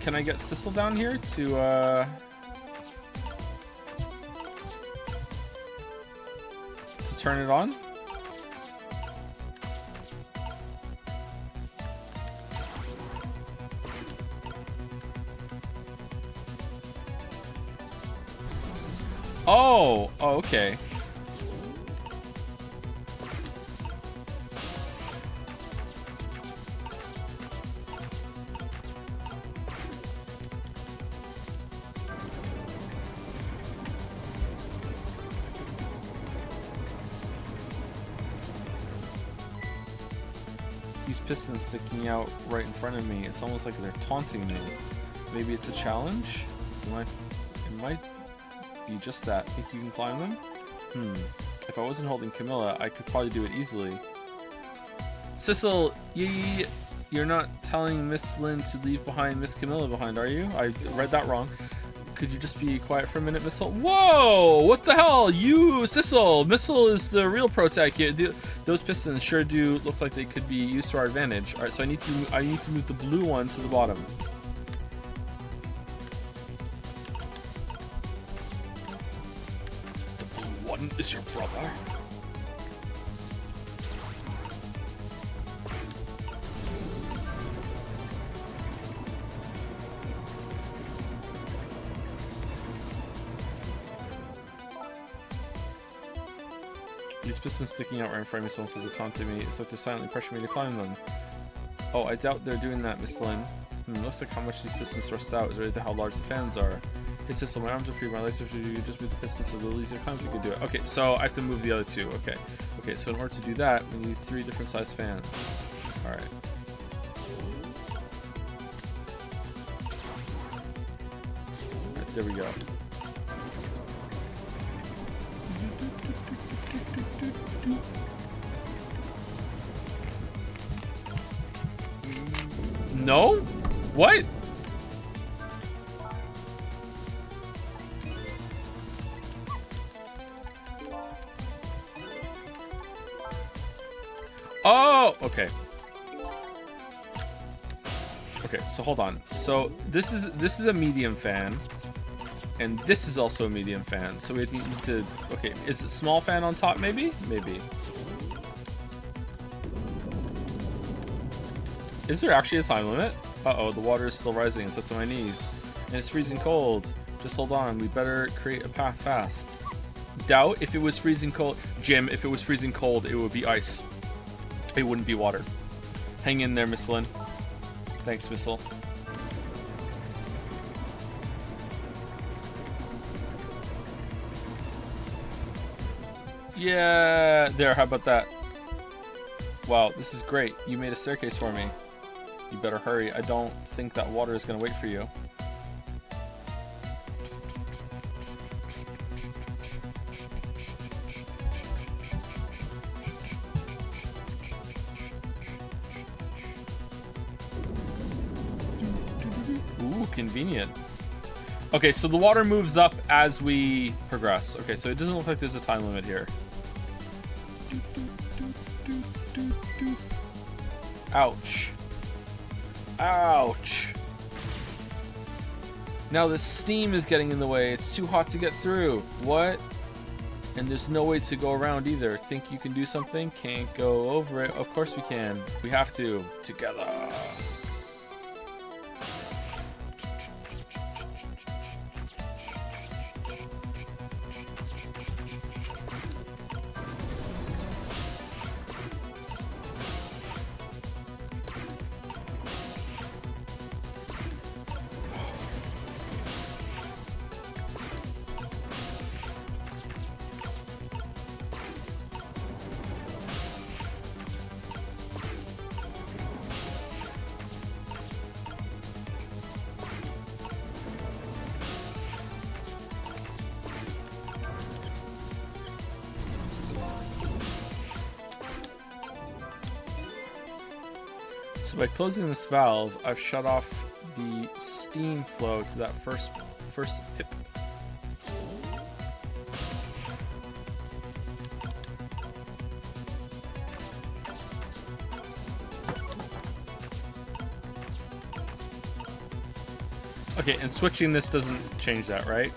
Can I get Sissel down here to turn it on? Oh, okay. Pistons sticking out right in front of me. It's almost like they're taunting me. Maybe it's a challenge? It might be just that. Think you can climb them? If I wasn't holding Camilla, I could probably do it easily. Sissel, you're not telling Miss Lynn to leave behind Miss Camilla behind, are you? I read that wrong. Could you just be quiet for a minute, Missile? Whoa! What the hell? You, Sissel! Missile is the real pro tech here. Those pistons sure do look like they could be used to our advantage. All right, so I need to move the blue one to the bottom. The blue one is your brother. These pistons sticking out right in front of me, someone said they're taunting me. It's like they're silently pressuring me to climb them. Oh, I doubt they're doing that, Miss Lynn. Looks like how much these pistons thrust out is related to how large the fans are. Hey, Sissel, my arms are free, my legs are free. You just move the pistons so the easier climbs we can do it. Okay, so I have to move the other two. Okay, so in order to do that, we need 3 different size fans. Alright. There we go. No? What? Oh, okay. Okay, so hold on. So this is a medium fan, and this is also a medium fan. So we need to. Okay, is it small fan on top? Maybe. Is there actually a time limit? Uh-oh, the water is still rising. It's up to my knees. And it's freezing cold. Just hold on. We better create a path fast. Doubt if it was freezing cold. Jim, if it was freezing cold, it would be ice. It wouldn't be water. Hang in there, Miss Lynn. Thanks, Missile. Yeah, there, how about that? Wow, this is great. You made a staircase for me. You better hurry. I don't think that water is going to wait for you. Ooh, convenient. Okay, so the water moves up as we progress. Okay, so it doesn't look like there's a time limit here. Ouch. Ouch. Now the steam is getting in the way. It's too hot to get through. What? And there's no way to go around either. Think you can do something? Can't go over it. Of course we can. We have to. Together. So by closing this valve, I've shut off the steam flow to that first hip. Okay, and switching this doesn't change that, right?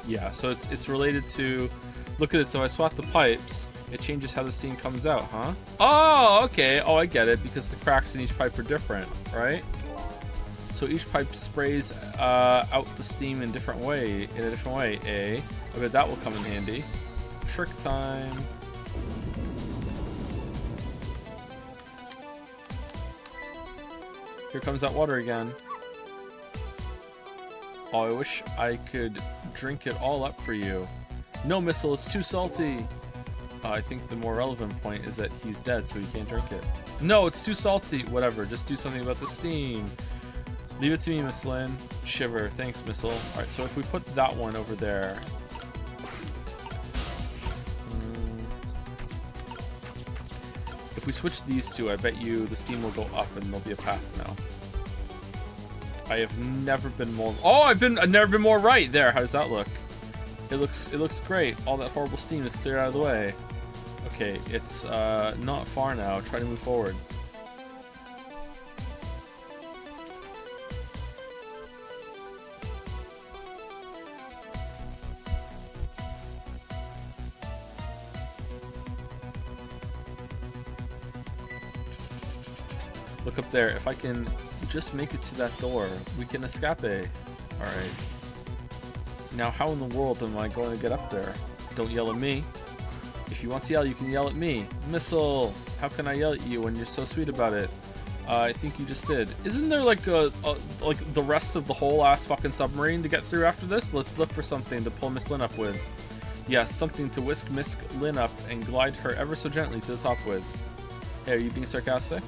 Yeah, so it's related to, look at it, so I swap the pipes, it changes how the steam comes out, huh? Oh, okay. Oh, I get it, because the cracks in each pipe are different, right? So each pipe sprays out the steam in a different way, eh? I bet that will come in handy. Trick time. Here comes that water again. Oh, I wish I could drink it all up for you. No, Missile, it's too salty. I think the more relevant point is that he's dead, so he can't drink it. No, it's too salty. Whatever, just do something about the steam. Leave it to me, Miss Lynn. Shiver. Thanks, Missile. All right, so if we put that one over there. If we switch these two, I bet you the steam will go up and there'll be a path now. I have never been more... Oh, I've never been more right. There, how does that look? It looks great. All that horrible steam is cleared out of the way. Okay, it's not far now. Try to move forward. Look up there. If I can just make it to that door, we can escape. All right. Now, how in the world am I going to get up there? Don't yell at me. If you want to yell, you can yell at me. Missile, how can I yell at you when you're so sweet about it? I think you just did. Isn't there like like the rest of the whole ass fucking submarine to get through after this? Let's look for something to pull Miss Lynn up with. Yes, something to whisk Miss Lynn up and glide her ever so gently to the top with. Hey, are you being sarcastic?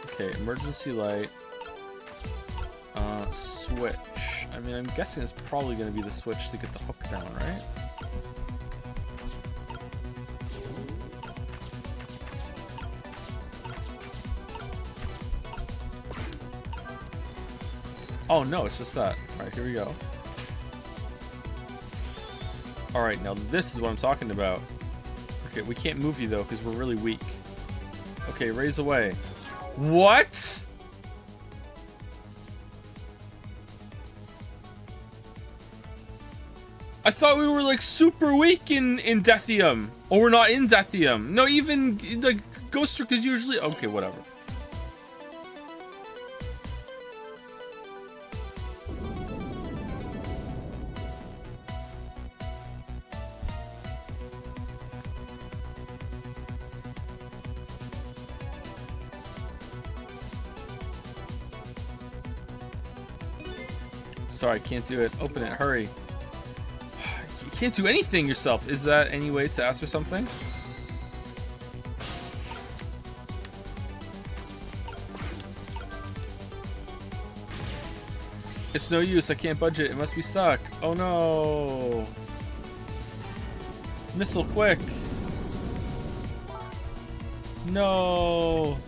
Okay, emergency light. Switch. I mean, I'm guessing it's probably going to be the switch to get the hook down, right? Oh, no, it's just that. All right, here we go. All right, now this is what I'm talking about. Okay, we can't move you, though, because we're really weak. Okay, raise away. What? I thought we were like super weak in Deathium. Or we're not in Deathium. No, even like Ghost Trick is usually okay, whatever. Sorry, I can't do it. Open it, hurry. You can't do anything yourself. Is that any way to ask for something? It's no use. I can't budge it. It must be stuck. Oh no. Missile, quick. No.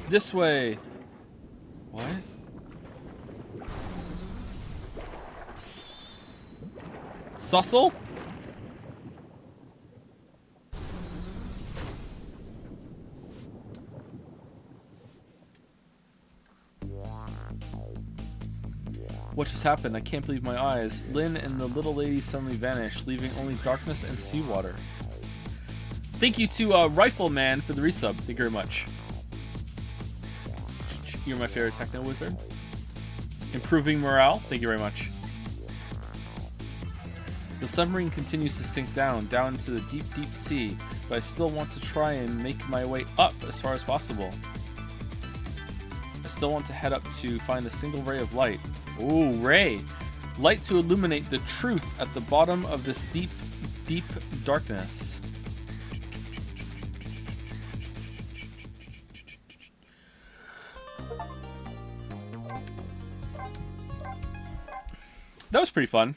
This way. What? Sussel? What just happened? I can't believe my eyes. Lynn and the little lady suddenly vanished, leaving only darkness and seawater. Thank you to Rifleman for the resub. Thank you very much. You're my favorite techno wizard. Improving morale. Thank you very much. The submarine continues to sink down into the deep, deep sea, but I still want to try and make my way up as far as possible. I still want to head up to find a single ray of light. Ooh, ray! Light to illuminate the truth at the bottom of this deep, deep darkness. That was pretty fun.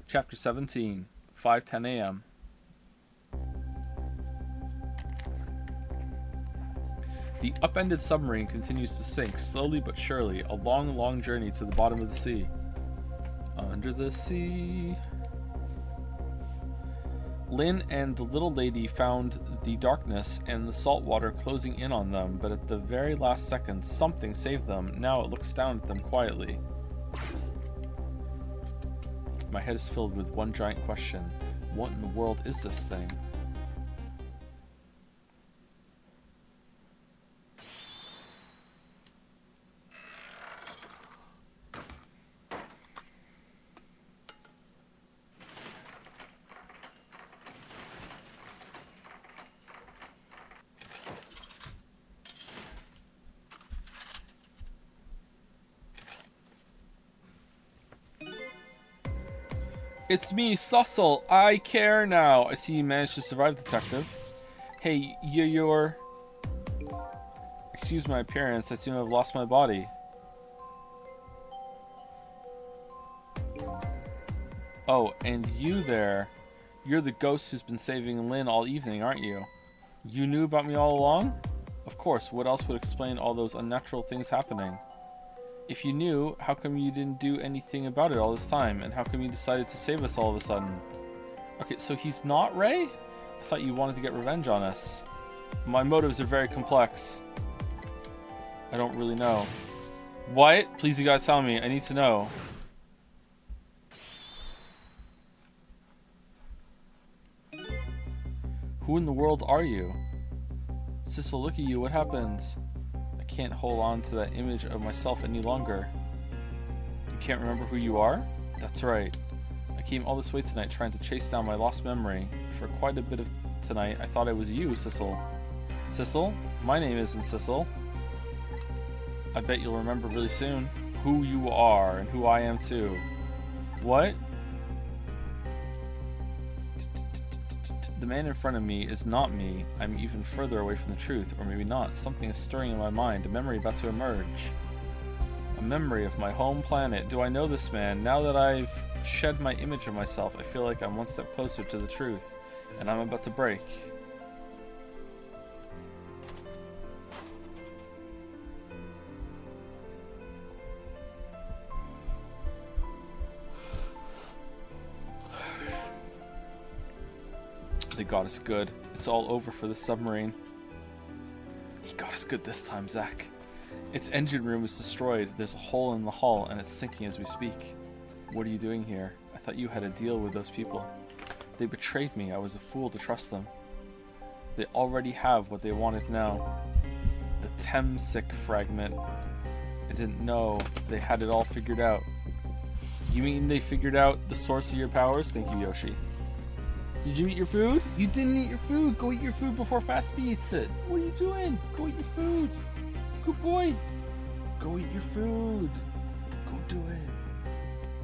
Chapter 17, 5:10 a.m. The upended submarine continues to sink, slowly but surely, a long, long journey to the bottom of the sea. Under the sea. Lynn and the little lady found the darkness and the salt water closing in on them, but at the very last second, something saved them. Now it looks down at them quietly. My head is filled with one giant question. What in the world is this thing? It's me, Sussel. I care now. I see you managed to survive, detective. Hey, you're... Excuse my appearance. I seem to have lost my body. Oh, and you there. You're the ghost who's been saving Lynn all evening, aren't you? You knew about me all along? Of course. What else would explain all those unnatural things happening? If you knew, how come you didn't do anything about it all this time? And how come you decided to save us all of a sudden? Okay, so he's not Ray? I thought you wanted to get revenge on us. My motives are very complex. I don't really know. What? Please, you gotta tell me. I need to know. Who in the world are you? Sissel, look at you. What happens? I can't hold on to that image of myself any longer. You can't remember who you are? That's right. I came all this way tonight trying to chase down my lost memory. For quite a bit of tonight, I thought it was you, Sissel. Sissel? My name isn't Sissel. I bet you'll remember really soon who you are and who I am too. What? The man in front of me is not me. I'm even further away from the truth, or maybe not. Something is stirring in my mind, a memory about to emerge. A memory of my home planet. Do I know this man? Now that I've shed my image of myself, I feel like I'm one step closer to the truth, and I'm about to break. They got us good. It's all over for the submarine. He got us good this time, Zack. Its engine room is destroyed. There's a hole in the hull, and it's sinking as we speak. What are you doing here? I thought you had a deal with those people. They betrayed me. I was a fool to trust them. They already have what they wanted now. The Temsik fragment. I didn't know they had it all figured out. You mean they figured out the source of your powers? Thank you, Yoshi. Did you eat your food? You didn't eat your food. Go eat your food before Fatsby eats it. What are you doing? Go eat your food. Good boy. Go eat your food. Go do it.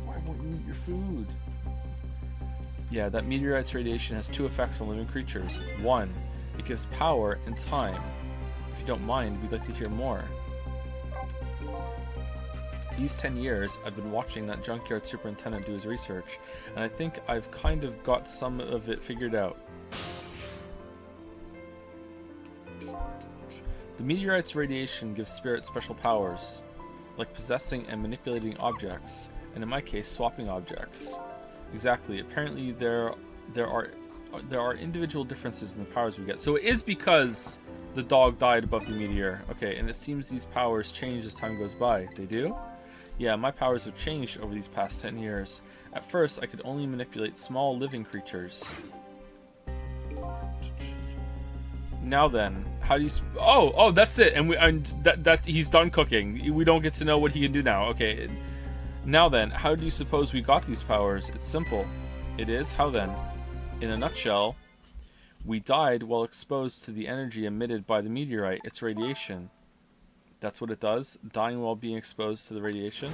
Why won't you eat your food? Yeah, that meteorite's radiation has two effects on living creatures. One, It gives power and time. If you don't mind, we'd like to hear more. These 10 years, I've been watching that junkyard superintendent do his research, and I think I've kind of got some of it figured out. The meteorite's radiation gives spirits special powers, like possessing and manipulating objects, and in my case, swapping objects. Exactly. Apparently, there are individual differences in the powers we get. So it is because the dog died above the meteor. Okay, and it seems these powers change as time goes by. They do? Yeah, my powers have changed over these past 10 years. At first, I could only manipulate small living creatures. Now then, how do you... Oh, that's it. And that he's done cooking. We don't get to know what he can do now. Okay. Now then, how do you suppose we got these powers? It's simple. It is? How then? In a nutshell, we died while exposed to the energy emitted by the meteorite, its radiation. That's what it does? Dying while being exposed to the radiation?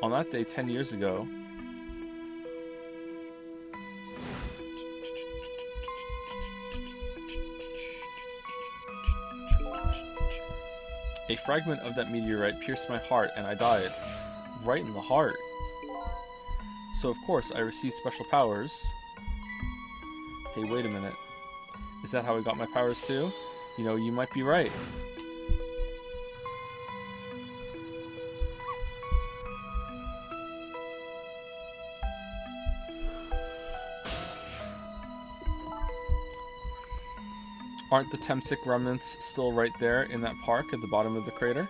On that day 10 years ago, a fragment of that meteorite pierced my heart and I died. Right in the heart. So of course I received special powers. Hey, wait a minute. Is that how I got my powers too? You know, you might be right. Aren't the Temsic remnants still right there in that park at the bottom of the crater?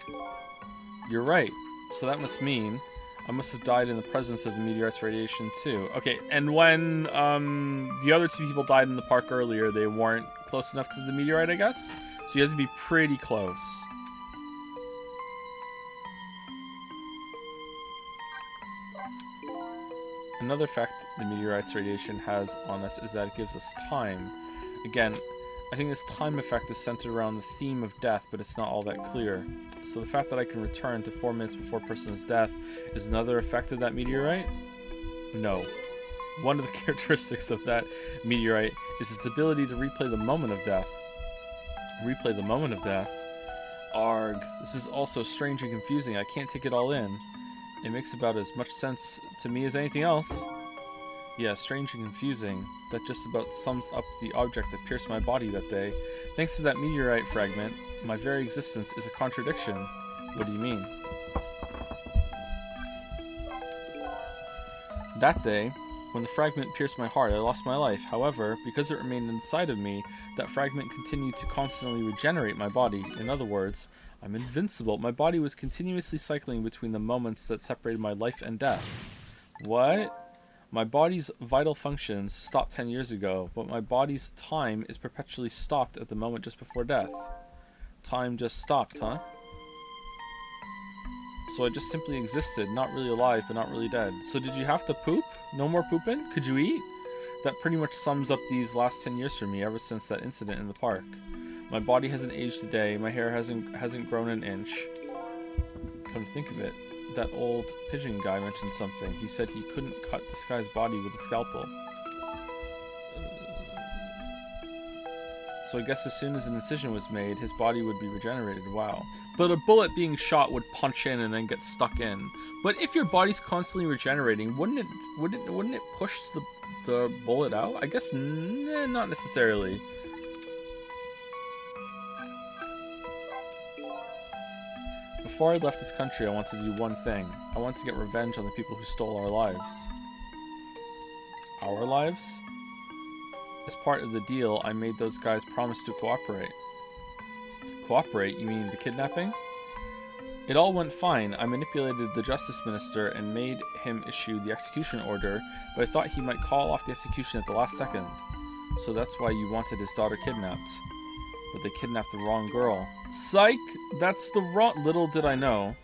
You're right. So that must mean I must have died in the presence of the meteorite's radiation too. Okay, and when the other two people died in the park earlier, they weren't close enough to the meteorite, I guess? So you have to be pretty close. Another effect the meteorite's radiation has on us is that it gives us time. Again, I think this time effect is centered around the theme of death, but it's not all that clear. So the fact that I can return to 4 minutes before a person's death is another effect of that meteorite? No. One of the characteristics of that meteorite is its ability to replay the moment of death. Replay the moment of death? Arg, this is also strange and confusing. I can't take it all in. It makes about as much sense to me as anything else. Yeah, strange and confusing. That just about sums up the object that pierced my body that day. Thanks to that meteorite fragment, my very existence is a contradiction. What do you mean? That day, when the fragment pierced my heart, I lost my life. However, because it remained inside of me, that fragment continued to constantly regenerate my body. In other words, I'm invincible. My body was continuously cycling between the moments that separated my life and death. What? My body's vital functions stopped 10 years ago, but my body's time is perpetually stopped at the moment just before death. Time just stopped, huh? So I just simply existed, not really alive, but not really dead. So did you have to poop? No more pooping? Could you eat? That pretty much sums up these last 10 years for me, ever since that incident in the park. My body hasn't aged a day, my hair hasn't grown an inch. Come to think of it, that old pigeon guy mentioned something. He said he couldn't cut this guy's body with a scalpel. So I guess as soon as an incision was made, his body would be regenerated. Wow. But a bullet being shot would punch in and then get stuck in. But if your body's constantly regenerating, wouldn't it push the bullet out? I guess not necessarily. Before I left this country, I wanted to do one thing. I wanted to get revenge on the people who stole our lives. Our lives? As part of the deal, I made those guys promise to cooperate. Cooperate? You mean the kidnapping? It all went fine. I manipulated the justice minister and made him issue the execution order, but I thought he might call off the execution at the last second. So that's why you wanted his daughter kidnapped. But they kidnapped the wrong girl. Psych! That's the wrong... Little did I know.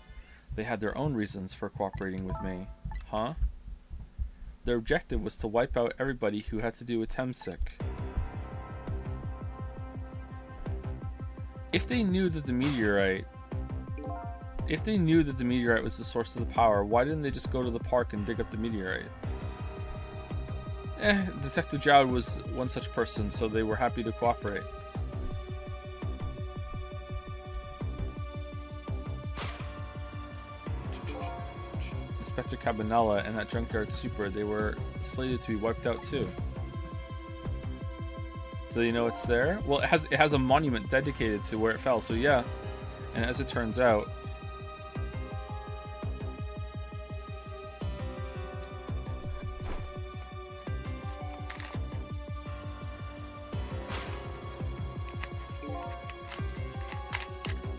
They had their own reasons for cooperating with me. Huh? Their objective was to wipe out everybody who had to do with Temsic. If they knew that the meteorite was the source of the power, why didn't they just go to the park and dig up the meteorite? Detective Jowd was one such person, so they were happy to cooperate. Inspector Cabanela and that junkyard super, they were slated to be wiped out too. So you know it's there? Well, it has a monument dedicated to where it fell, so yeah. And as it turns out,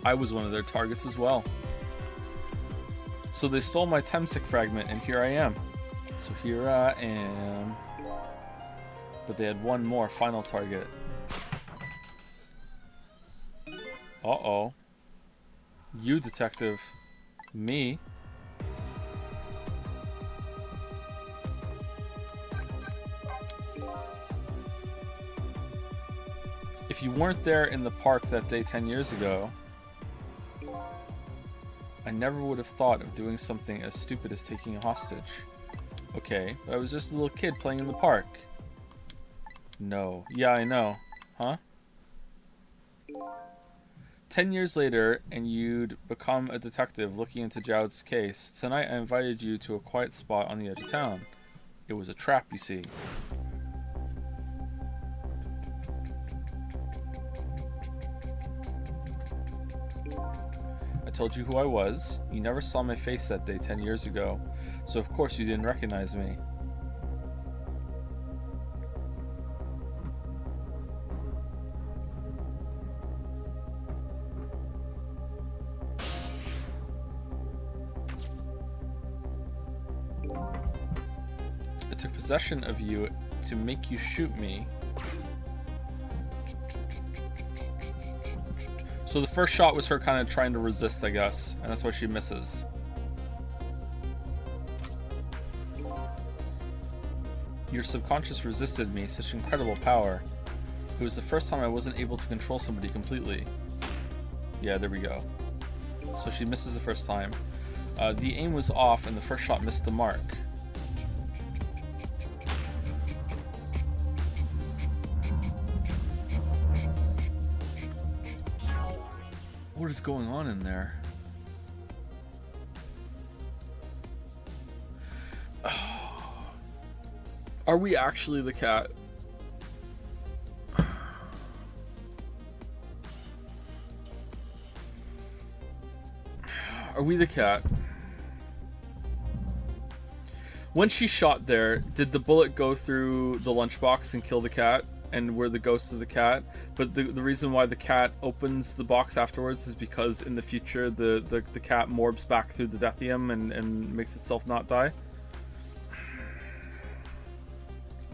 I was one of their targets as well. So they stole my Temsik fragment, and here I am. So here I am. But they had one more final target. Uh-oh. You, detective. Me. If you weren't there in the park that day 10 years ago, I never would have thought of doing something as stupid as taking a hostage. Okay, but I was just a little kid playing in the park. No. Yeah, I know. Huh? 10 years later, and you'd become a detective looking into Jowd's case. Tonight, I invited you to a quiet spot on the edge of town. It was a trap, you see. I told you who I was. You never saw my face that day 10 years ago, so of course you didn't recognize me. I took possession of you to make you shoot me. So the first shot was her kind of trying to resist, I guess, and that's why she misses. Your subconscious resisted me, such incredible power. It was the first time I wasn't able to control somebody completely. Yeah, there we go. So she misses the first time. The aim was off and the first shot missed the mark. What is going on in there? Are we actually the cat? Are we the cat? When she shot there, did the bullet go through the lunchbox and kill the cat? And we're the ghost of the cat? But the reason why the cat opens the box afterwards is because in the future the cat morbs back through the Deathium and makes itself not die?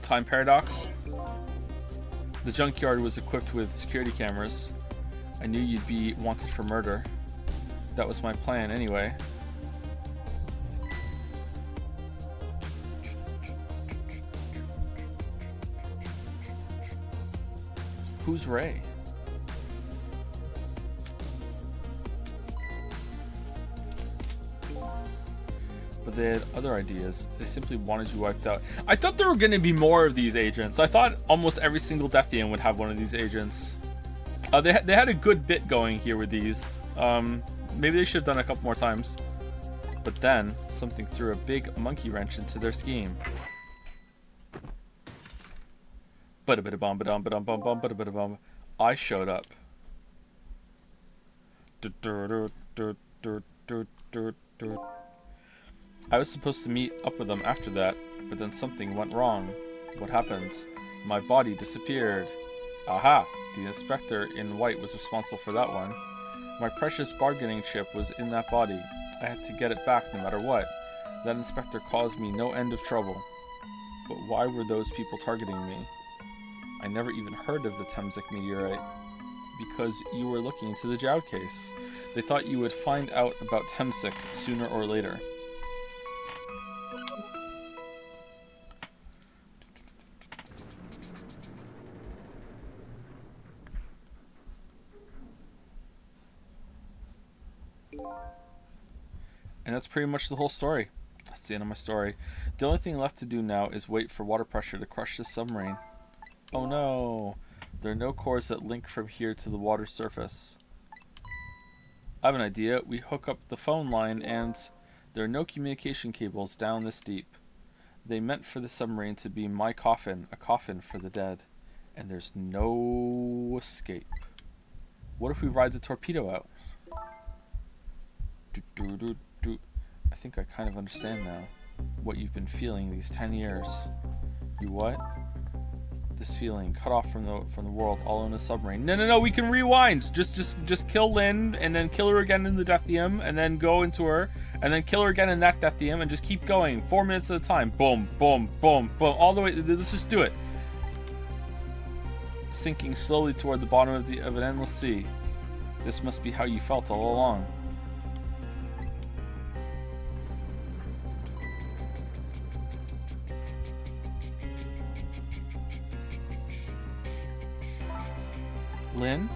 Time paradox. The junkyard was equipped with security cameras. I knew you'd be wanted for murder. That was my plan anyway. Who's Ray? But they had other ideas. They simply wanted you wiped out. I thought there were going to be more of these agents. I thought almost every single Deathian would have one of these agents. They had a good bit going here with these. Maybe they should have done it a couple more times. But then, something threw a big monkey wrench into their scheme. Ba-da-ba-da-bum-ba-dum-ba-dum-bum-bum-ba-da-ba-da-bum. I showed up. I was supposed to meet up with them after that, but then something went wrong. What happened? My body disappeared. Aha! The inspector in white was responsible for that one. My precious bargaining chip was in that body. I had to get it back no matter what. That inspector caused me no end of trouble. But why were those people targeting me? I never even heard of the Temsik meteorite. Because you were looking into the Jowd case. They thought you would find out about Temsik sooner or later. And that's pretty much the whole story. That's the end of my story. The only thing left to do now is wait for water pressure to crush the submarine. Oh no! There are no cores that link from here to the water surface. I have an idea. We hook up the phone line and there are no communication cables down this deep. They meant for the submarine to be my coffin, a coffin for the dead. And there's no escape. What if we ride the torpedo out? I think I kind of understand now what you've been feeling these 10 years. You what? This feeling, cut off from the world, all in a submarine. No, we can rewind. Just kill Lynn, and then kill her again in the Deathium, and then go into her, and then kill her again in that Deathium, and just keep going, 4 minutes at a time. Boom, boom, boom, boom, all the way. Let's just do it. Sinking slowly toward the bottom of an endless sea. This must be how you felt all along. Lynn?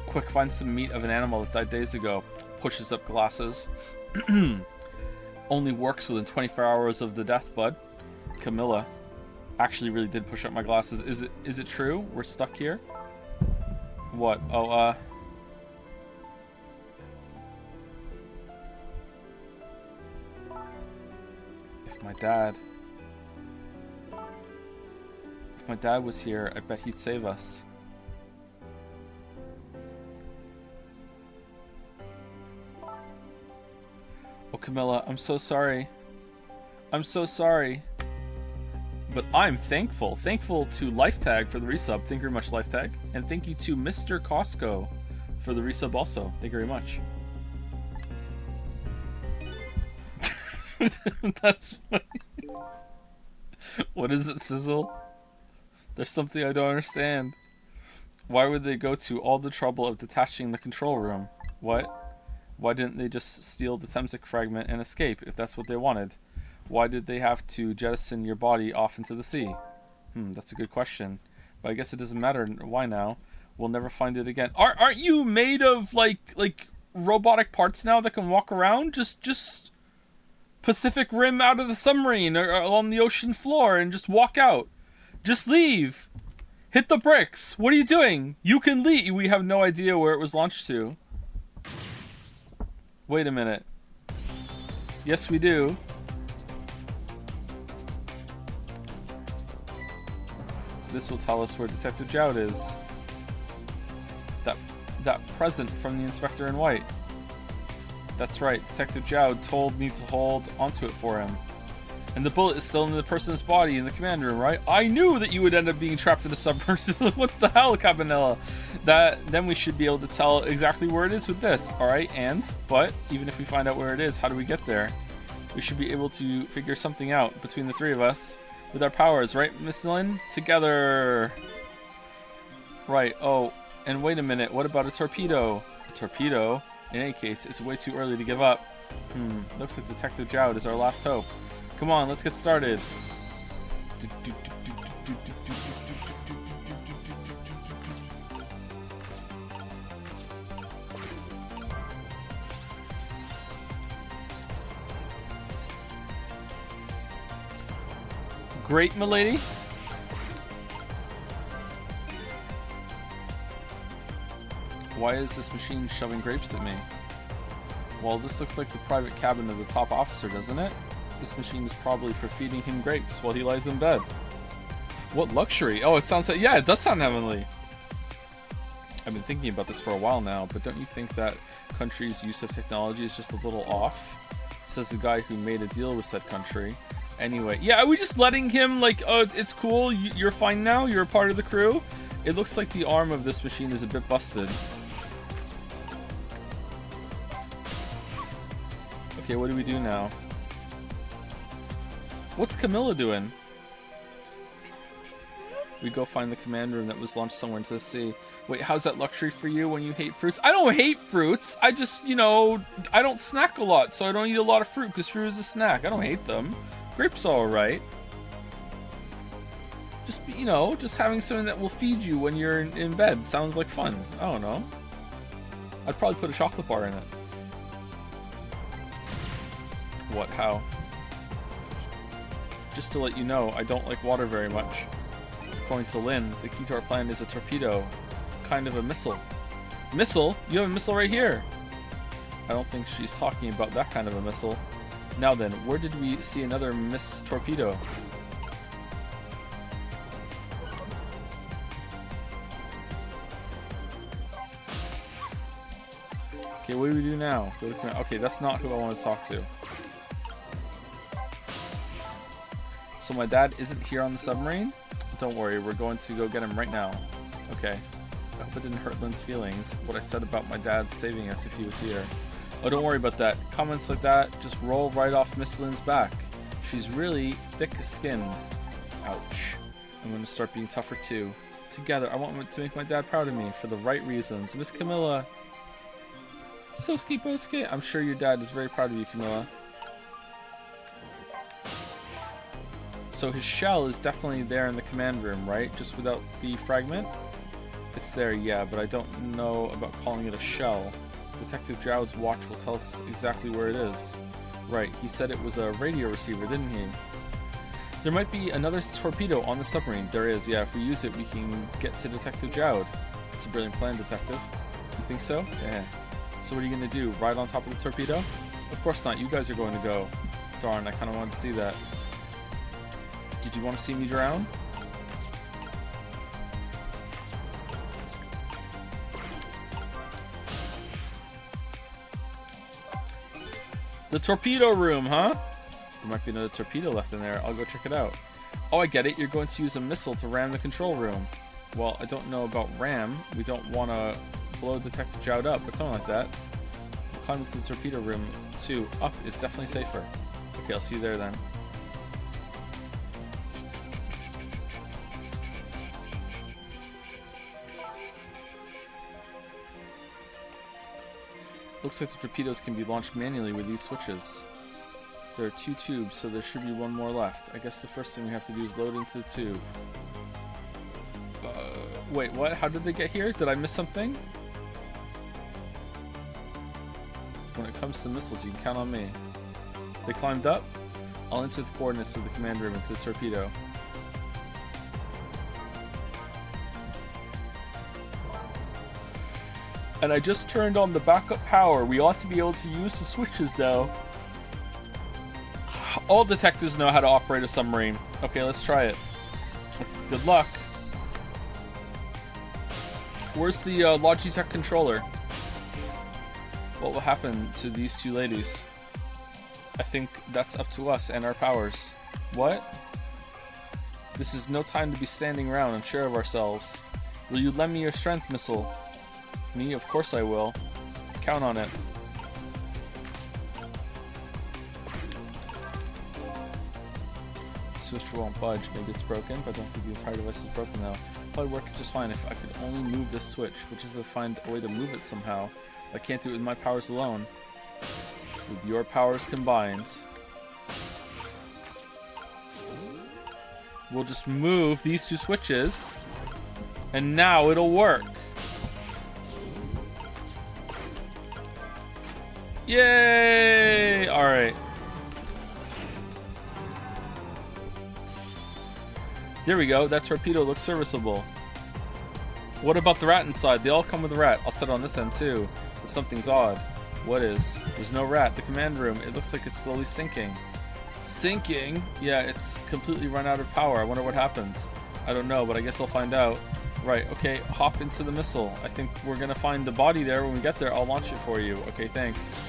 Quick, find some meat of an animal that died days ago. Pushes up glasses. Only works within 24 hours of the death, bud. Camilla actually really did push up my glasses. Is it true? We're stuck here? What? Oh, If my dad was here, I bet he'd save us. Oh, Camilla, I'm so sorry. I'm so sorry. But I'm thankful. Thankful to LifeTag for the resub. Thank you very much, LifeTag. And thank you to Mr. Costco for the resub also. Thank you very much. That's funny. What is it, Sizzle? There's something I don't understand. Why would they go to all the trouble of detaching the control room? What? Why didn't they just steal the Temsic fragment and escape if that's what they wanted? Why did they have to jettison your body off into the sea? That's a good question. But I guess it doesn't matter why now. We'll never find it again. Aren't you made of like robotic parts now that can walk around? Just Pacific Rim out of the submarine or on the ocean floor and just walk out. Just leave. Hit the bricks. What are you doing? You can leave. We have no idea where it was launched to. Wait a minute. Yes, we do. This will tell us where Detective Jowd is. That present from the Inspector in White. That's right. Detective Jowd told me to hold onto it for him. And the bullet is still in the person's body in the command room, right? I knew that you would end up being trapped in a submarine. What the hell, Cabanella? Then we should be able to tell exactly where it is with this, alright? But even if we find out where it is, how do we get there? We should be able to figure something out between the three of us with our powers, right, Miss Lynn? Together. Right, oh, and wait a minute, what about a torpedo? A torpedo? In any case, it's way too early to give up. Looks like Detective Jowd is our last hope. Come on, let's get started. Great, milady. Why is this machine shoving grapes at me? Well, this looks like the private cabin of the top officer, doesn't it? This machine is probably for feeding him grapes while he lies in bed. What luxury? Oh, it sounds like... Yeah, it does sound heavenly. I've been thinking about this for a while now, but don't you think that country's use of technology is just a little off? Says the guy who made a deal with said country. Anyway, yeah, are we just letting him, like, oh, it's cool, you're fine now, you're a part of the crew? It looks like the arm of this machine is a bit busted. Okay, what do we do now? What's Camilla doing? We go find the command room that was launched somewhere into the sea. Wait, how's that luxury for you when you hate fruits? I don't hate fruits. I just, you know, I don't snack a lot, so I don't eat a lot of fruit because fruit is a snack. I don't hate them. Grapes are alright. Just, you know, just having something that will feed you when you're in bed sounds like fun. I don't know. I'd probably put a chocolate bar in it. What? How? Just to let you know, I don't like water very much. According to Lynn, the key to our plan is a torpedo. Kind of a missile. Missile? You have a missile right here! I don't think she's talking about that kind of a missile. Now then, where did we see another Miss Torpedo? Okay, what do we do now? Go to command. Okay, that's not who I want to talk to. So my dad isn't here on the submarine? Don't worry, we're going to go get him right now. Okay. I hope it didn't hurt Lynn's feelings, what I said about my dad saving us if he was here. Oh, don't worry about that. Comments like that just roll right off Miss Lynn's back. She's really thick-skinned. Ouch. I'm going to start being tougher too. Together, I want to make my dad proud of me for the right reasons. Miss Camilla. Soski Bosuke. I'm sure your dad is very proud of you, Camilla. So his shell is definitely there in the command room, right? Just without the fragment? It's there, yeah, but I don't know about calling it a shell. Detective Jowd's watch will tell us exactly where it is. Right, he said it was a radio receiver, didn't he? There might be another torpedo on the submarine. There is, yeah. If we use it, we can get to Detective Jowd. It's a brilliant plan, Detective. You think so? Yeah. So what are you going to do? Ride on top of the torpedo? Of course not. You guys are going to go. Darn, I kind of wanted to see that. Did you want to see me drown? The torpedo room, huh? There might be another torpedo left in there. I'll go check it out. Oh, I get it. You're going to use a missile to ram the control room. Well, I don't know about ram. We don't want to blow Detective Jowd up, but something like that. Climb into the torpedo room, too. Up is definitely safer. Okay, I'll see you there then. Looks like the torpedoes can be launched manually with these switches. There are 2 tubes, so there should be 1 more left. I guess the first thing we have to do is load into the tube. Wait, what? How did they get here? Did I miss something? When it comes to missiles, you can count on me. They climbed up? I'll enter the coordinates of the command room into the torpedo. And I just turned on the backup power. We ought to be able to use the switches now. All detectives know how to operate a submarine. Okay, let's try it. Good luck. Where's the Logitech controller? What will happen to these 2 ladies? I think that's up to us and our powers. What? This is no time to be standing around unsure of ourselves. Will you lend me your strength, missile? Me? Of course I will. Count on it. The switch won't budge. Maybe it's broken, but I don't think the entire device is broken though. Probably work just fine if I could only move this switch, which is to find a way to move it somehow. I can't do it with my powers alone. With your powers combined, we'll just move these 2 switches, and now it'll work. Yay! Alright. There we go. That torpedo looks serviceable. What about the rat inside? They all come with a rat. I'll set it on this end too. But something's odd. What is? There's no rat. The command room. It looks like it's slowly sinking. Sinking? Yeah, it's completely run out of power. I wonder what happens. I don't know, but I guess I'll find out. Right, okay, hop into the missile. I think we're gonna find the body there. When we get there, I'll launch it for you. Okay, thanks.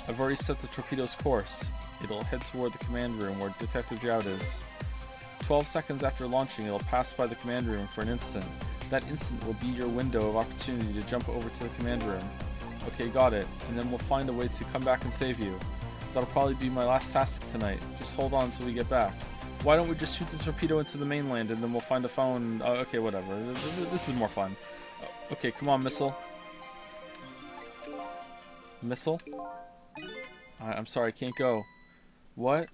I've already set the torpedo's course. It'll head toward the command room where Detective Jowd is. 12 seconds after launching, it'll pass by the command room for an instant. That instant will be your window of opportunity to jump over to the command room. Okay, got it. And then we'll find a way to come back and save you. That'll probably be my last task tonight. Just hold on until we get back. Why don't we just shoot the torpedo into the mainland and then we'll find a phone? Okay, whatever. This is more fun. Okay, come on, missile. Missile? I'm sorry, I can't go. What?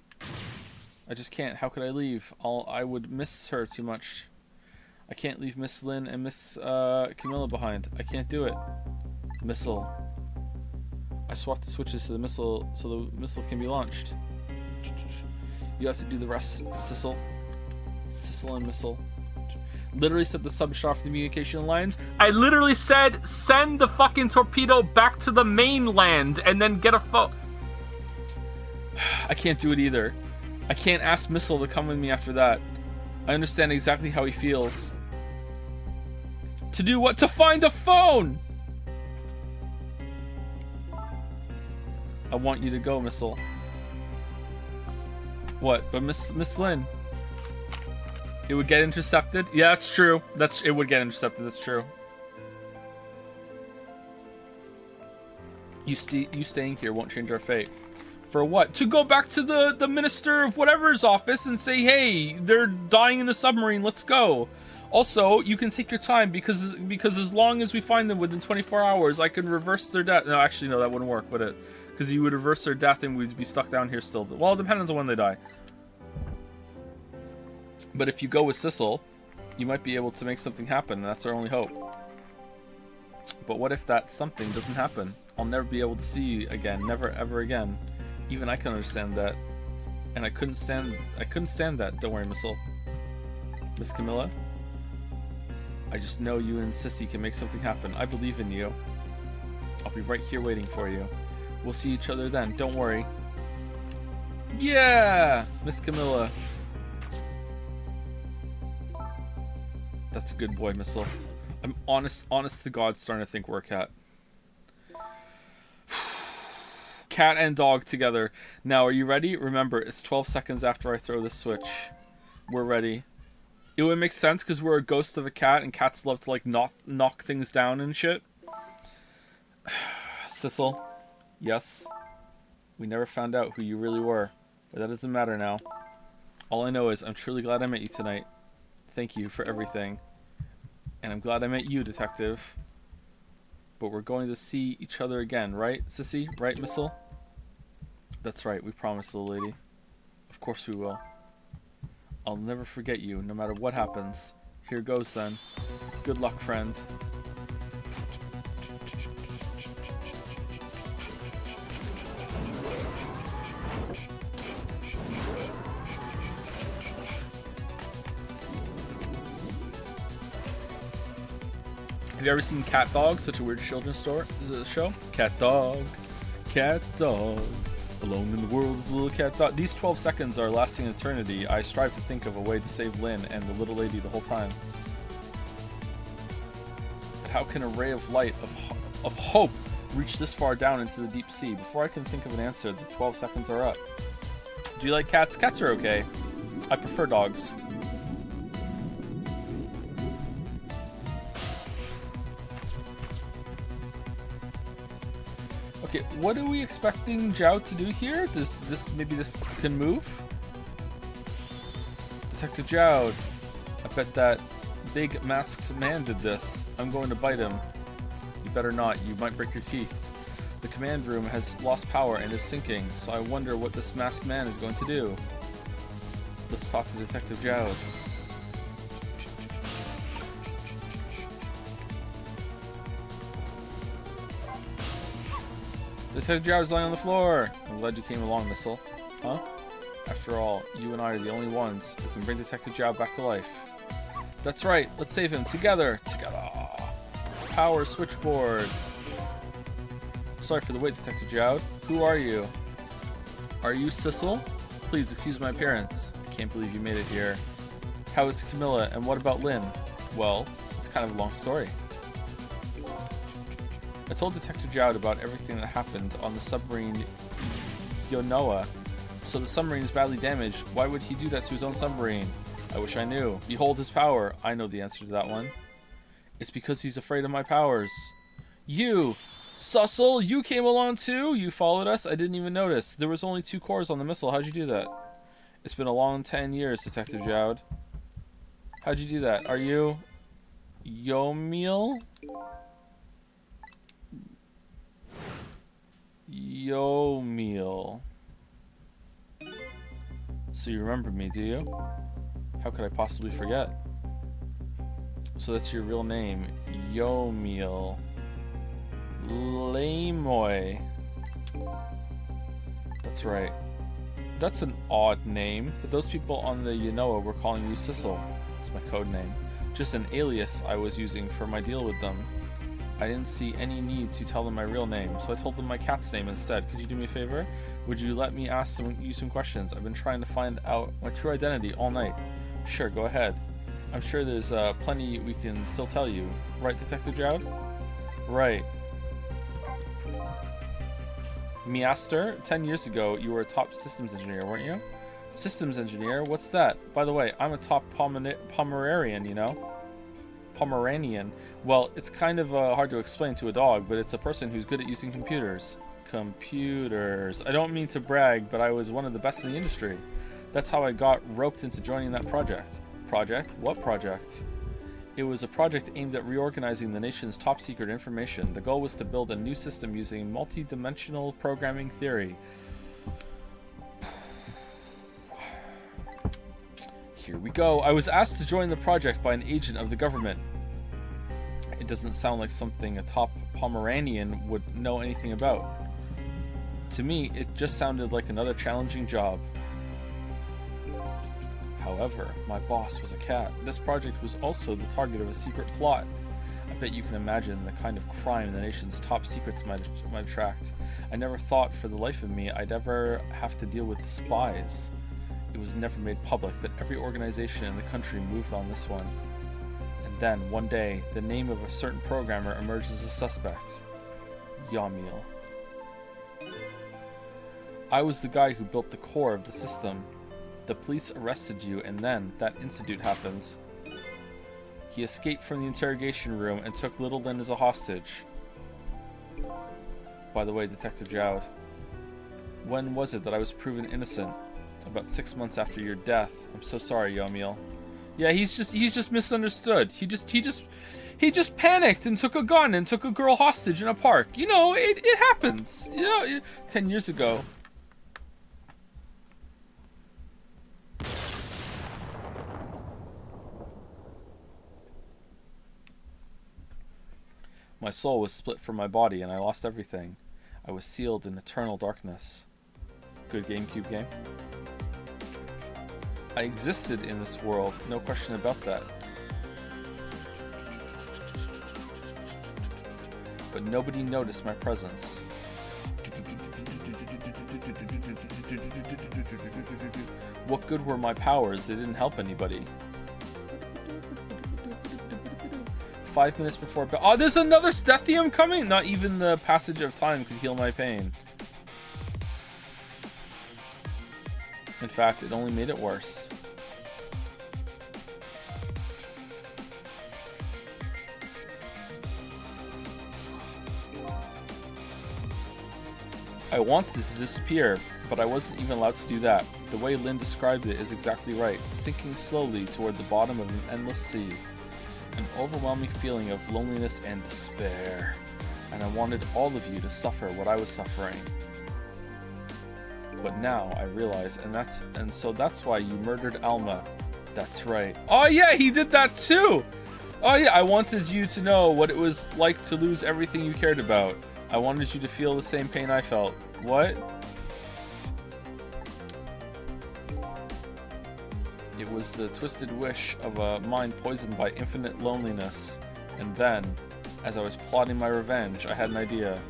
I just can't. How could I leave? I would miss her too much. I can't leave Miss Lynn and Miss Camilla behind. I can't do it. Missile. I swapped the switches to the missile so the missile can be launched. You have to do the rest, Sissel. Sissel and Missile. Literally said the sub shot for the communication lines. I literally said send the fucking torpedo back to the mainland and then get a phone. I can't do it either. I can't ask Missile to come with me after that. I understand exactly how he feels. To do what? To find a phone! I want you to go, Missile. What? But Miss Lynn. It would get intercepted? Yeah, that's true. It would get intercepted, that's true. You staying here won't change our fate. For what? To go back to the minister of whatever's office and say, hey, they're dying in the submarine, let's go. Also, you can take your time because as long as we find them within 24 hours, I can reverse their death. No, actually, no, that wouldn't work, would it? Because you would reverse their death and we'd be stuck down here still. Well, it depends on when they die. But if you go with Sissel, you might be able to make something happen, and that's our only hope. But what if that something doesn't happen? I'll never be able to see you again, never ever again. Even I can understand that. And I couldn't stand that. Don't worry, Missile. Miss Camilla? I just know you and Sissy can make something happen. I believe in you. I'll be right here waiting for you. We'll see each other then, don't worry. Yeah! Miss Camilla. That's a good boy, Missile. I'm honest to God starting to think we're a cat. Cat and dog together. Now, are you ready? Remember, it's 12 seconds after I throw this switch. We're ready. It would make sense because we're a ghost of a cat and cats love to like knock things down and shit. Sissel. Yes. We never found out who you really were. But that doesn't matter now. All I know is I'm truly glad I met you tonight. Thank you for everything. And I'm glad I met you, Detective. But we're going to see each other again, right, Sissy? Right, Missile? That's right, we promised, little lady. Of course we will. I'll never forget you, no matter what happens. Here goes, then. Good luck, friend. Have you ever seen Cat Dog? Such a weird children's show. Cat Dog, alone in the world is a little cat dog. These 12 seconds are lasting eternity. I strive to think of a way to save Lynn and the little lady the whole time. But how can a ray of light, of hope, reach this far down into the deep sea? Before I can think of an answer, the 12 seconds are up. Do you like cats? Cats are okay. I prefer dogs. Okay, what are we expecting Zhao to do here? Maybe this can move? Detective Zhao. I bet that big masked man did this. I'm going to bite him. You better not, you might break your teeth. The command room has lost power and is sinking, so I wonder what this masked man is going to do. Let's talk to Detective Zhao. Detective Zhao is lying on the floor. I'm glad you came along, Missile. Huh? After all, you and I are the only ones who can bring Detective Zhao back to life. That's right. Let's save him together. Together. Power switchboard. Sorry for the wait, Detective Zhao. Who are you? Are you Sissel? Please excuse my appearance. I can't believe you made it here. How is Camilla, and what about Lynn? Well, it's kind of a long story. I told Detective Zhao about everything that happened on the submarine Yonoa. So the submarine is badly damaged. Why would he do that to his own submarine? I wish I knew. Behold his power. I know the answer to that one. It's because he's afraid of my powers. You! Sussel, you came along too? You followed us? I didn't even notice. There was only 2 cores on the missile. How'd you do that? It's been a long 10 years, Detective Zhao. How'd you do that? Are you... Yomiel? Yomiel. So you remember me, do you? How could I possibly forget? So that's your real name. Yomiel Lamoy. That's right. That's an odd name, but those people on the Yanoa were calling you Sissel. It's my code name. Just an alias I was using for my deal with them. I didn't see any need to tell them my real name, so I told them my cat's name instead. Could you do me a favor? Would you let me ask you some questions? I've been trying to find out my true identity all night. Sure, go ahead. I'm sure there's plenty we can still tell you. Right, Detective Jowd? Right. Miaster, 10 years ago, you were a top systems engineer, weren't you? Systems engineer? What's that? By the way, I'm a top Pomeranian, you know? Pomeranian. Well, it's kind of hard to explain to a dog, but it's a person who's good at using computers. Computers. I don't mean to brag, but I was one of the best in the industry. That's how I got roped into joining that project. Project? What project? It was a project aimed at reorganizing the nation's top secret information. The goal was to build a new system using multi-dimensional programming theory. Here we go. I was asked to join the project by an agent of the government. It doesn't sound like something a top Pomeranian would know anything about. To me, it just sounded like another challenging job. However, my boss was a cat. This project was also the target of a secret plot. I bet you can imagine the kind of crime the nation's top secrets might attract. I never thought for the life of me I'd ever have to deal with spies. It was never made public, but every organization in the country moved on this one. And then, one day, the name of a certain programmer emerged as a suspect. Yomiel. I was the guy who built the core of the system. The police arrested you, and then that incident happens. He escaped from the interrogation room and took little Lyn as a hostage. By the way, Detective Jowd, when was it that I was proven innocent? About 6 months after your death. I'm so sorry, Yomiel. Yeah, he's just misunderstood. He just panicked and took a gun and took a girl hostage in a park. You know, it happens. You know, 10 years ago. My soul was split from my body and I lost everything. I was sealed in eternal darkness. Good GameCube game. I existed in this world, no question about that. But nobody noticed my presence. What good were my powers? They didn't help anybody. 5 minutes before... Oh, there's another Stethium coming? Not even the passage of time could heal my pain. In fact, it only made it worse. I wanted to disappear, but I wasn't even allowed to do that. The way Lyn described it is exactly right, sinking slowly toward the bottom of an endless sea. An overwhelming feeling of loneliness and despair. And I wanted all of you to suffer what I was suffering. But now I realize, and so that's why you murdered Alma. That's right. Oh yeah, he did that too! Oh yeah, I wanted you to know what it was like to lose everything you cared about. I wanted you to feel the same pain I felt. What? It was the twisted wish of a mind poisoned by infinite loneliness. And then, as I was plotting my revenge, I had an idea.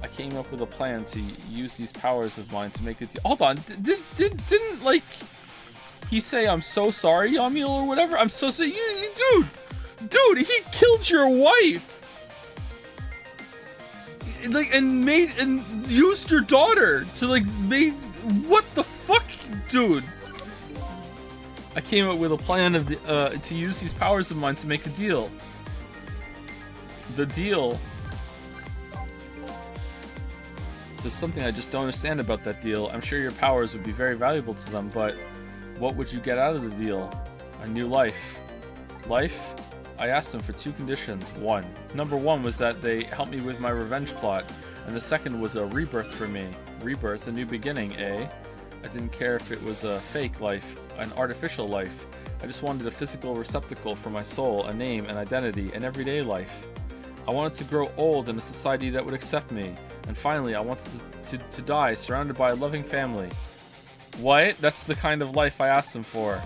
I came up with a plan to use these powers of mine to make it... Hold on, didn't, like, he say, I'm so sorry, Yomiel, or whatever? I'm so sorry. Dude, he killed your wife! Like, and used your daughter to, like, what the fuck, dude? I came up with a plan of to use these powers of mine to make a deal. The deal. There's something I just don't understand about that deal. I'm sure your powers would be very valuable to them, but what would you get out of the deal? A new life. Life? I asked them for two conditions. Number one was that they help me with my revenge plot, and the second was a rebirth for me. Rebirth, a new beginning, eh? I didn't care if it was a fake life, an artificial life. I just wanted a physical receptacle for my soul, a name, an identity, an everyday life. I wanted to grow old in a society that would accept me. And finally, I wanted to die surrounded by a loving family. What? That's the kind of life I asked him for.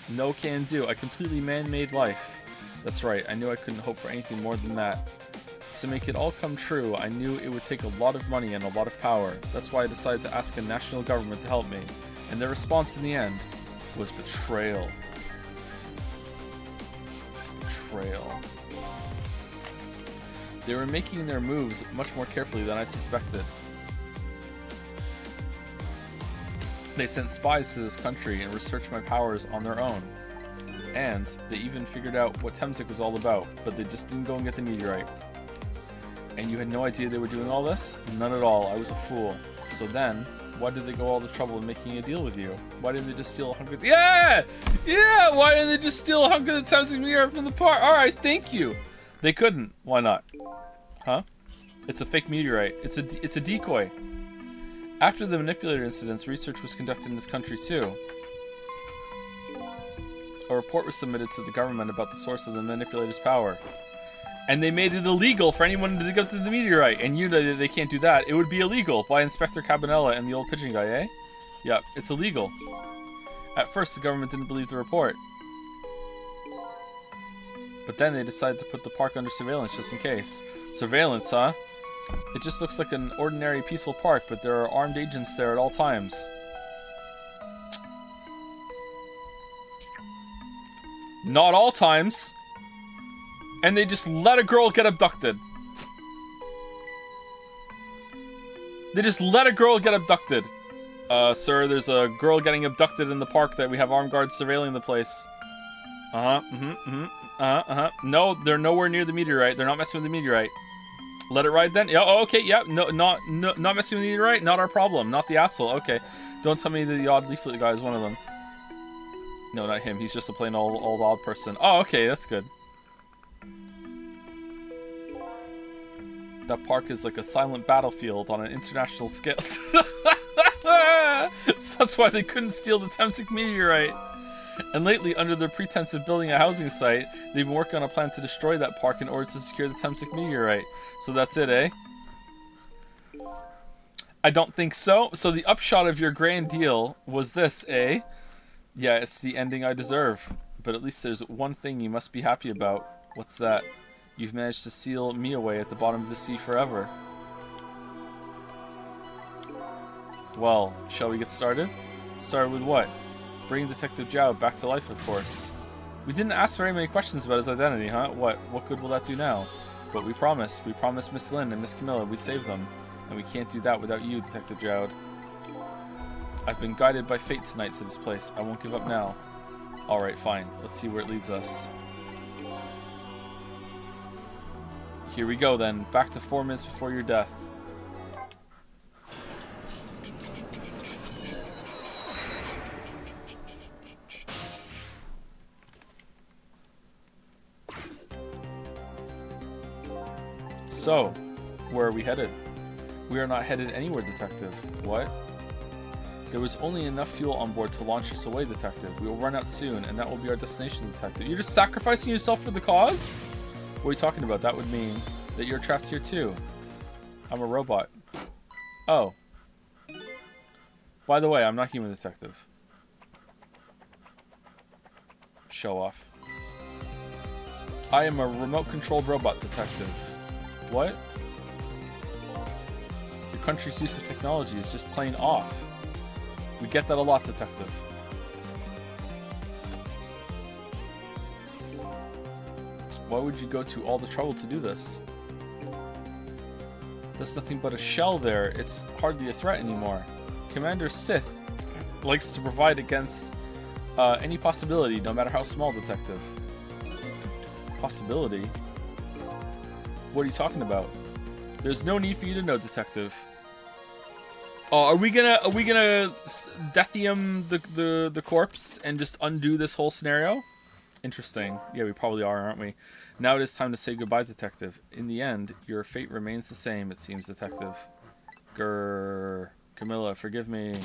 No can do. A completely man-made life. That's right. I knew I couldn't hope for anything more than that. To make it all come true, I knew it would take a lot of money and a lot of power. That's why I decided to ask a national government to help me. And their response in the end was betrayal. Betrayal. They were making their moves much more carefully than I suspected. They sent spies to this country and researched my powers on their own. And they even figured out what Temsik was all about, but they just didn't go and get the meteorite. And you had no idea they were doing all this? None at all. I was a fool. So then, why did they go all the trouble in making a deal with you? Why didn't they just steal a hunk of... Yeah! Yeah! Why didn't they just steal a hunk of the Temsik meteorite from the park? Alright, thank you! They couldn't. Why not? Huh? It's a fake meteorite. It's a decoy. After the manipulator incidents, research was conducted in this country too. A report was submitted to the government about the source of the manipulator's power. And they made it illegal for anyone to dig up the meteorite. And you know that they can't do that. It would be illegal by Inspector Cabanella and the old pigeon guy, eh? Yep, it's illegal. At first, the government didn't believe the report. But then they decided to put the park under surveillance just in case. Surveillance, huh? It just looks like an ordinary peaceful park, but there are armed agents there at all times. Not all times. And they just let a girl get abducted. They just let a girl get abducted. Sir, there's a girl getting abducted in the park that we have armed guards surveilling the place. No, they're nowhere near the meteorite. They're not messing with the meteorite. Let it ride then? Yeah, oh, okay, yeah. No, not messing with the meteorite? Not our problem. Not the asshole. Okay. Don't tell me that the odd leaflet guy is one of them. No, not him. He's just a plain old odd person. Oh, okay, that's good. That park is like a silent battlefield on an international scale. So that's why they couldn't steal the Temsik meteorite. And lately, under the pretense of building a housing site, they've been working on a plan to destroy that park in order to secure the Temsik meteorite. So that's it, eh? I don't think so. So the upshot of your grand deal was this, eh? Yeah, it's the ending I deserve. But at least there's one thing you must be happy about. What's that? You've managed to seal me away at the bottom of the sea forever. Well, shall we get started? Started with what? Bringing Detective Zhao back to life, of course. We didn't ask very many questions about his identity, huh? What good will that do now? But we promised Miss Lin and Miss Camilla we'd save them. And we can't do that without you, Detective Zhao. I've been guided by fate tonight to this place. I won't give up now. Alright, fine. Let's see where it leads us. Here we go then. Back to 4 minutes before your death. So, where are we headed? We are not headed anywhere, Detective. What? There was only enough fuel on board to launch us away, Detective. We will run out soon, and that will be our destination, Detective. You're just sacrificing yourself for the cause? What are you talking about? That would mean that you're trapped here too. I'm a robot. Oh. By the way, I'm not human, Detective. Show off. I am a remote-controlled robot, Detective. What? Your country's use of technology is just plain off. We get that a lot, Detective. Why would you go to all the trouble to do this? That's nothing but a shell there. It's hardly a threat anymore. Commander Sith likes to provide against any possibility, no matter how small, Detective. Possibility? What are you talking about? There's no need for you to know, Detective. Oh, are we gonna Deathium the corpse and just undo this whole scenario? Interesting. Yeah, we probably are, aren't we? Now it is time to say goodbye, Detective. In the end, your fate remains the same, it seems, Detective. Grrr. Camilla, forgive me.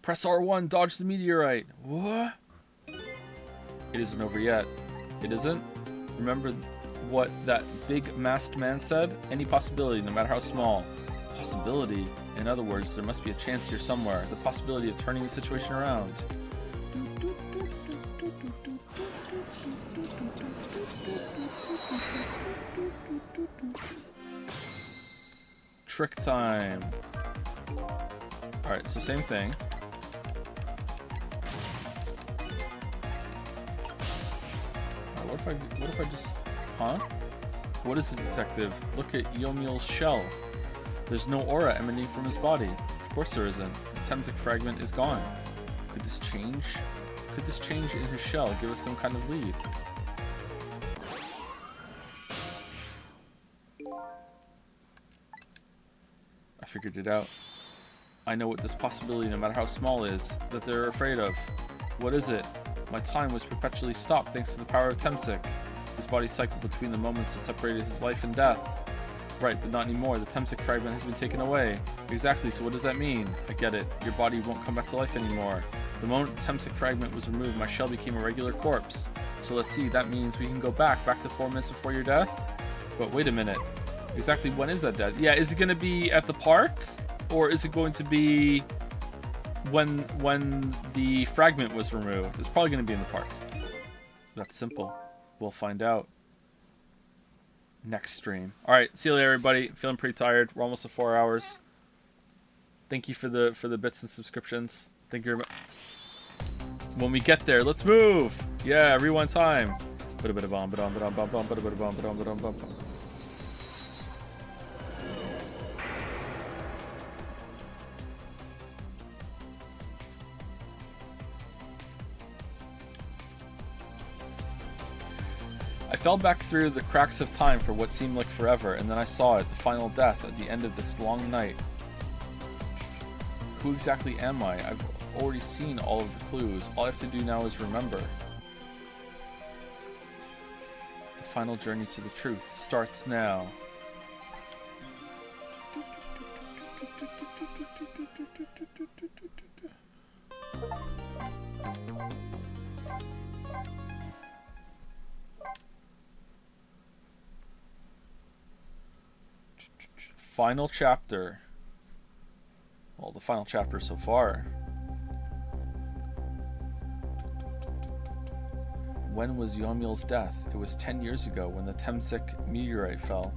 Press R1, dodge the meteorite. What? It isn't over yet. It isn't? Remember what that big masked man said? Any possibility, no matter how small. Possibility? In other words, there must be a chance here somewhere. The possibility of turning the situation around. Trick time. Alright, so same thing. What if I just... Huh? What is it, detective? Look at Yomiel's shell. There's no aura emanating from his body. Of course there isn't. The Temsik fragment is gone. Could this change? Could this change in his shell give us some kind of lead? I figured it out. I know what this possibility, no matter how small, is, that they're afraid of. What is it? My time was perpetually stopped thanks to the power of Temsik. His body cycled between the moments that separated his life and death. Right, but not anymore. The Temsik fragment has been taken away. Exactly, so what does that mean? I get it. Your body won't come back to life anymore. The moment the Temsik fragment was removed, my shell became a regular corpse. So let's see, that means we can go back to 4 minutes before your death? But wait a minute. Exactly when is that death? Yeah, is it going to be at the park? Or is it going to be when the fragment was removed? It's probably going to be in the park. That's simple. We'll find out next stream. Alright, see you later, everybody. Feeling pretty tired. We're almost at 4 hours. Thank you for the bits and subscriptions. Thank you very much. When we get there, let's move! Yeah, rewind time. I fell back through the cracks of time for what seemed like forever, and then I saw it, the final death at the end of this long night. Who exactly am I? I've already seen all of the clues. All I have to do now is remember. The final journey to the truth starts now. Final chapter. Well, the final chapter so far. When was Yomiel's death? It was 10 years ago when the Temsik meteorite fell.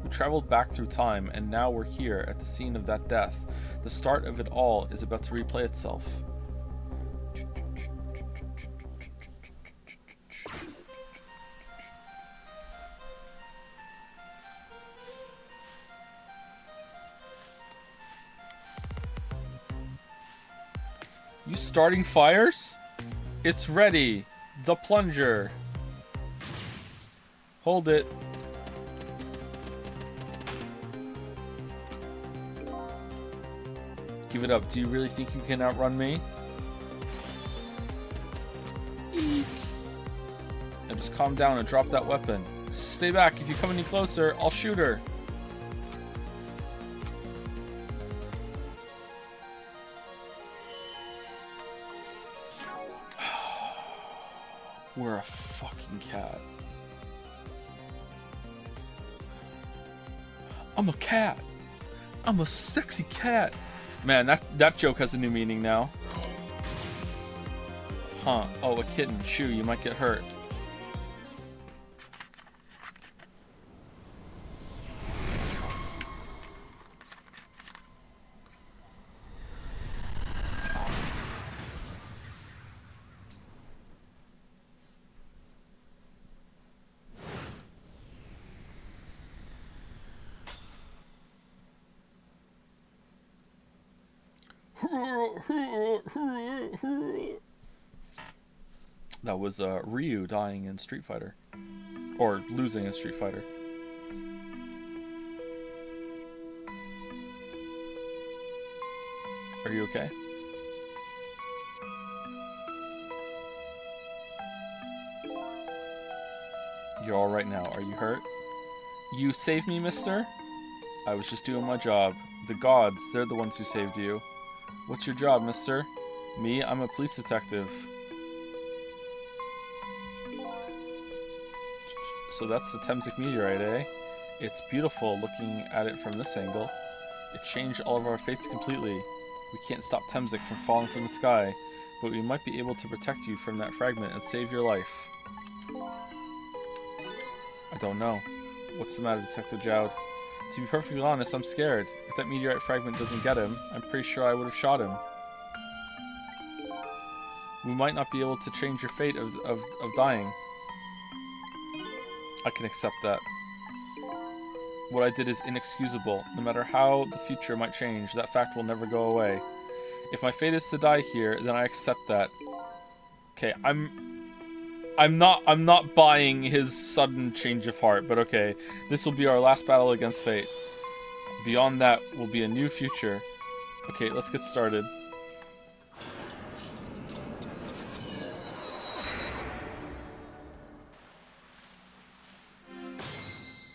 We traveled back through time, and now we're here at the scene of that death. The start of it all is about to replay itself. You starting fires? It's ready. The plunger. Hold it. Give it up. Do you really think you can outrun me? Eek. Now just calm down and drop that weapon. Stay back. If you come any closer, I'll shoot her. We're a fucking cat. I'm a cat. I'm a sexy cat. Man, that joke has a new meaning now. Huh. Oh, a kitten. Shoo, you might get hurt. That was Ryu dying in Street Fighter. Or losing in Street Fighter. Are you okay? You're alright now. Are you hurt? You saved me, mister? I was just doing my job. The gods, they're the ones who saved you. What's your job, mister? Me? I'm a police detective. So that's the Temsik meteorite, eh? It's beautiful looking at it from this angle. It changed all of our fates completely. We can't stop Temsik from falling from the sky, but we might be able to protect you from that fragment and save your life. I don't know. What's the matter, Detective Jowd? To be perfectly honest, I'm scared. If that meteorite fragment doesn't get him, I'm pretty sure I would have shot him. We might not be able to change your fate of dying. I can accept that. What I did is inexcusable. No matter how the future might change, that fact will never go away. If my fate is to die here, then I accept that. Okay, I'm not buying his sudden change of heart, but okay. This will be our last battle against fate. Beyond that will be a new future. Okay, let's get started.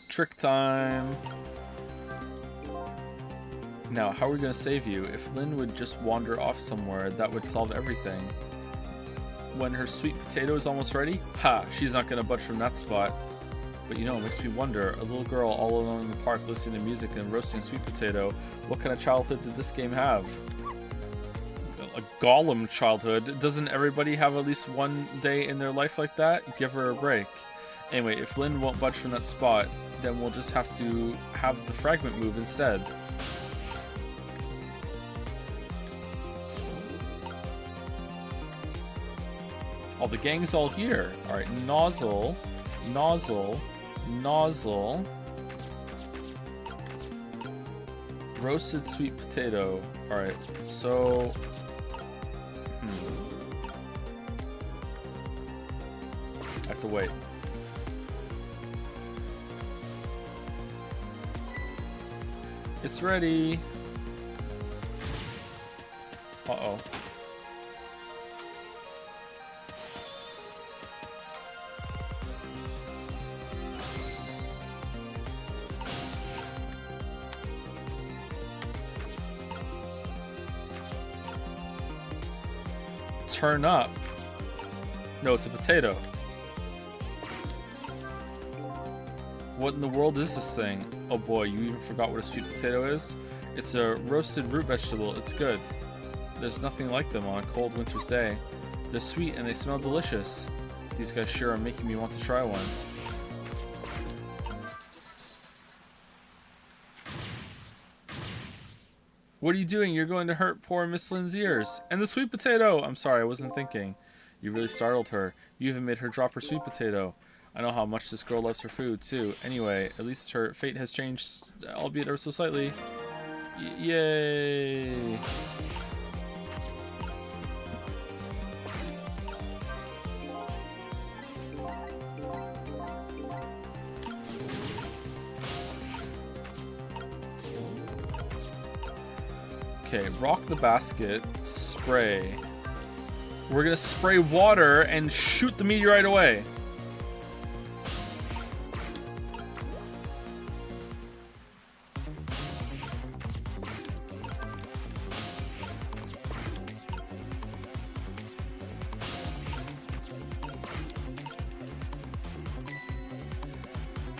Trick time. Now, how are we going to save you? If Lynn would just wander off somewhere, that would solve everything. When her sweet potato is almost ready? Ha! She's not going to budge from that spot. But you know, it makes me wonder, a little girl all alone in the park listening to music and roasting a sweet potato, what kind of childhood did this game have? A Gollum childhood. Doesn't everybody have at least one day in their life like that? Give her a break. Anyway, if Lynn won't budge from that spot, then we'll just have to have the fragment move instead. Oh, the gang's all here. Alright, nozzle, nozzle, nozzle. Roasted sweet potato. Alright, so... I have to wait. It's ready. Uh-oh. Turn up. No, it's a potato. What in the world is this thing? Oh boy, you even forgot what a sweet potato is? It's a roasted root vegetable. It's good. There's nothing like them on a cold winter's day. They're sweet and they smell delicious. These guys sure are making me want to try one. What are you doing? You're going to hurt poor Miss Lynn's ears. And the sweet potato! I'm sorry, I wasn't thinking. You really startled her. You even made her drop her sweet potato. I know how much this girl loves her food, too. Anyway, at least her fate has changed, albeit ever so slightly. Yay! Okay, rock the basket, spray. We're gonna spray water and shoot the meteorite away.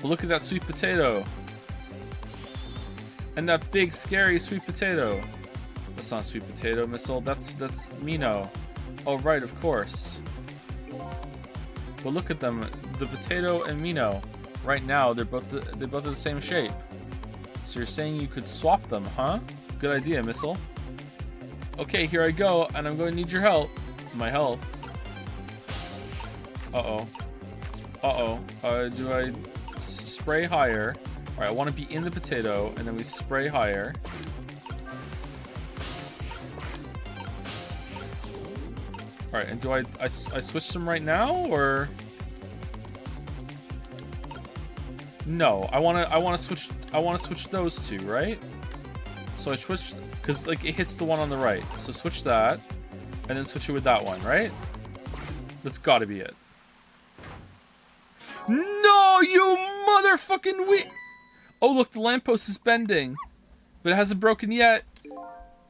Look at that sweet potato. And that big, scary sweet potato. That's not a sweet potato missile. That's Mino. Oh, right, of course. But look at them. The potato and Mino. Right now, they're both the same shape. So you're saying you could swap them, huh? Good idea, missile. Okay, here I go, and I'm going to need your help. My help. Uh-oh. Uh-oh. Do I spray higher? Alright, I want to be in the potato, and then we spray higher. Alright, and do I switch them right now, or... No, I wanna switch those two, right? So I switched, because like it hits the one on the right. So switch that, and then switch it with that one, right? That's gotta be it. No, you motherfucking Oh, look, the lamppost is bending. But it hasn't broken yet.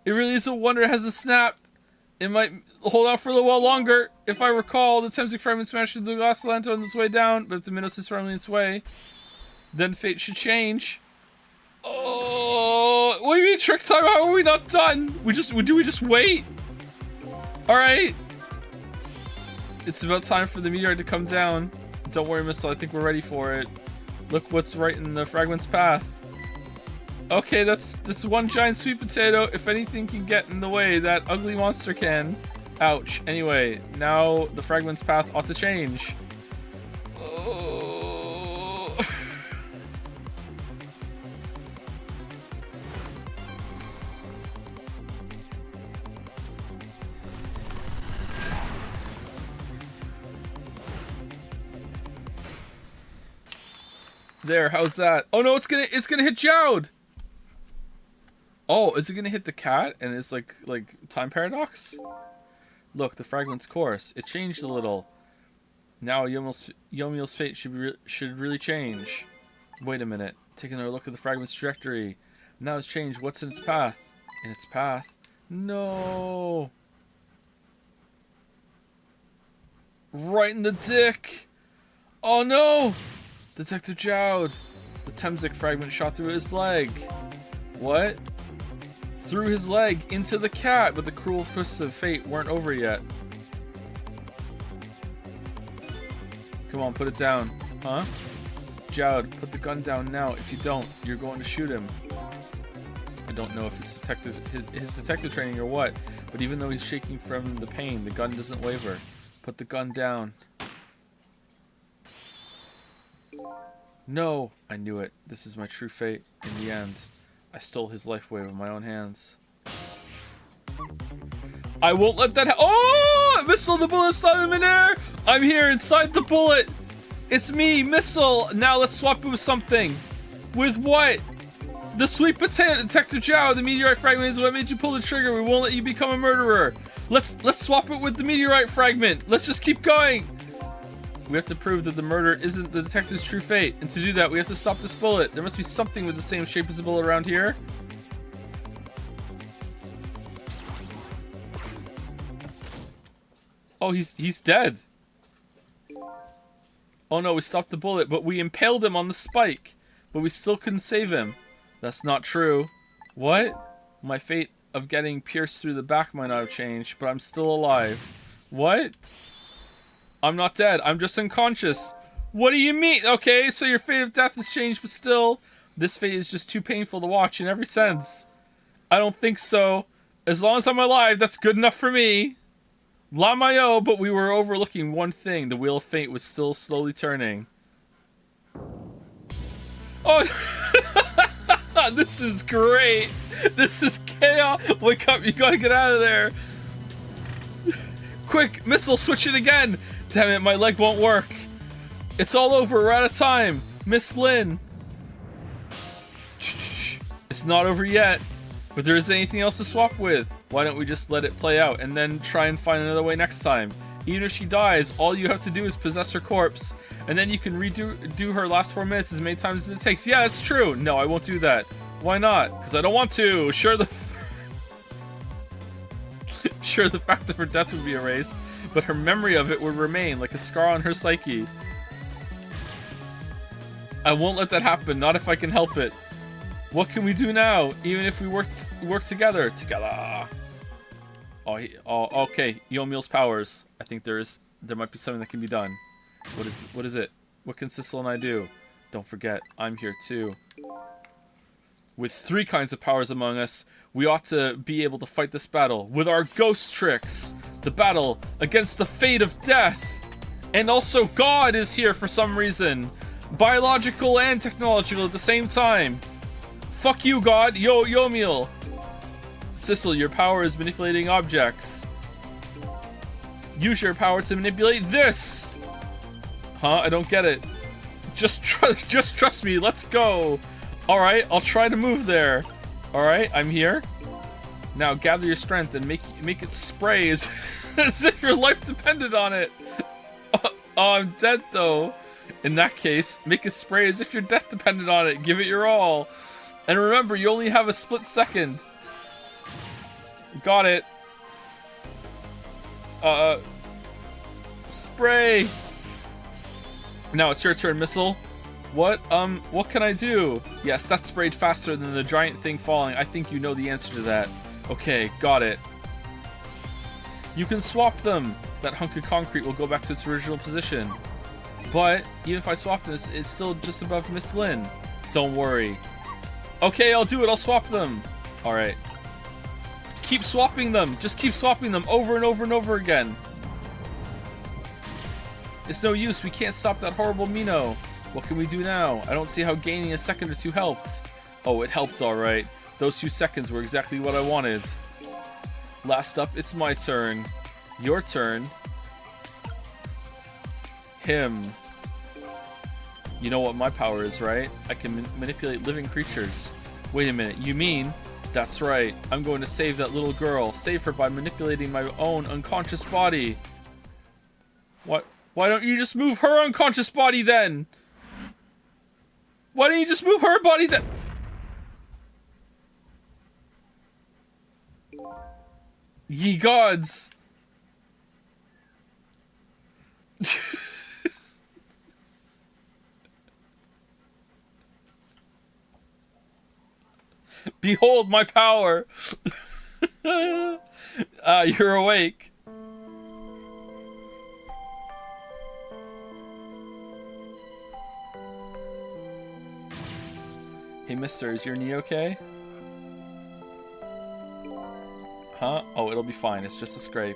It really is a wonder it hasn't snapped. It might hold out for a little while longer. If I recall, the Temsic fragment smashed through the glass lantern on its way down, but if the Minos is firmly in its way, then fate should change. Oh, what do you mean trick time? How are we not done? Do we just wait? Alright. It's about time for the meteorite to come down. Don't worry, Missile, I think we're ready for it. Look what's right in the fragment's path. Okay, that's one giant sweet potato. If anything can get in the way, that ugly monster can. Ouch. Anyway, now the fragment's path ought to change. Oh. There, how's that? Oh no, it's gonna hit Jowd! Oh, is it gonna hit the cat? And it's like time paradox? Look, the fragment's course. It changed a little. Now Yomiel's fate should really change. Wait a minute. Take another look at the fragment's trajectory. Now it's changed. What's in its path? In its path? No. Right in the dick. Oh no! Detective Jowd. The Temsic fragment shot through his leg. What? Through his leg into the cat, but the cruel twists of fate weren't over yet. Come on, put it down. Huh? Jowd, put the gun down now. If you don't, you're going to shoot him. I don't know if it's his detective training or what, but even though he's shaking from the pain, the gun doesn't waver. Put the gun down. No! I knew it. This is my true fate. In the end, I stole his life away with my own hands. I won't let that Oh! Missile, the bullet's not in midair! I'm here inside the bullet! It's me, Missile! Now let's swap it with something. With what? The sweet potato, Detective Jowd. The meteorite fragment is what made you pull the trigger. We won't let you become a murderer. Let's swap it with the meteorite fragment. Let's just keep going. We have to prove that the murder isn't the detective's true fate. And to do that, we have to stop this bullet. There must be something with the same shape as the bullet around here. Oh, he's dead. Oh no, we stopped the bullet, but we impaled him on the spike. But we still couldn't save him. That's not true. What? My fate of getting pierced through the back might not have changed, but I'm still alive. What? I'm not dead. I'm just unconscious. What do you mean? Okay, so your fate of death has changed, but still, this fate is just too painful to watch in every sense. I don't think so. As long as I'm alive, that's good enough for me. Lamayo, but we were overlooking one thing. The wheel of fate was still slowly turning. Oh, this is great. This is chaos. Wake up, you gotta get out of there. Quick, Missile, switch it again. Damn it, my leg won't work. It's all over, we're out of time. Miss Lynn. It's not over yet, but there isn't anything else to swap with. Why don't we just let it play out and then try and find another way next time? Even if she dies, all you have to do is possess her corpse, and then you can redo her last 4 minutes as many times as it takes. Yeah, it's true. No, I won't do that. Why not? Because I don't want to. Sure, the fact that her death would be erased, but her memory of it would remain like a scar on her psyche. I won't let that happen. Not if I can help it. What can we do now? Even if we work together. Oh, okay. Yomiel's powers. I think there might be something that can be done. What is it? What can Sissel and I do? Don't forget, I'm here too. With 3 kinds of powers among us, we ought to be able to fight this battle with our ghost tricks. The battle against the fate of death. And also God is here for some reason. Biological and technological at the same time. Fuck you, God. Yomiel. Sissel, your power is manipulating objects. Use your power to manipulate this. Huh? I don't get it. Just trust me. Let's go. Alright, I'll try to move there. Alright, I'm here. Now gather your strength and make it spray as if your life depended on it. Oh, I'm dead though. In that case, make it spray as if your death depended on it. Give it your all. And remember, you only have a split second. Got it. Spray. Now it's your turn, Missile. What can I do? Yes, that sprayed faster than the giant thing falling. I think you know the answer to that. Okay, got it. You can swap them. That hunk of concrete will go back to its original position. But even if I swap this, it's still just above Miss Lynn. Don't worry. Okay, I'll do it. I'll swap them. All right. Keep swapping them. Just keep swapping them over and over and over again. It's no use. We can't stop that horrible Mino. What can we do now? I don't see how gaining a second or two helped. Oh, it helped all right. Those few seconds were exactly what I wanted. Last up, it's my turn. Your turn. Him. You know what my power is, right? I can manipulate living creatures. Wait a minute, you mean? That's right. I'm going to save that little girl. Save her by manipulating my own unconscious body. What? Why don't you just move her unconscious body then? Why don't you just move her body then? Ye gods! Behold my power! You're awake. Hey mister, is your knee okay? Huh? Oh, it'll be fine. It's just a scrape.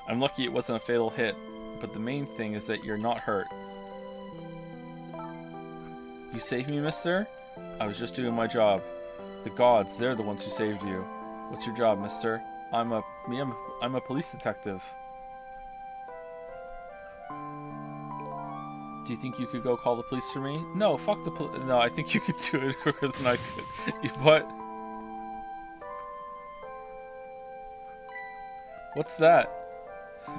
I'm lucky it wasn't a fatal hit, but the main thing is that you're not hurt. You saved me, mister? I was just doing my job. The gods, they're the ones who saved you. What's your job, mister? I'm a police detective. Do you think you could go call the police for me? No, fuck the police. No, I think you could do it quicker than I could. What? What's that?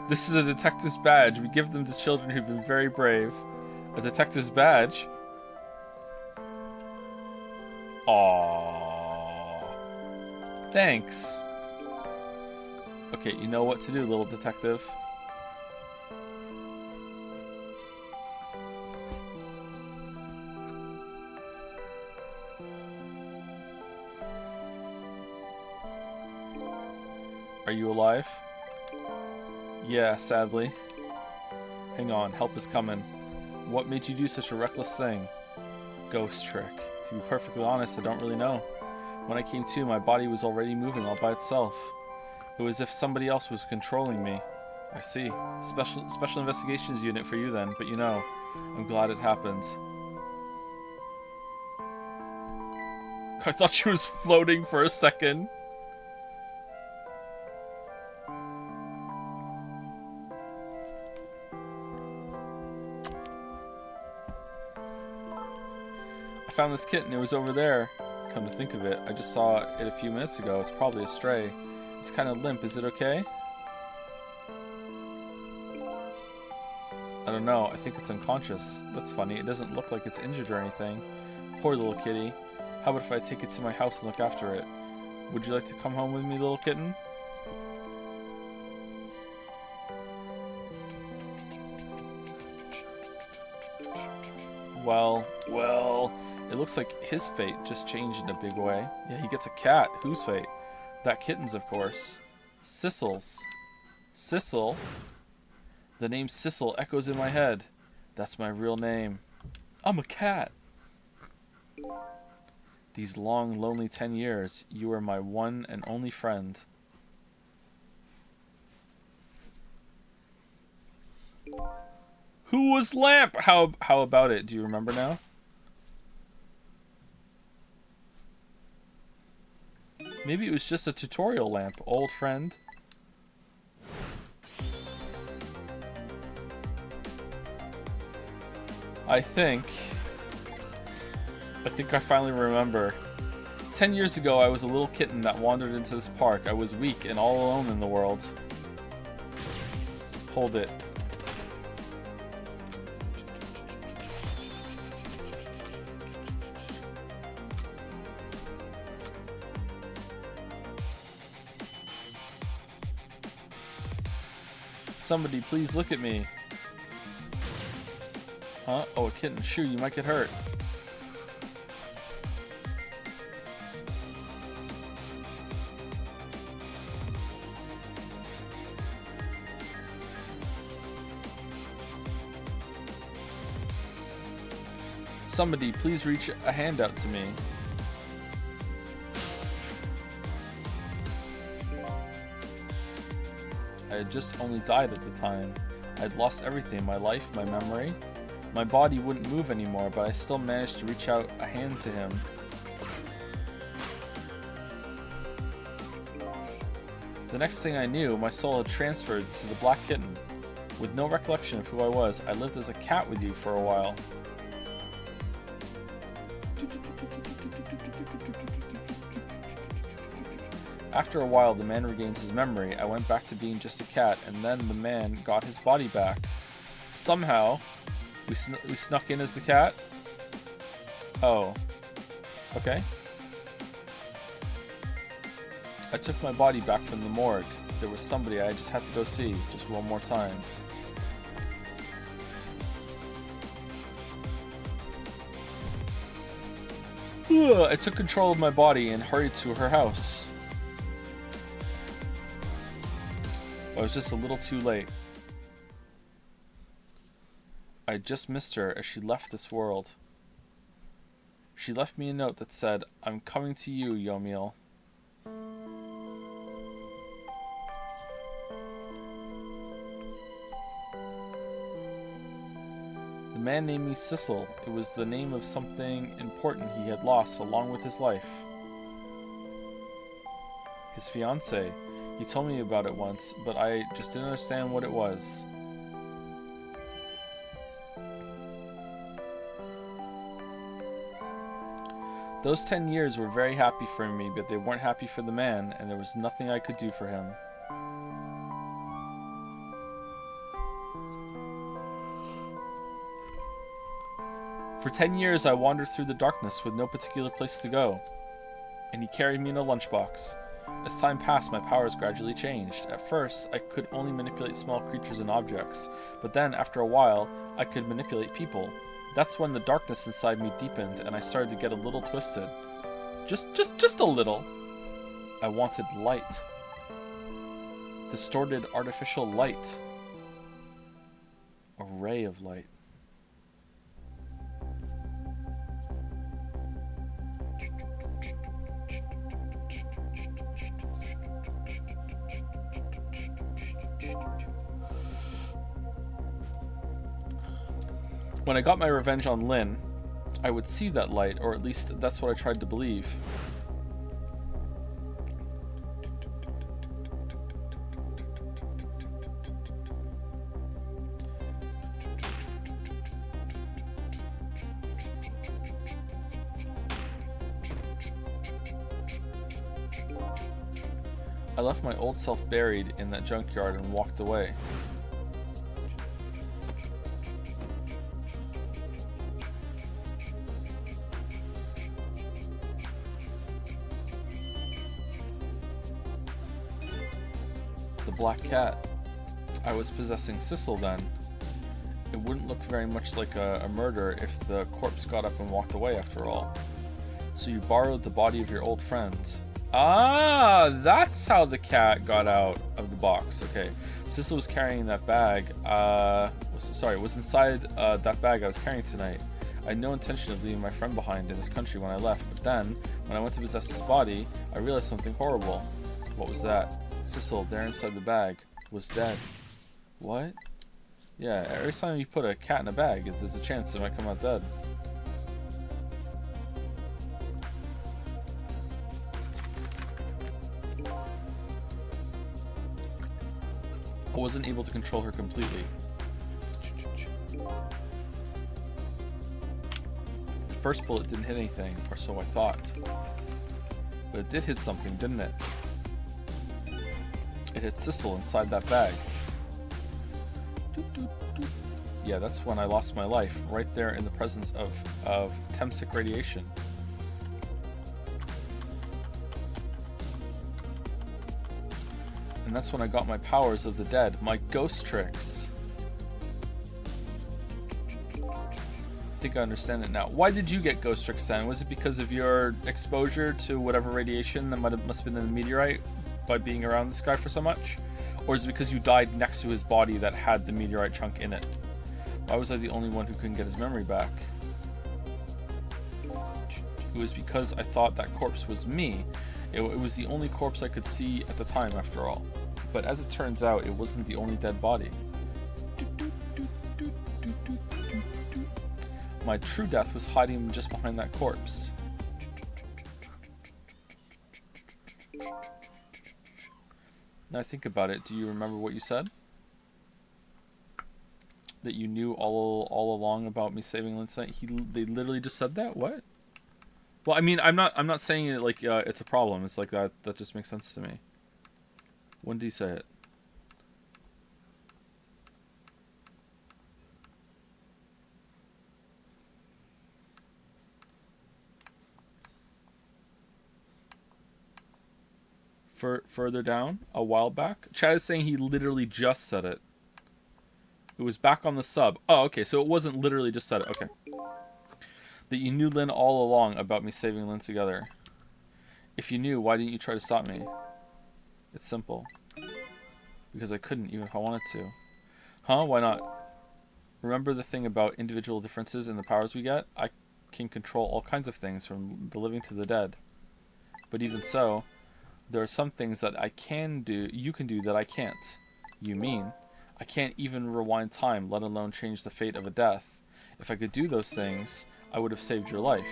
This is a detective's badge. We give them to children who've been very brave. A detective's badge? Aww. Thanks. Okay, you know what to do, little detective. Are you alive? Yeah, sadly. Hang on, help is coming. What made you do such a reckless thing? Ghost trick. To be perfectly honest, I don't really know. When I came to, my body was already moving all by itself. It was as if somebody else was controlling me. I see. Special investigations unit for you then, but you know, I'm glad it happened. I thought she was floating for a second. I found this kitten, it was over there. Come to think of it, I just saw it a few minutes ago. It's probably a stray. It's kind of limp, is it okay? I don't know, I think it's unconscious. That's funny, it doesn't look like it's injured or anything. Poor little kitty. How about if I take it to my house and look after it? Would you like to come home with me, little kitten? Well, it looks like his fate just changed in a big way. Yeah, he gets a cat. Whose fate? That kitten's, of course. Sissel's. Sissel? The name Sissel echoes in my head. That's my real name. I'm a cat. These long, lonely 10 years, you were my one and only friend. Who was Lamp? How about it? Do you remember now? Maybe it was just a tutorial Lamp, old friend. I think I finally remember. 10 years ago, I was a little kitten that wandered into this park. I was weak and all alone in the world. Hold it. somebody please look at me? Huh? Oh, a kitten. Shoo, you might get hurt. Somebody please reach a hand out to me. I had just only died at the time. I had lost everything, my life, my memory. My body wouldn't move anymore, but I still managed to reach out a hand to him. The next thing I knew, my soul had transferred to the black kitten. With no recollection of who I was, I lived as a cat with you for a while. After a while, the man regained his memory. I went back to being just a cat, and then the man got his body back. Somehow, we snuck in as the cat? Oh. Okay. I took my body back from the morgue. There was somebody I just had to go see, just one more time. I took control of my body and hurried to her house. I was just a little too late. I just missed her as she left this world. She left me a note that said, "I'm coming to you, Yomiel." The man named me Sissel. It was the name of something important he had lost along with his life. His fiancée. He told me about it once, but I just didn't understand what it was. Those 10 years were very happy for me, but they weren't happy for the man, and there was nothing I could do for him. For 10 years I wandered through the darkness with no particular place to go, and he carried me in a lunchbox. As time passed, my powers gradually changed. At first, I could only manipulate small creatures and objects, but then, after a while, I could manipulate people. That's when the darkness inside me deepened, and I started to get a little twisted. Just a little. I wanted light. Distorted artificial light. A ray of light. When I got my revenge on Lynn, I would see that light, or at least that's what I tried to believe. I left my old self buried in that junkyard and walked away. Black cat. I was possessing Sissel then. It wouldn't look very much like a murder if the corpse got up and walked away after all. So you borrowed the body of your old friend. Ah, that's how the cat got out of the box. Okay. Sissel was carrying that bag. Was inside that bag I was carrying tonight. I had no intention of leaving my friend behind in this country when I left, but then, when I went to possess his body, I realized something horrible. What was that? Sissel, there inside the bag, was dead. What? Yeah, every time you put a cat in a bag, there's a chance it might come out dead. I wasn't able to control her completely. The first bullet didn't hit anything, or so I thought. But it did hit something, didn't it? It hit Sissel inside that bag. Yeah, that's when I lost my life, right there in the presence of Temsic radiation. And that's when I got my powers of the dead, my ghost tricks. I think I understand it now. Why did you get ghost tricks then? Was it because of your exposure to whatever radiation that must have been in the meteorite by being around this guy for so much? Or is it because you died next to his body that had the meteorite chunk in it? Why was I the only one who couldn't get his memory back? It was because I thought that corpse was me. It was the only corpse I could see at the time, after all. But as it turns out, it wasn't the only dead body. My true death was hiding just behind that corpse. Now I think about it, do you remember what you said? That you knew all along about me saving Lindsay? They literally just said that? What? Well, I mean, I'm not saying it like it's a problem. It's like that just makes sense to me. When did he say it? Further down, a while back. Chad is saying he literally just said it. It was back on the sub. Oh, okay, so it wasn't literally just said it. Okay. That you knew Lynn all along about me saving Lynn together. If you knew, why didn't you try to stop me? It's simple. Because I couldn't, even if I wanted to. Huh? Why not? Remember the thing about individual differences in the powers we get? I can control all kinds of things, from the living to the dead. But even so, there are some things that you can do that I can't. You mean? I can't even rewind time, let alone change the fate of a death. If I could do those things, I would have saved your life.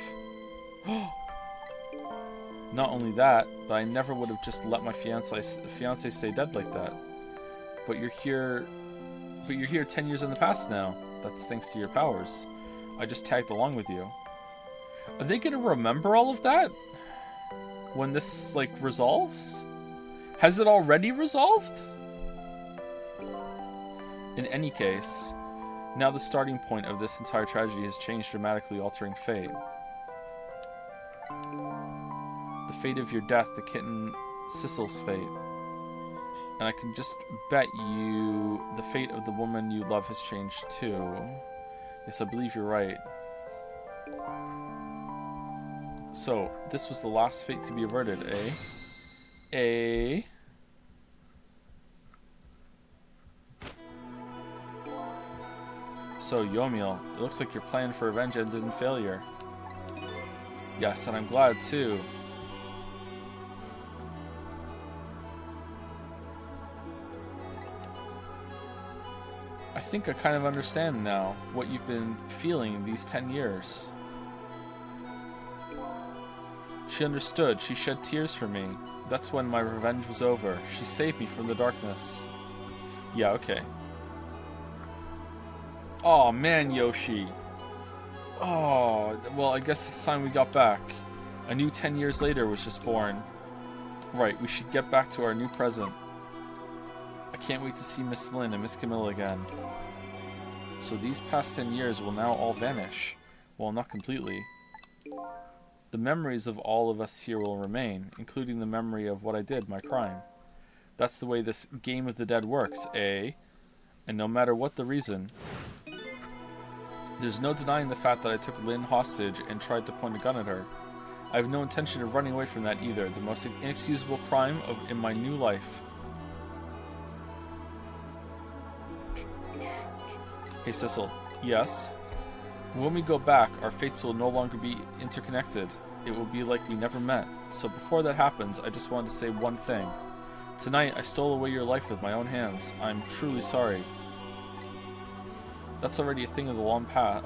Not only that, but I never would have just let my fiance stay dead like that. But you're here 10 years in the past now. That's thanks to your powers. I just tagged along with you. Are they gonna remember all of that? When this, like, resolves? Has it already resolved? In any case, now the starting point of this entire tragedy has changed dramatically, altering fate. The fate of your death, the kitten Sissel's fate. And I can just bet you the fate of the woman you love has changed too. Yes, I believe you're right. So, this was the last fate to be averted, eh? So, Yomiel, it looks like your plan for revenge ended in failure. Yes, and I'm glad too. I think I kind of understand now what you've been feeling these 10 years. She understood. She shed tears for me. That's when my revenge was over. She saved me from the darkness. Yeah, okay. Oh man, Yoshi. Oh, well, I guess it's time we got back. A new 10 years later was just born. Right, we should get back to our new present. I can't wait to see Miss Lynn and Miss Camilla again. So these past 10 years will now all vanish. Well, not completely. The memories of all of us here will remain, including the memory of what I did, my crime. That's the way this game of the dead works, eh? And no matter what the reason, there's no denying the fact that I took Lynn hostage and tried to point a gun at her. I have no intention of running away from that either, the most inexcusable crime in my new life. Hey Sissel, yes? When we go back, our fates will no longer be interconnected. It will be like we never met. So before that happens, I just wanted to say one thing. Tonight, I stole away your life with my own hands. I'm truly sorry. That's already a thing of the Lost Pass?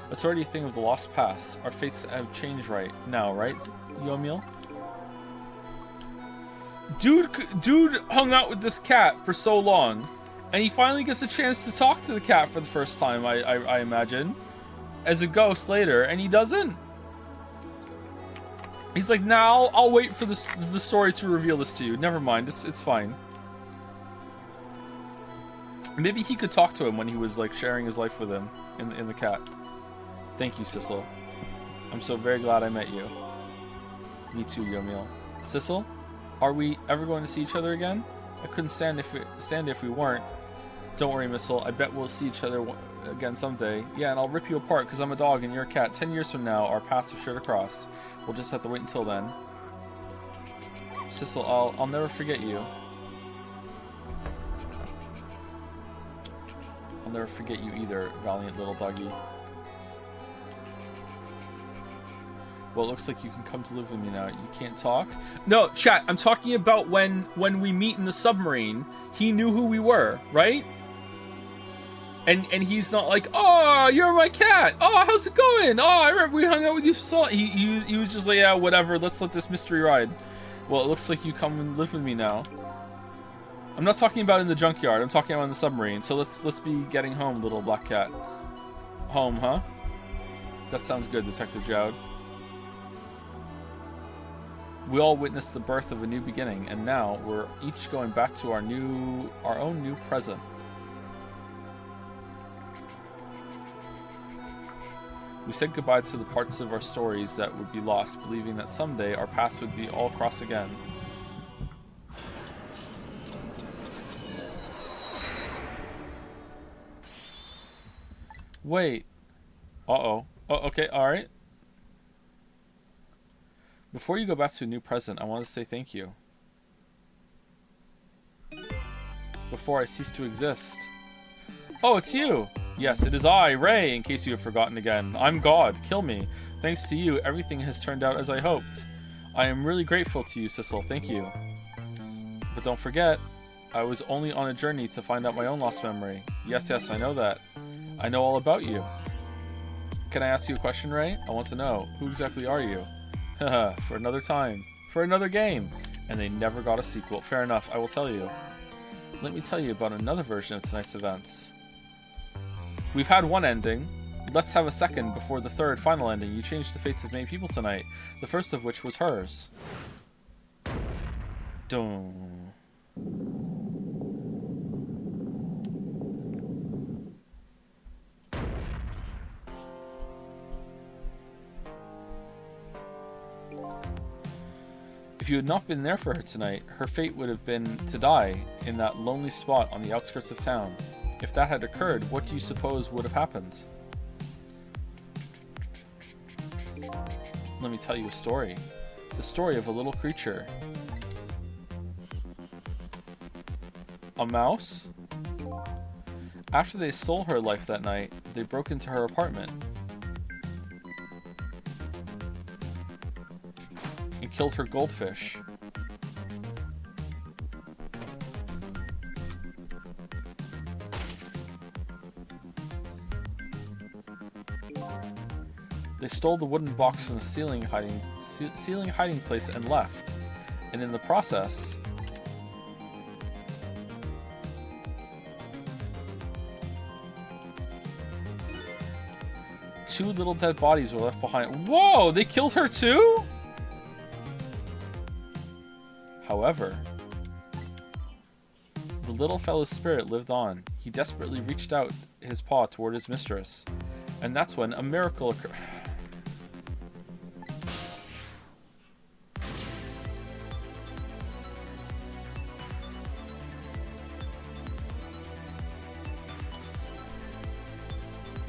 That's already a thing of the Lost Pass. Our fates have changed right now, right, Yomiel? Dude hung out with this cat for so long, and he finally gets a chance to talk to the cat for the first time, I imagine, as a ghost later, and he doesn't. He's like, nah, I'll wait for the story to reveal this to you. Never mind, it's fine. Maybe he could talk to him when he was like sharing his life with him in the cat. Thank you, Sissel. I'm so very glad I met you. Me too, Yomiel. Sissel? Are we ever going to see each other again? I couldn't stand if we weren't. Don't worry, Missile. I bet we'll see each other again someday. Yeah, and I'll rip you apart because I'm a dog and you're a cat. 10 years from now, our paths are sure to cross. We'll just have to wait until then. Sissel, I'll never forget you. I'll never forget you either, valiant little doggy. Well, it looks like you can come to live with me now. You can't talk? No, chat, I'm talking about when we meet in the submarine, he knew who we were, right? And he's not like, oh, you're my cat. Oh, how's it going? Oh, I remember we hung out with you. So he was just like, yeah, whatever. Let's let this mystery ride. Well, it looks like you come and live with me now. I'm not talking about in the junkyard. I'm talking about in the submarine. So let's be getting home, little black cat. Home, huh? That sounds good, Detective Jowd. We all witnessed the birth of a new beginning, and now we're each going back to our own new present. We said goodbye to the parts of our stories that would be lost, believing that someday our paths would be all cross again. Wait. Uh-oh. Oh, okay, alright. Before you go back to a new present, I want to say thank you. Before I cease to exist. Oh, it's you! Yes, it is I, Ray, in case you have forgotten again. I'm God. Kill me. Thanks to you, everything has turned out as I hoped. I am really grateful to you, Sissel. Thank you. But don't forget, I was only on a journey to find out my own lost memory. Yes, I know that. I know all about you. Can I ask you a question, Ray? I want to know. Who exactly are you? Haha, for another time. For another game. And they never got a sequel. Fair enough, I will tell you. Let me tell you about another version of tonight's events. We've had one ending. Let's have a second before the third, final ending. You changed the fates of many people tonight, the first of which was hers. Dun. If you had not been there for her tonight, her fate would have been to die in that lonely spot on the outskirts of town. If that had occurred, what do you suppose would have happened? Let me tell you a story. The story of a little creature. A mouse? After they stole her life that night, they broke into her apartment and killed her goldfish. They stole the wooden box from the ceiling hiding place and left. And in the process, two little dead bodies were left behind. Whoa, they killed her too? However, the little fellow's spirit lived on. He desperately reached out his paw toward his mistress. And that's when a miracle occurred.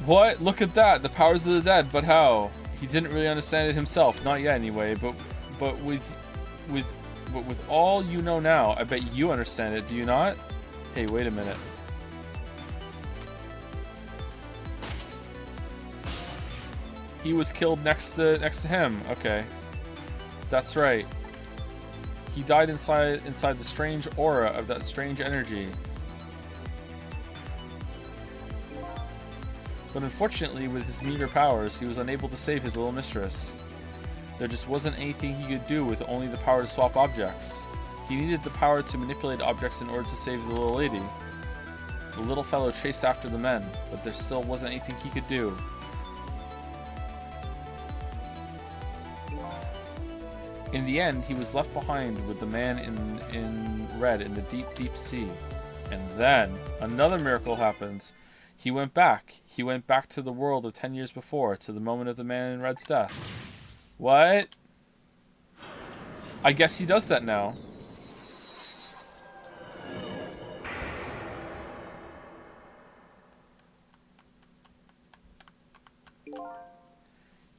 What? Look at that! The powers of the dead, but how? He didn't really understand it himself, not yet anyway, but with all you know now, I bet you understand it, do you not? Hey, wait a minute. He was killed next to him. Okay. That's right. He died inside the strange aura of that strange energy. But unfortunately, with his meager powers, he was unable to save his little mistress. There just wasn't anything he could do with only the power to swap objects. He needed the power to manipulate objects in order to save the little lady. The little fellow chased after the men, but there still wasn't anything he could do. In the end, he was left behind with the man in red in the deep, deep sea. And then, another miracle happens. He went back. He went back to the world of 10 years before, to the moment of the man in red's death. What? I guess he does that now.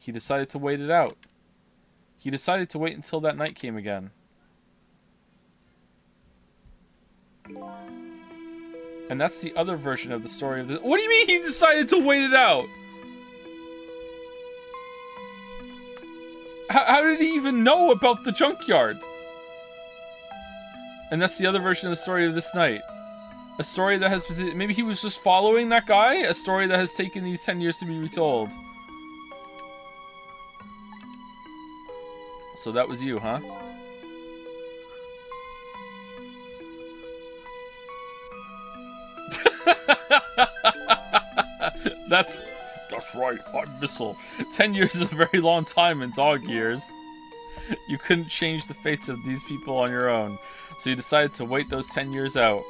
He decided to wait it out. He decided to wait until that night came again. And that's the other version of the story of the... What do you mean he decided to wait it out? How did he even know about the junkyard? And that's the other version of the story of this night. A story that has... Maybe he was just following that guy? A story that has taken these 10 years to be retold. So that was you, huh? That's right, I'm Missile. 10 years is a very long time in dog years. You couldn't change the fates of these people on your own, so you decided to wait those 10 years out.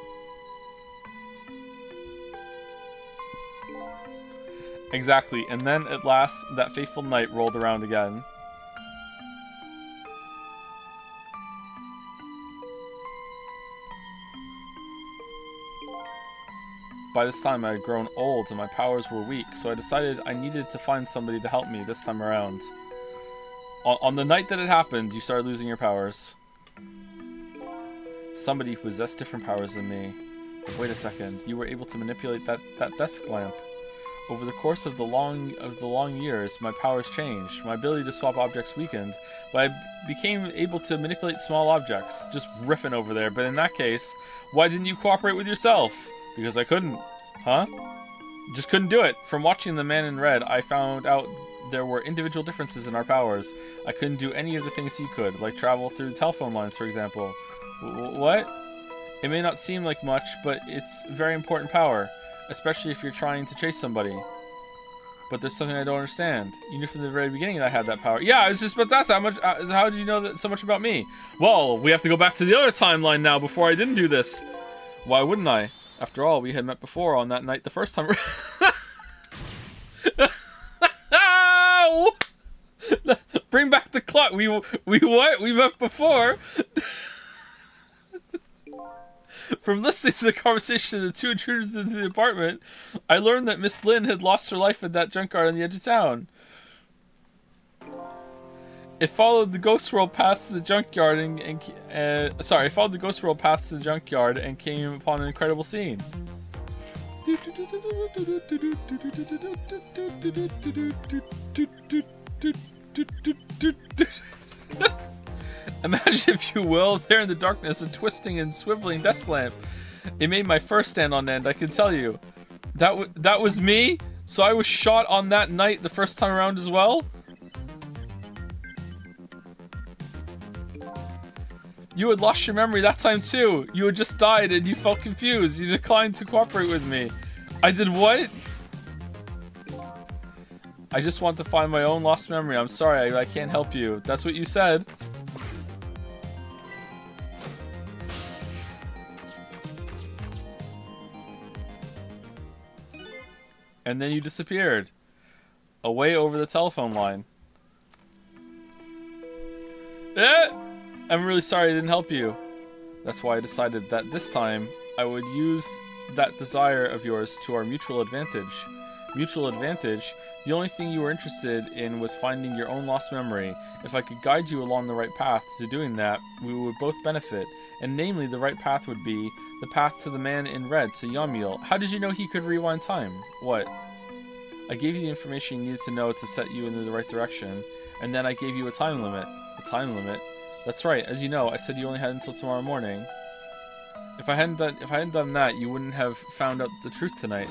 Exactly, and then at last, that fateful night rolled around again. By this time, I had grown old and my powers were weak, so I decided I needed to find somebody to help me this time around. On the night that it happened, you started losing your powers. Somebody who possessed different powers than me. But wait a second, you were able to manipulate that desk lamp. Over the course of the long years, my powers changed. My ability to swap objects weakened, but I became able to manipulate small objects. Just riffing over there, but in that case, why didn't you cooperate with yourself? Because I couldn't. Huh? Just couldn't do it. From watching The Man in Red, I found out there were individual differences in our powers. I couldn't do any of the things he could, like travel through the telephone lines, for example. What? It may not seem like much, but it's very important power, especially if you're trying to chase somebody. But there's something I don't understand. You knew from the very beginning that I had that power. Yeah, I was just about to ask how did you know that so much about me? Well, we have to go back to the other timeline now before I didn't do this. Why wouldn't I? After all, we had met before on that night the first time. Bring back the clock. We what? We met before. From listening to the conversation of the two intruders into the apartment, I learned that Miss Lynn had lost her life at that junkyard on the edge of town. It followed the ghost world path to the junkyard it followed the ghost world path to the junkyard and came upon an incredible scene. Imagine, if you will, there in the darkness, a twisting and swiveling desk lamp. It made my first stand on end, I can tell you. That was me? So I was shot on that night the first time around as well? You had lost your memory that time too. You had just died and you felt confused. You declined to cooperate with me. I did what? I just want to find my own lost memory. I'm sorry, I can't help you. That's what you said. And then you disappeared. Away over the telephone line. I'm really sorry I didn't help you. That's why I decided that this time I would use that desire of yours to our mutual advantage. Mutual advantage? The only thing you were interested in was finding your own lost memory. If I could guide you along the right path to doing that, we would both benefit. And namely, the right path would be the path to the Man in Red, to Yamiel. How did you know he could rewind time? What? I gave you the information you needed to know to set you in the right direction, and then I gave you a time limit. A time limit? That's right. As you know, I said you only had until tomorrow morning. If I hadn't done that, you wouldn't have found out the truth tonight.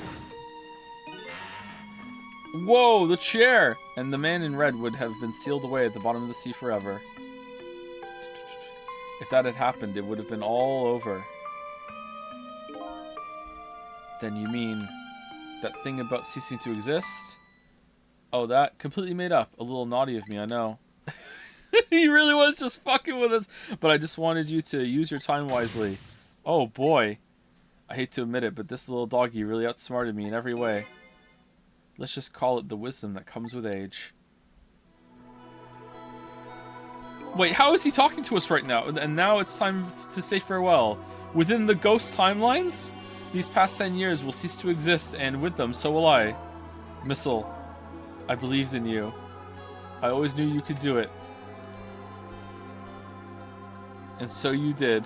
Whoa, the chair! And the Man in Red would have been sealed away at the bottom of the sea forever. If that had happened, it would have been all over. Then you mean that thing about ceasing to exist? Oh, that? Completely made up. A little naughty of me, I know. He really was just fucking with us. But I just wanted you to use your time wisely. Oh boy. I hate to admit it, but this little doggy really outsmarted me in every way. Let's just call it the wisdom that comes with age. Wait, how is he talking to us right now? And now it's time to say farewell. Within the ghost timelines? These past 10 years will cease to exist, and with them, so will I. Missile, I believed in you. I always knew you could do it. And so you did.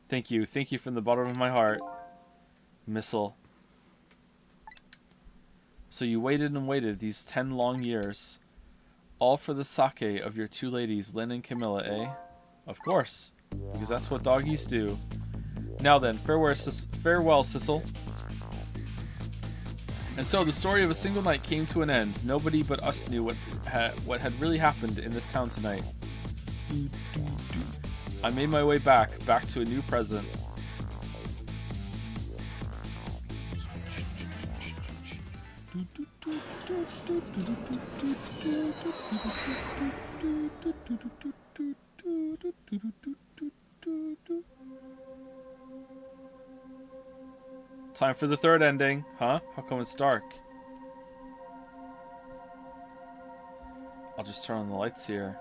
Thank you. Thank you from the bottom of my heart. Missile. So you waited and waited these 10 long years. All for the sake of your two ladies, Lynn and Camilla, eh? Of course. Because that's what doggies do. Now then, farewell, Sissel. And so the story of a single night came to an end. Nobody but us knew what had really happened in this town tonight. I made my way back to a new present. Time for the third ending. Huh? How come it's dark? I'll just turn on the lights here.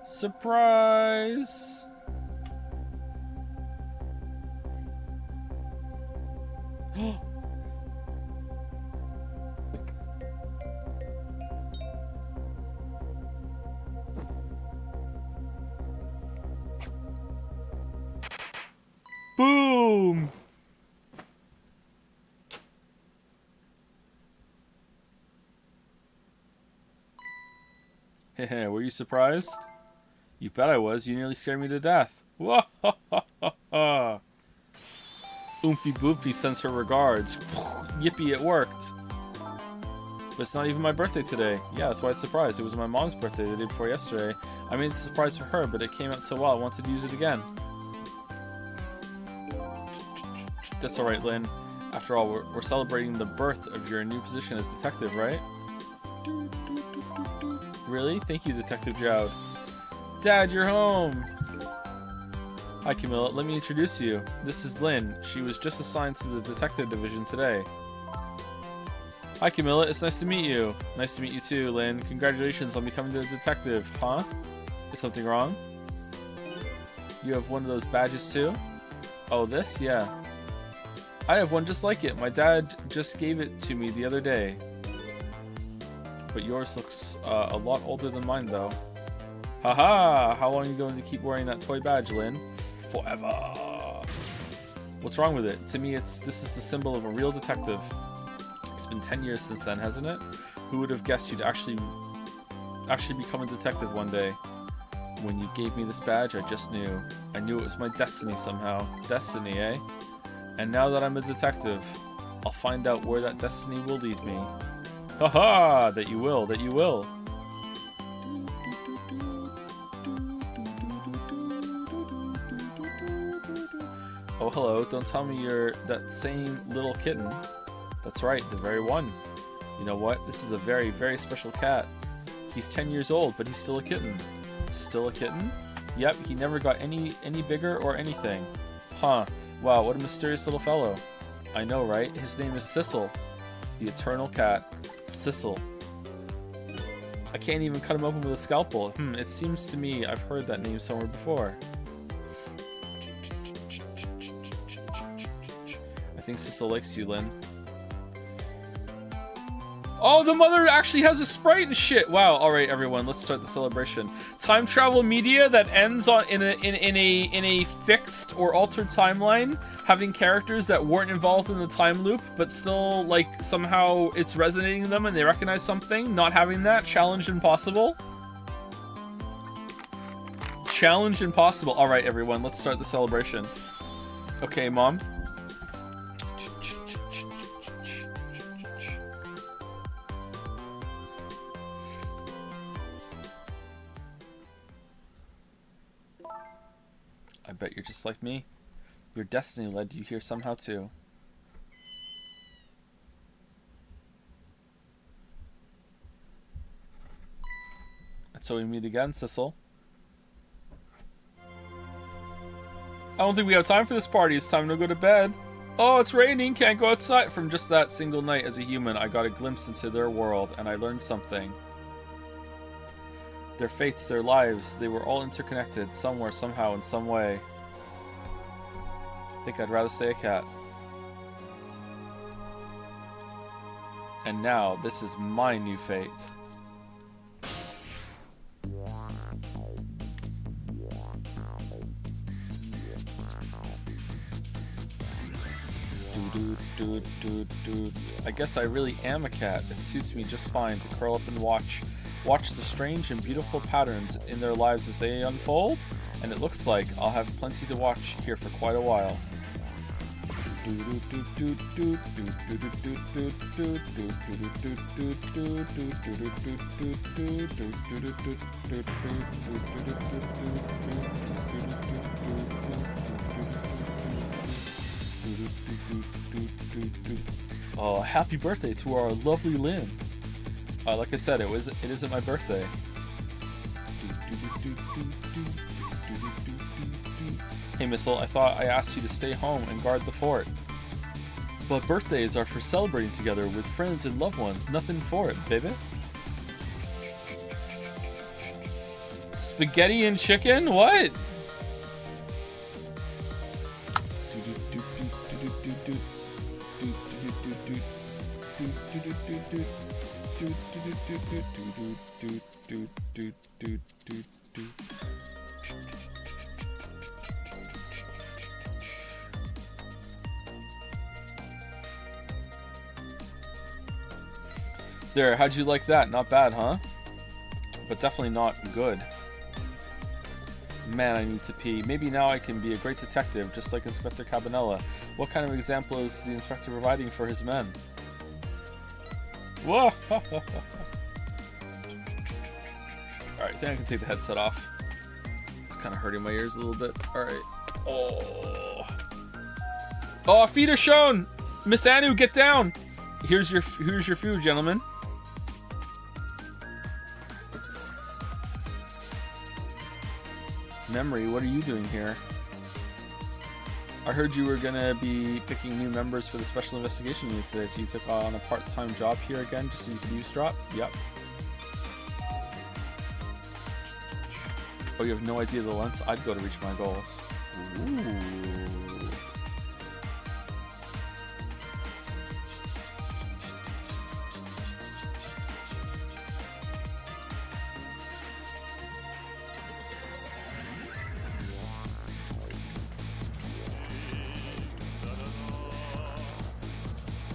Surprise! Boom! Hehe, were you surprised? You bet I was. You nearly scared me to death. Whoa! Oomphy Boophy sends her regards. Yippee, it worked. But it's not even my birthday today. Yeah, that's why it's a surprise. It was my mom's birthday the day before yesterday. I made a surprise for her, but it came out so well I wanted to use it again. That's alright, Lynn. After all, we're celebrating the birth of your new position as detective, right? Really? Thank you, Detective Jowd. Dad, you're home! Hi, Camilla. Let me introduce you. This is Lynn. She was just assigned to the detective division today. Hi, Camilla. It's nice to meet you. Nice to meet you too, Lynn. Congratulations on becoming the detective. Huh? Is something wrong? You have one of those badges too? Oh, this? Yeah. I have one just like it. My dad just gave it to me the other day. But yours looks a lot older than mine, though. Haha! How long are you going to keep wearing that toy badge, Lynn? Forever! What's wrong with it? To me, this is the symbol of a real detective. It's been 10 years since then, hasn't it? Who would have guessed you'd actually become a detective one day? When you gave me this badge, I just knew. I knew it was my destiny somehow. Destiny, eh? And now that I'm a detective, I'll find out where that destiny will lead me. Haha! That you will, that you will. Oh, hello. Don't tell me you're that same little kitten. That's right, the very one. You know what? This is a very, very special cat. He's 10 years old, but he's still a kitten. Still a kitten? Yep, he never got any bigger or anything. Huh. Wow, what a mysterious little fellow. I know, right? His name is Sissel. The eternal cat. Sissel. I can't even cut him open with a scalpel. It seems to me I've heard that name somewhere before. I think Sissel likes you, Lynn. Oh, the mother actually has a sprite and shit. Wow. All right, everyone, let's start the celebration. Time travel media that ends in a fixed or altered timeline, having characters that weren't involved in the time loop, but still like somehow it's resonating in them and they recognize something. Not having that, challenge impossible. Challenge impossible. All right, everyone, let's start the celebration. Okay, Mom. I bet you're just like me. Your destiny led you here somehow too. And so we meet again, Sissel. I don't think we have time for this party. It's time to go to bed. Oh, it's raining. Can't go outside. From just that single night as a human, I got a glimpse into their world, and I learned something. Their fates, their lives, they were all interconnected, somewhere, somehow, in some way. I think I'd rather stay a cat. And now, this is my new fate. I guess I really am a cat. It suits me just fine to curl up and watch the strange and beautiful patterns in their lives as they unfold, and it looks like I'll have plenty to watch here for quite a while. Oh, happy birthday to our lovely Lynn. Like I said, it isn't my birthday. Hey Missile, I thought I asked you to stay home and guard the fort. But birthdays are for celebrating together with friends and loved ones. Nothing for it, baby. Spaghetti and chicken? What? There, how'd you like that? Not bad, huh? But definitely not good. Man, I need to pee. Maybe now I can be a great detective, just like Inspector Cabanela. What kind of example is the inspector providing for his men? Whoa! Alright, I think I can take the headset off. It's kind of hurting my ears a little bit. Alright. Oh, feet are shown! Miss Anu, get down! Here's your food, gentlemen. Memory, what are you doing here? I heard you were gonna be picking new members for the Special Investigation Unit today, so you took on a part-time job here again just so you could eavesdrop? Yep. Oh, you have no idea the lengths I'd go to reach my goals. Ooh.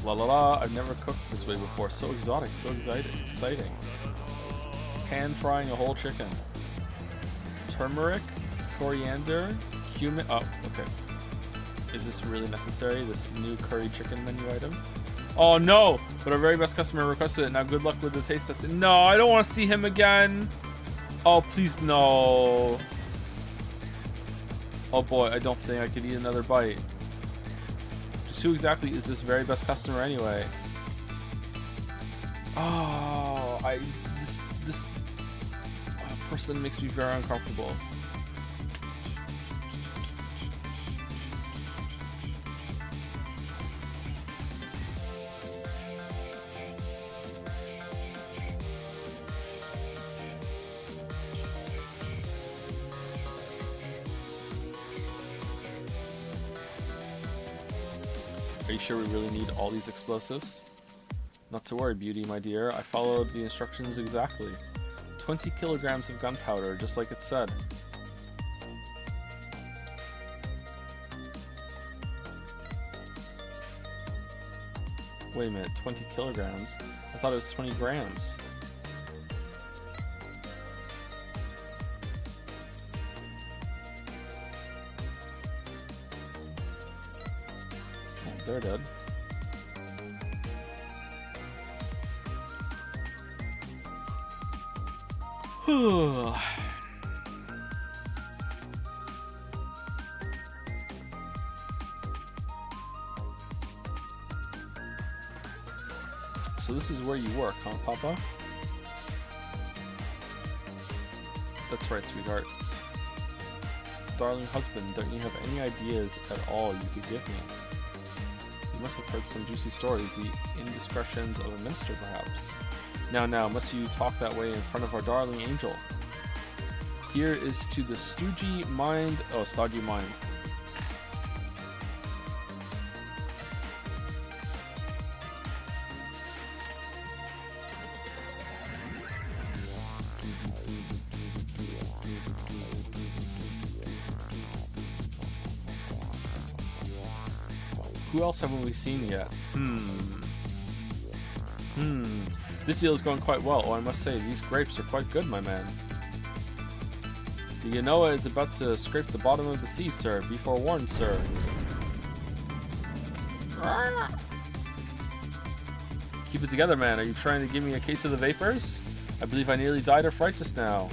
La la la, I've never cooked this way before. So exotic, so exciting. Pan frying a whole chicken. Turmeric, coriander, cumin. Oh, okay. Is this really necessary? This new curry chicken menu item? Oh no! But our very best customer requested it. Now good luck with the taste test. No, I don't want to see him again. Oh, please no. Oh boy, I don't think I could eat another bite. Who exactly is this very best customer anyway? Oh, this person makes me very uncomfortable. Are you sure we really need all these explosives? Not to worry, Beauty, my dear. I followed the instructions exactly. 20 kilograms of gunpowder, just like it said. Wait a minute, 20 kilograms? I thought it was 20 grams. They're dead. So this is where you work, huh, Papa? That's right, sweetheart. Darling husband, don't you have any ideas at all you could give me? You must have heard some juicy stories, the indiscretions of a minister, perhaps. Now, must you talk that way in front of our darling angel? Here is to the stodgy mind. Oh, stodgy mind. Who else haven't we seen yet? This deal is going quite well. Oh, I must say, these grapes are quite good, my man. The Yanoa is about to scrape the bottom of the sea, sir. Be forewarned, sir. Keep it together, man. Are you trying to give me a case of the vapors? I believe I nearly died of fright just now.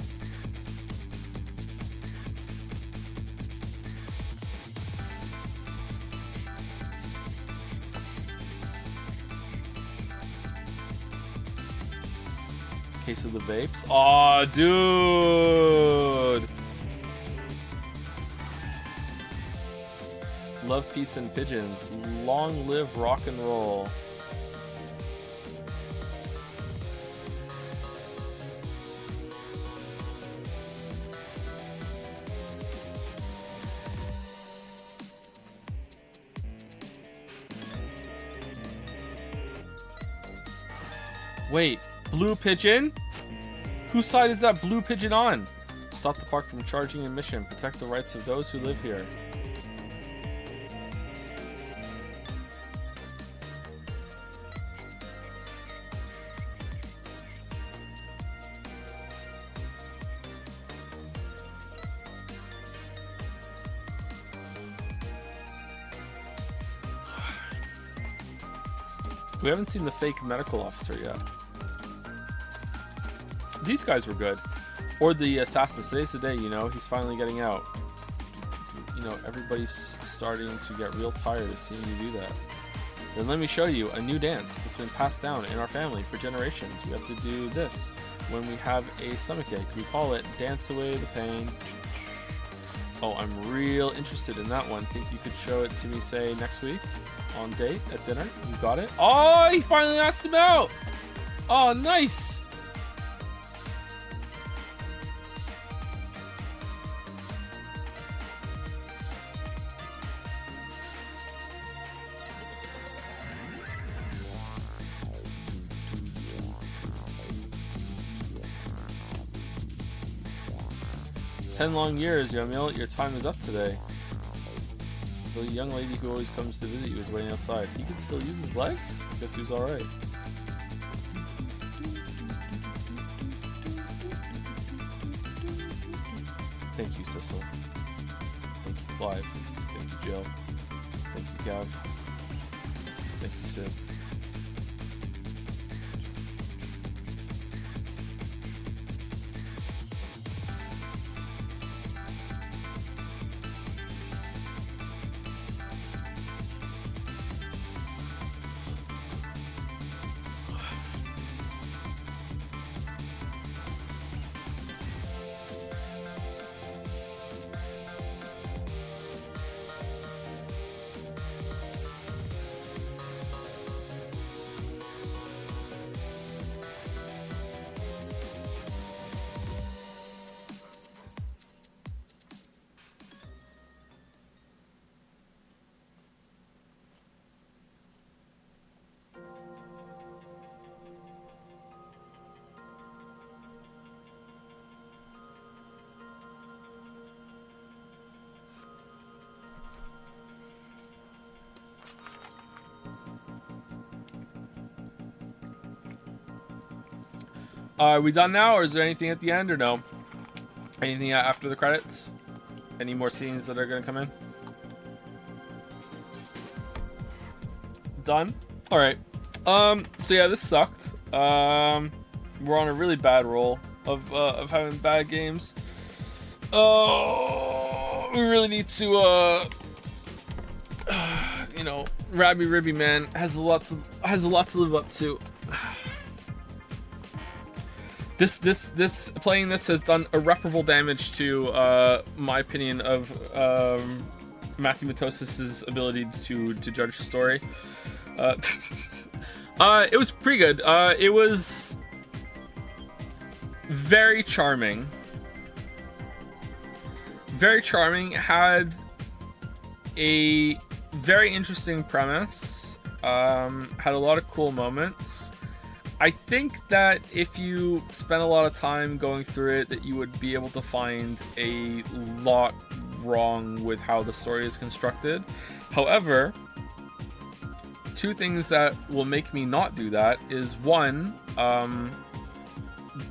Case of the vapes. Aw, dude. Love, peace, and pigeons. Long live rock and roll. Wait, blue pigeon? Whose side is that blue pigeon on? Stop the park from charging a mission. Protect the rights of those who live here. We haven't seen the fake medical officer yet. These guys were good. Or the assassin. Today's the day, you know. He's finally getting out. You know, everybody's starting to get real tired of seeing you do that. Then let me show you a new dance that's been passed down in our family for generations. We have to do this when we have a stomachache. We call it Dance Away the Pain. Oh, I'm real interested in that one. Think you could show it to me, say, next week? On date at dinner? You got it? Oh, he finally asked him out! Oh, nice! "10 long years, Yamil. Your time is up today. The young lady who always comes to visit you is waiting outside." He could still use his legs? Guess he was alright. Thank you, Sissel. Thank you, Clive. Thank you, Joe. Thank you, Gav. Thank you, Sid. Are we done now, or is there anything at the end, or no? Anything after the credits? Any more scenes that are going to come in? Done? Alright. So yeah, this sucked. We're on a really bad roll of having bad games. Oh, we really need to, you know, Rabby Ribby Man has a lot to live up to. This playing this has done irreparable damage to my opinion of Matthew Matosis's ability to judge the story. It was pretty good. It was very charming. Very charming. Had a very interesting premise. Had a lot of cool moments. I think that if you spent a lot of time going through it, that you would be able to find a lot wrong with how the story is constructed. However, two things that will make me not do that is one,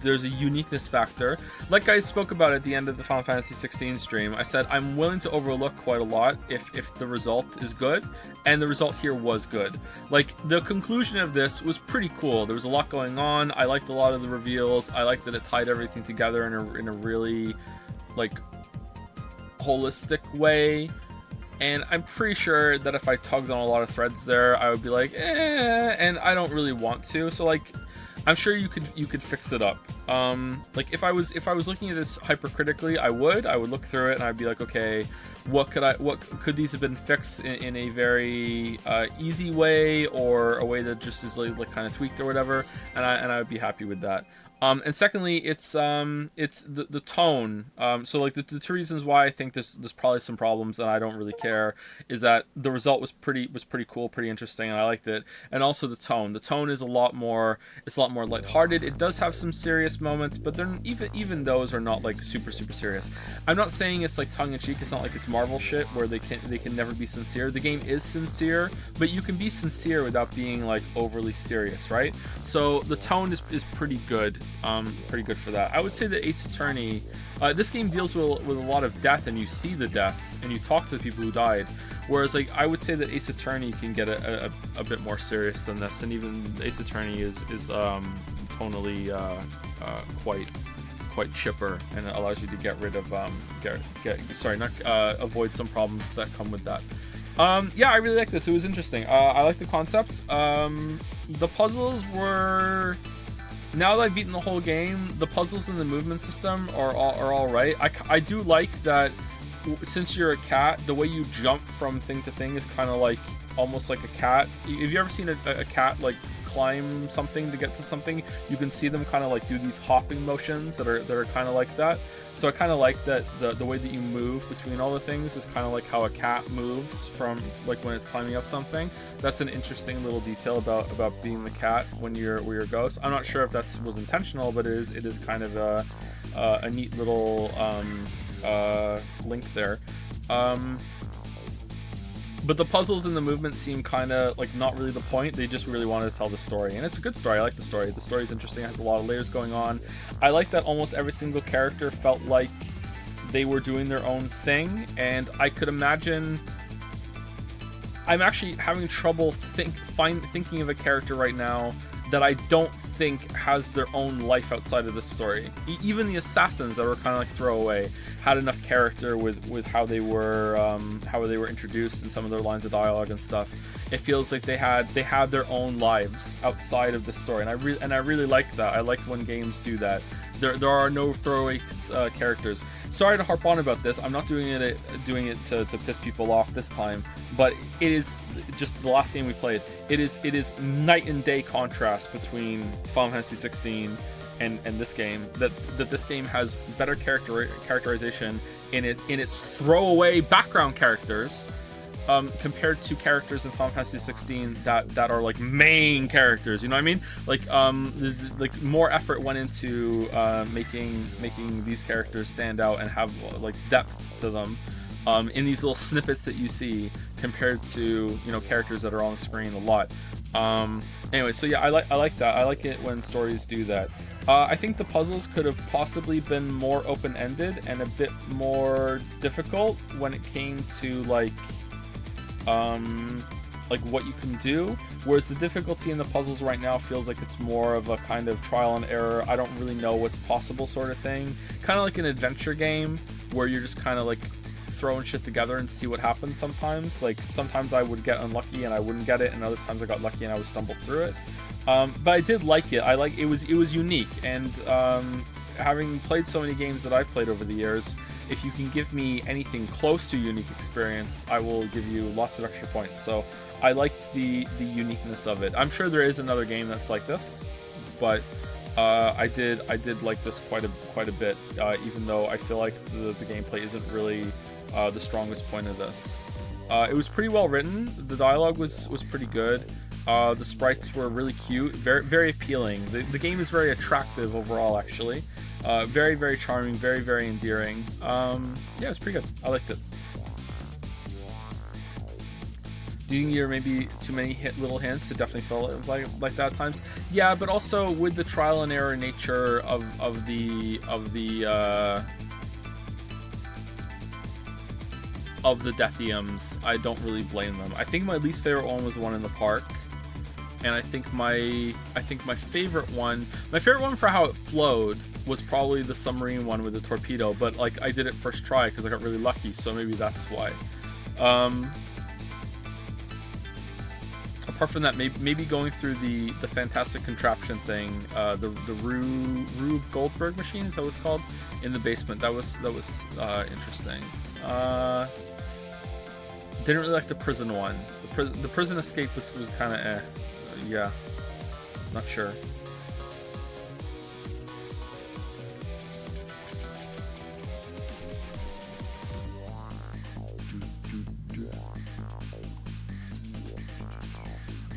there's a uniqueness factor. Like I spoke about at the end of the Final Fantasy 16 stream, I said I'm willing to overlook quite a lot if the result is good, and the result here was good. Like, the conclusion of this was pretty cool. There was a lot going on. I liked a lot of the reveals. I liked that it tied everything together in a really, like, holistic way. And I'm pretty sure that if I tugged on a lot of threads there, I would be like, and I don't really want to. So, like, I'm sure you could fix it up. Like, if I was looking at this hypercritically, I would look through it and I'd be like, okay, what could these have been fixed in a very easy way, or a way that just is like kind of tweaked or whatever, and I would be happy with that. And secondly, it's the tone. So like the two reasons why I think there's probably some problems and I don't really care is that the result was pretty cool, pretty interesting, and I liked it. And also the tone. The tone is a lot more lighthearted. It does have some serious moments, but they're even those are not like super serious. I'm not saying it's like tongue in cheek. It's not like it's Marvel shit where they can never be sincere. The game is sincere, but you can be sincere without being like overly serious, right? So the tone is pretty good. Pretty good for that. I would say that Ace Attorney, this game deals with a lot of death, and you see the death, and you talk to the people who died. Whereas, like, I would say that Ace Attorney can get a bit more serious than this, and even Ace Attorney is tonally quite chipper, and it allows you to get rid of avoid some problems that come with that. Yeah, I really like this. It was interesting. I like the concept. The puzzles were. Now that I've beaten the whole game, the puzzles and the movement system are all right. I do like that since you're a cat, the way you jump from thing to thing is kind of like almost like a cat. Have you ever seen a cat like climb something to get to something? You can see them kind of like do these hopping motions that are kind of like that. So I kind of like that the way that you move between all the things is kind of like how a cat moves from like when it's climbing up something. That's an interesting little detail about being the cat when you're a ghost. I'm not sure if that was intentional, but it is kind of a neat little link there. But the puzzles and the movement seem kind of like not really the point. They just really wanted to tell the story, and it's a good story. I like the story. The story is interesting. It has a lot of layers going on. I like that almost every single character felt like they were doing their own thing, and I could imagine. I'm actually having trouble thinking of a character right now that I don't think has their own life outside of this story. Even the assassins that were kind of like throwaway had enough character with how they were introduced and some of their lines of dialogue and stuff. It feels like they had their own lives outside of the story, and I really like that. I like when games do that. There are no throwaway characters. Sorry to harp on about this. I'm not doing it to piss people off this time, but it is just the last game we played. It is night and day contrast between Final Fantasy 16 and this game. That this game has better characterization in its throwaway background characters. Compared to characters in Final Fantasy 16 that are like main characters, you know what I mean? Like like more effort went into making these characters stand out and have like depth to them in these little snippets that you see, compared to characters that are on the screen a lot. Anyway, so yeah, I like that. I like it when stories do that. I think the puzzles could have possibly been more open-ended and a bit more difficult when it came to like what you can do, whereas the difficulty in the puzzles right now feels like it's more of a kind of trial and error, I don't really know what's possible sort of thing, kind of like an adventure game where you're just kind of like throwing shit together and see what happens. Sometimes I would get unlucky and I wouldn't get it, and other times I got lucky and I would stumble through it. But I did like it. It was unique, and having played so many games that I've played over the years, if you can give me anything close to a unique experience, I will give you lots of extra points. So I liked the uniqueness of it. I'm sure there is another game that's like this, but I did like this quite a bit, even though I feel like the gameplay isn't really the strongest point of this. It was pretty well written. The dialogue was pretty good. The sprites were really cute, very, very appealing. The game is very attractive overall, actually. Very, very charming, very, very endearing. Yeah, it was pretty good. I liked it. Do you think you're maybe too many little hints? It definitely felt like that at times. Yeah, but also with the trial and error nature of the Deathiums, I don't really blame them. I think my least favorite one was the one in the park, and I think my favorite one for how it flowed was probably the submarine one with the torpedo. But like I did it first try because I got really lucky, so maybe that's why. Apart from that, maybe going through the fantastic contraption thing, the Rube Goldberg machine, is that what it's called, in the basement. That was interesting. Didn't really like the prison one. The prison escape was kind of yeah, not sure.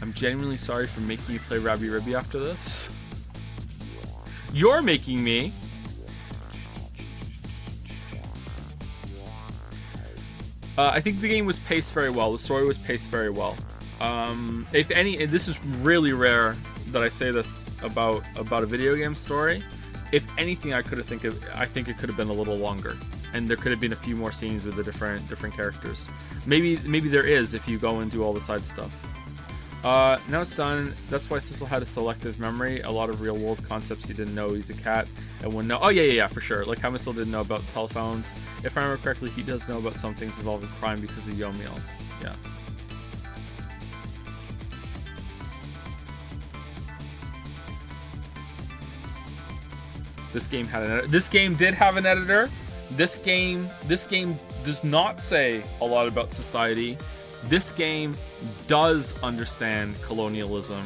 I'm genuinely sorry for making you play Rabi-Ribi after this. You're making me. I think the game was paced very well. The story was paced very well. If any, and this is really rare that I say this about a video game story. If anything, I think it could have been a little longer, and there could have been a few more scenes with the different characters. Maybe there is if you go and do all the side stuff. Now it's done. That's why Sissel had a selective memory. A lot of real world concepts he didn't know. He's a cat and wouldn't know. Oh yeah, for sure. Like how Sissel didn't know about telephones. If I remember correctly, he does know about some things involving crime because of Yomiel. Yeah. This game had an editor. This game did have an editor. This game does not say a lot about society. This game does understand colonialism.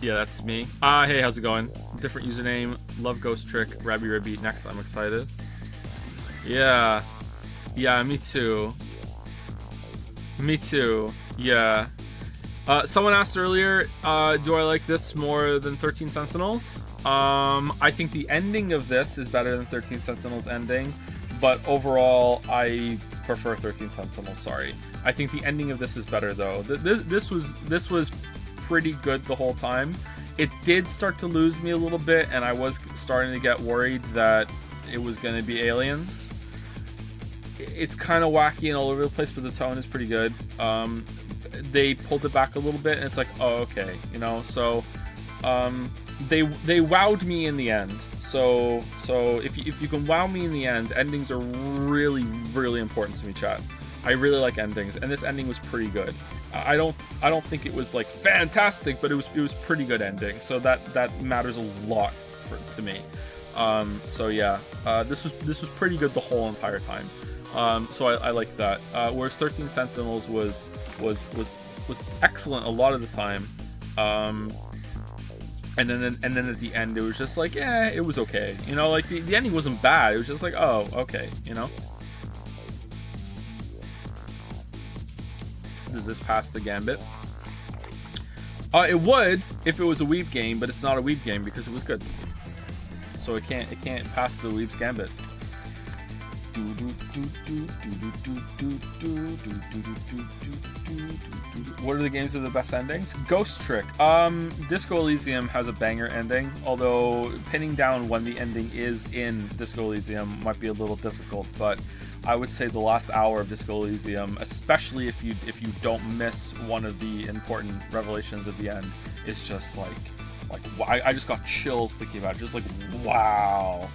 Yeah, that's me. Hey, how's it going? Different username. Love Ghost Trick. Rabi-Ribi. Next, I'm excited. Yeah, me too. Yeah. Someone asked earlier, do I like this more than 13 Sentinels? I think the ending of this is better than 13 Sentinels ending, but overall, I prefer 13 Sentinels, sorry. I think the ending of this is better, though. This was pretty good the whole time. It did start to lose me a little bit, and I was starting to get worried that it was going to be aliens. It's kind of wacky and all over the place, but the tone is pretty good. They pulled it back a little bit, and it's like, oh, okay, you know. So, they wowed me in the end. So if you can wow me in the end, endings are really, really important to me, chat. I really like endings, and this ending was pretty good. I don't think it was like fantastic, but it was pretty good ending. So that matters a lot to me. So yeah, this was pretty good the whole entire time. So I like that. Whereas 13 Sentinels was excellent a lot of the time. And then at the end it was just like, yeah, it was okay. You know, like the ending wasn't bad. It was just like, oh, okay, you know. Does this pass the Gambit? It would if it was a Weeb game, but it's not a Weeb game because it was good. So it can't pass the Weeb's Gambit. What are the games with the best endings? Ghost Trick. Disco Elysium has a banger ending, although pinning down when the ending is in Disco Elysium might be a little difficult, but I would say the last hour of Disco Elysium, especially if you don't miss one of the important revelations at the end, is just like I just got chills thinking about it. Just like, wow.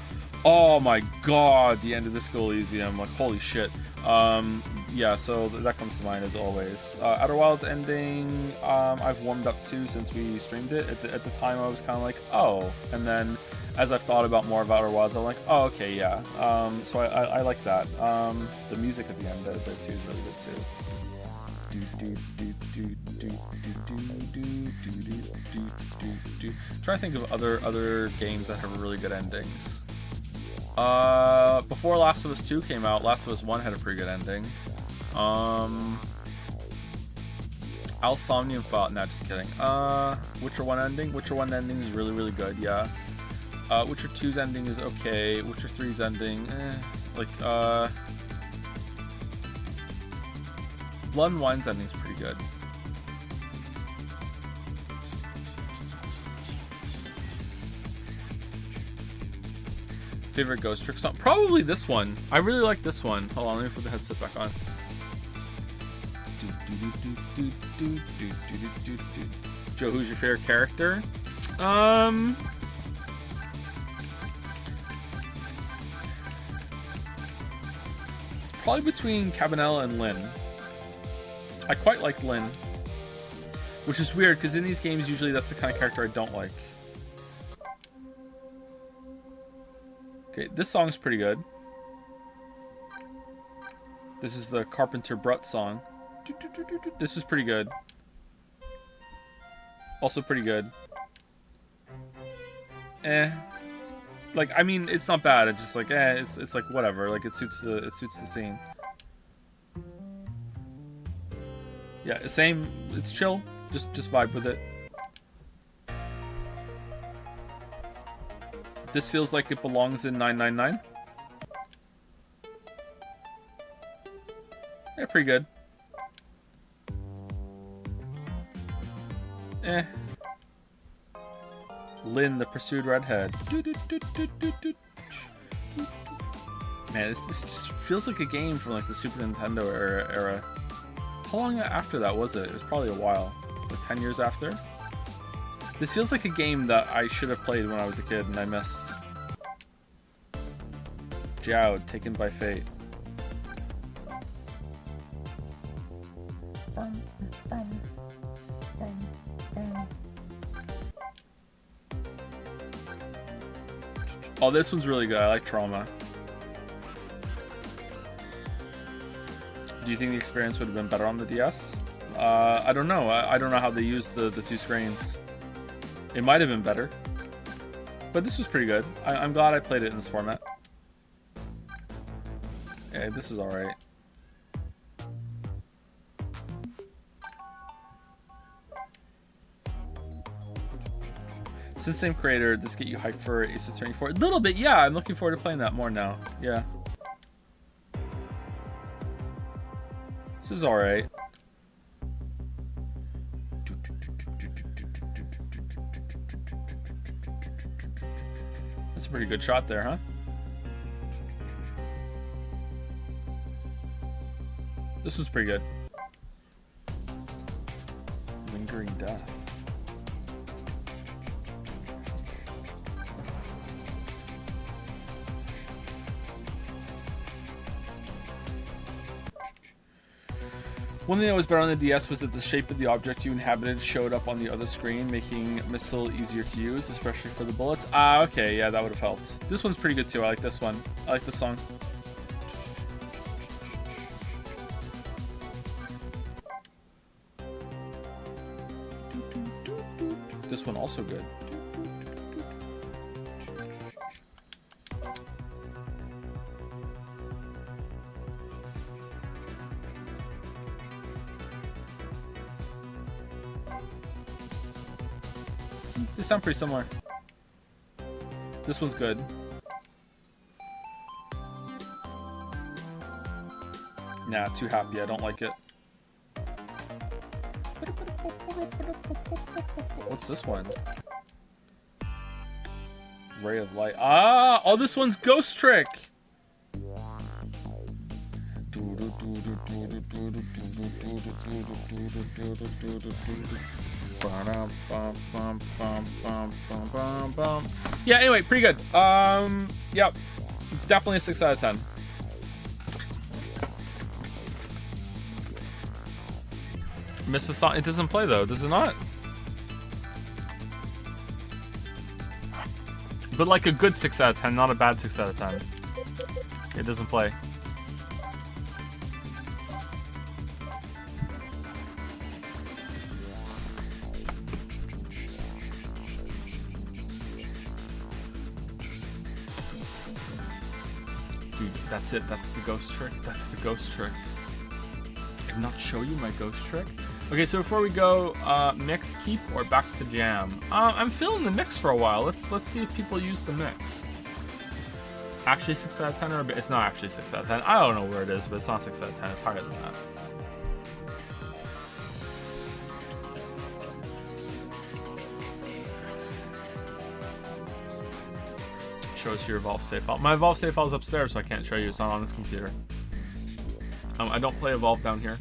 Oh my god, the end of Disco Elysium, like holy shit. Yeah, so that comes to mind as always. Outer Wilds ending, I've warmed up to since we streamed it. At the time I was kind of like, oh, and then as I've thought about more of Outer Wilds, I'm like, oh, okay, yeah. So I like that. The music at the end there too is really good too. Trying to think of other games that have really good endings. Before Last of Us 2 came out, Last of Us 1 had a pretty good ending. Alsomnium Fault, nah, just kidding. Witcher 1 ending? Witcher 1 ending is really, really good, yeah. Witcher 2's ending is okay. Witcher 3's ending, like, Blood and Wine's ending's pretty good. Favorite Ghost Trick song? Probably this one. I really like this one. Hold on, let me put the headset back on. Joe, who's your favorite character? It's probably between Cabanela and Lynn. I quite like Lynn, which is weird because in these games usually that's the kind of character I don't like. Okay, this song's pretty good. This is the Carpenter Brut song. This is pretty good. Also pretty good. Like, I mean, it's not bad. It's just like, it's like whatever. Like, it suits the scene. Yeah, same. It's chill. Just vibe with it. This feels like it belongs in 999. Yeah, pretty good. Lynn, the pursued redhead. Man, this just feels like a game from like the Super Nintendo era. How long after that was it? It was probably a while. Like 10 years after? This feels like a game that I should have played when I was a kid and I missed. Jowd, Taken by Fate. Oh, this one's really good. I like Trauma. Do you think the experience would have been better on the DS? I don't know. I don't know how they use the two screens. It might have been better. But this was pretty good. I'm glad I played it in this format. Yeah, this is alright. Since same creator, does this get you hyped for Ace Attorney 4? A little bit, yeah. I'm looking forward to playing that more now. Yeah. This is alright. That's a pretty good shot there, huh? This was pretty good. Lingering Death. One thing that was better on the DS was that the shape of the object you inhabited showed up on the other screen, making Missile easier to use, especially for the bullets. Okay, yeah, that would have helped. This one's pretty good too. I like this one. I like this song. This one also good. They sound pretty similar. This one's good. Nah, too happy. I don't like it. What's this one? Ray of Light. Oh, this one's Ghost Trick. Yeah, anyway, pretty good. Yep. Definitely a 6 out of 10. Missed a song. It doesn't play though, does it not? But like a good 6 out of 10, not a bad 6 out of 10. It doesn't play. Dude, that's it. That's the Ghost Trick. That's the Ghost Trick. I did not show you my Ghost Trick. Okay, so before we go, mix, keep, or back to jam? I'm feeling the mix for a while. Let's see if people use the mix. Actually 6 out of 10 or a bit? It's not actually 6 out of 10. I don't know where it is, but it's not 6 out of 10. It's higher than that. Show us your Evolve save file. My Evolve save file is upstairs, so I can't show you. It's not on this computer. I don't play Evolve down here.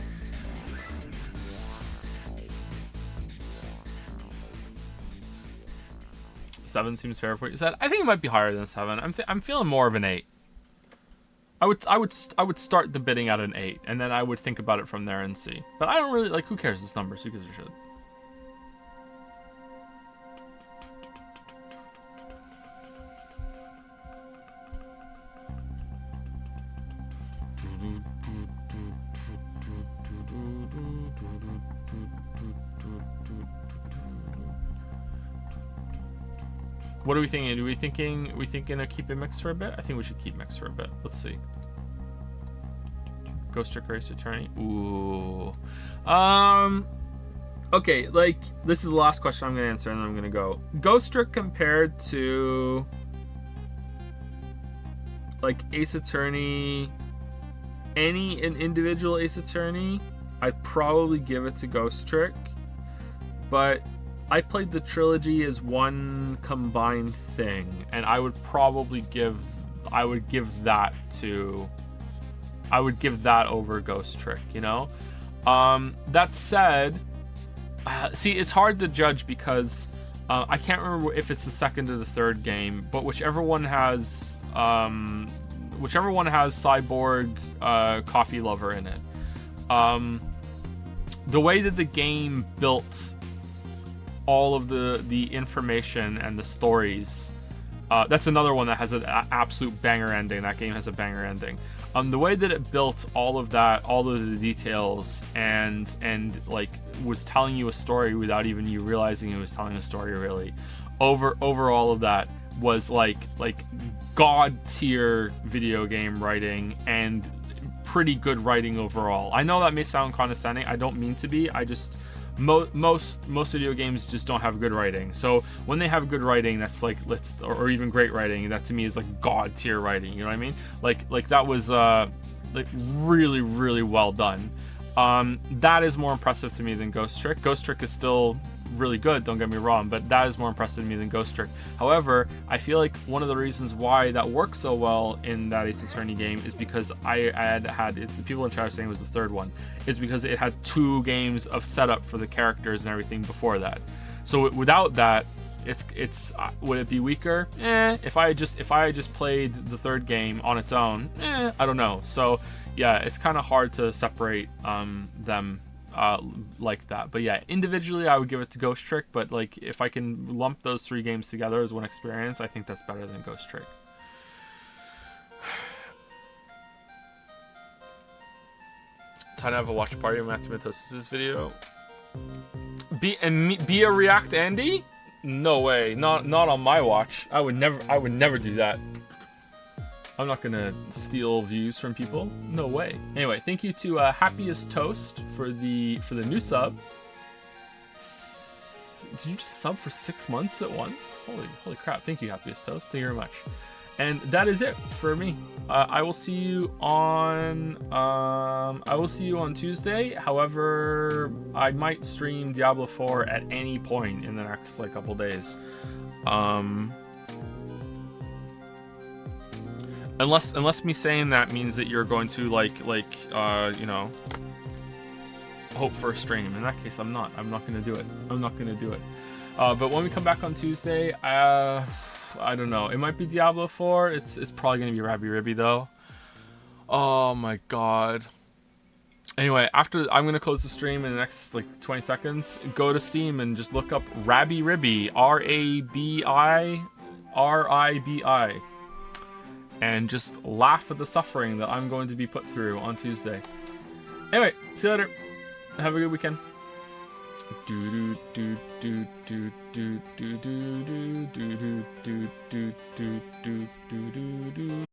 Seven seems fair for what you said. I think it might be higher than 7. I'm feeling more of an 8. I would start the bidding at an 8, and then I would think about it from there and see. But I don't really like. Who cares this number? So who gives a shit? What are we thinking? Are we thinking of keeping mix for a bit? I think we should keep mix for a bit. Let's see. Ghost Trick Race Attorney. Ooh. Okay, like, this is the last question I'm gonna answer, and then I'm gonna go. Ghost Trick compared to like Ace Attorney, an individual Ace Attorney, I'd probably give it to Ghost Trick. But I played the trilogy as one combined thing, and I would give that over Ghost Trick, you know? That said, see, it's hard to judge because I can't remember if it's the second or the third game, but whichever one has Cyborg Coffee Lover in it. The way that the game built all of the information and the stories, that's another one that has an absolute banger ending. That game has a banger ending. The way that it built all of that, all of the details, and like was telling you a story without even you realizing it was telling a story, really, over all of that was like god tier video game writing and pretty good writing overall. I know that may sound condescending. I don't mean to be. I just most video games just don't have good writing. So when they have good writing, that's like or even great writing, that to me is like god tier writing. You know what I mean? Like that was like really, really well done. That is more impressive to me than Ghost Trick. Ghost Trick is still really good, don't get me wrong, but that is more impressive to me than Ghost Trick. However, I feel like one of the reasons why that works so well in that Ace Attorney game is because I had it's the people in chat are saying it was the third one. It's because it had 2 games of setup for the characters and everything before that. So without that, it's would it be weaker? If I had just played the third game on its own, I don't know. So yeah, it's kind of hard to separate them like that. But yeah, individually I would give it to Ghost Trick, but like if I can lump those 3 games together as one experience, I think that's better than Ghost Trick. Time to have a watch party of Mathematosis' video. Be a React Andy? No way. Not on my watch. I would never do that. I'm not gonna steal views from people. No way. Anyway, thank you to Happiest Toast for the new sub. Did you just sub for 6 months at once? Holy crap! Thank you, Happiest Toast. Thank you very much. And that is it for me. I will see you on Tuesday. However, I might stream Diablo 4 at any point in the next couple days. Unless me saying that means that you're going to you know, hope for a stream. In that case, I'm not gonna do it. But when we come back on Tuesday, I don't know. It might be Diablo 4. It's probably gonna be Rabby Ribby though. Oh my god. Anyway, after I'm gonna close the stream in the next 20 seconds. Go to Steam and just look up Rabby Ribby, RABIRIBI. And just laugh at the suffering that I'm going to be put through on Tuesday. Anyway, see you later. Have a good weekend. Do do do do do do do do do do do do do do do do.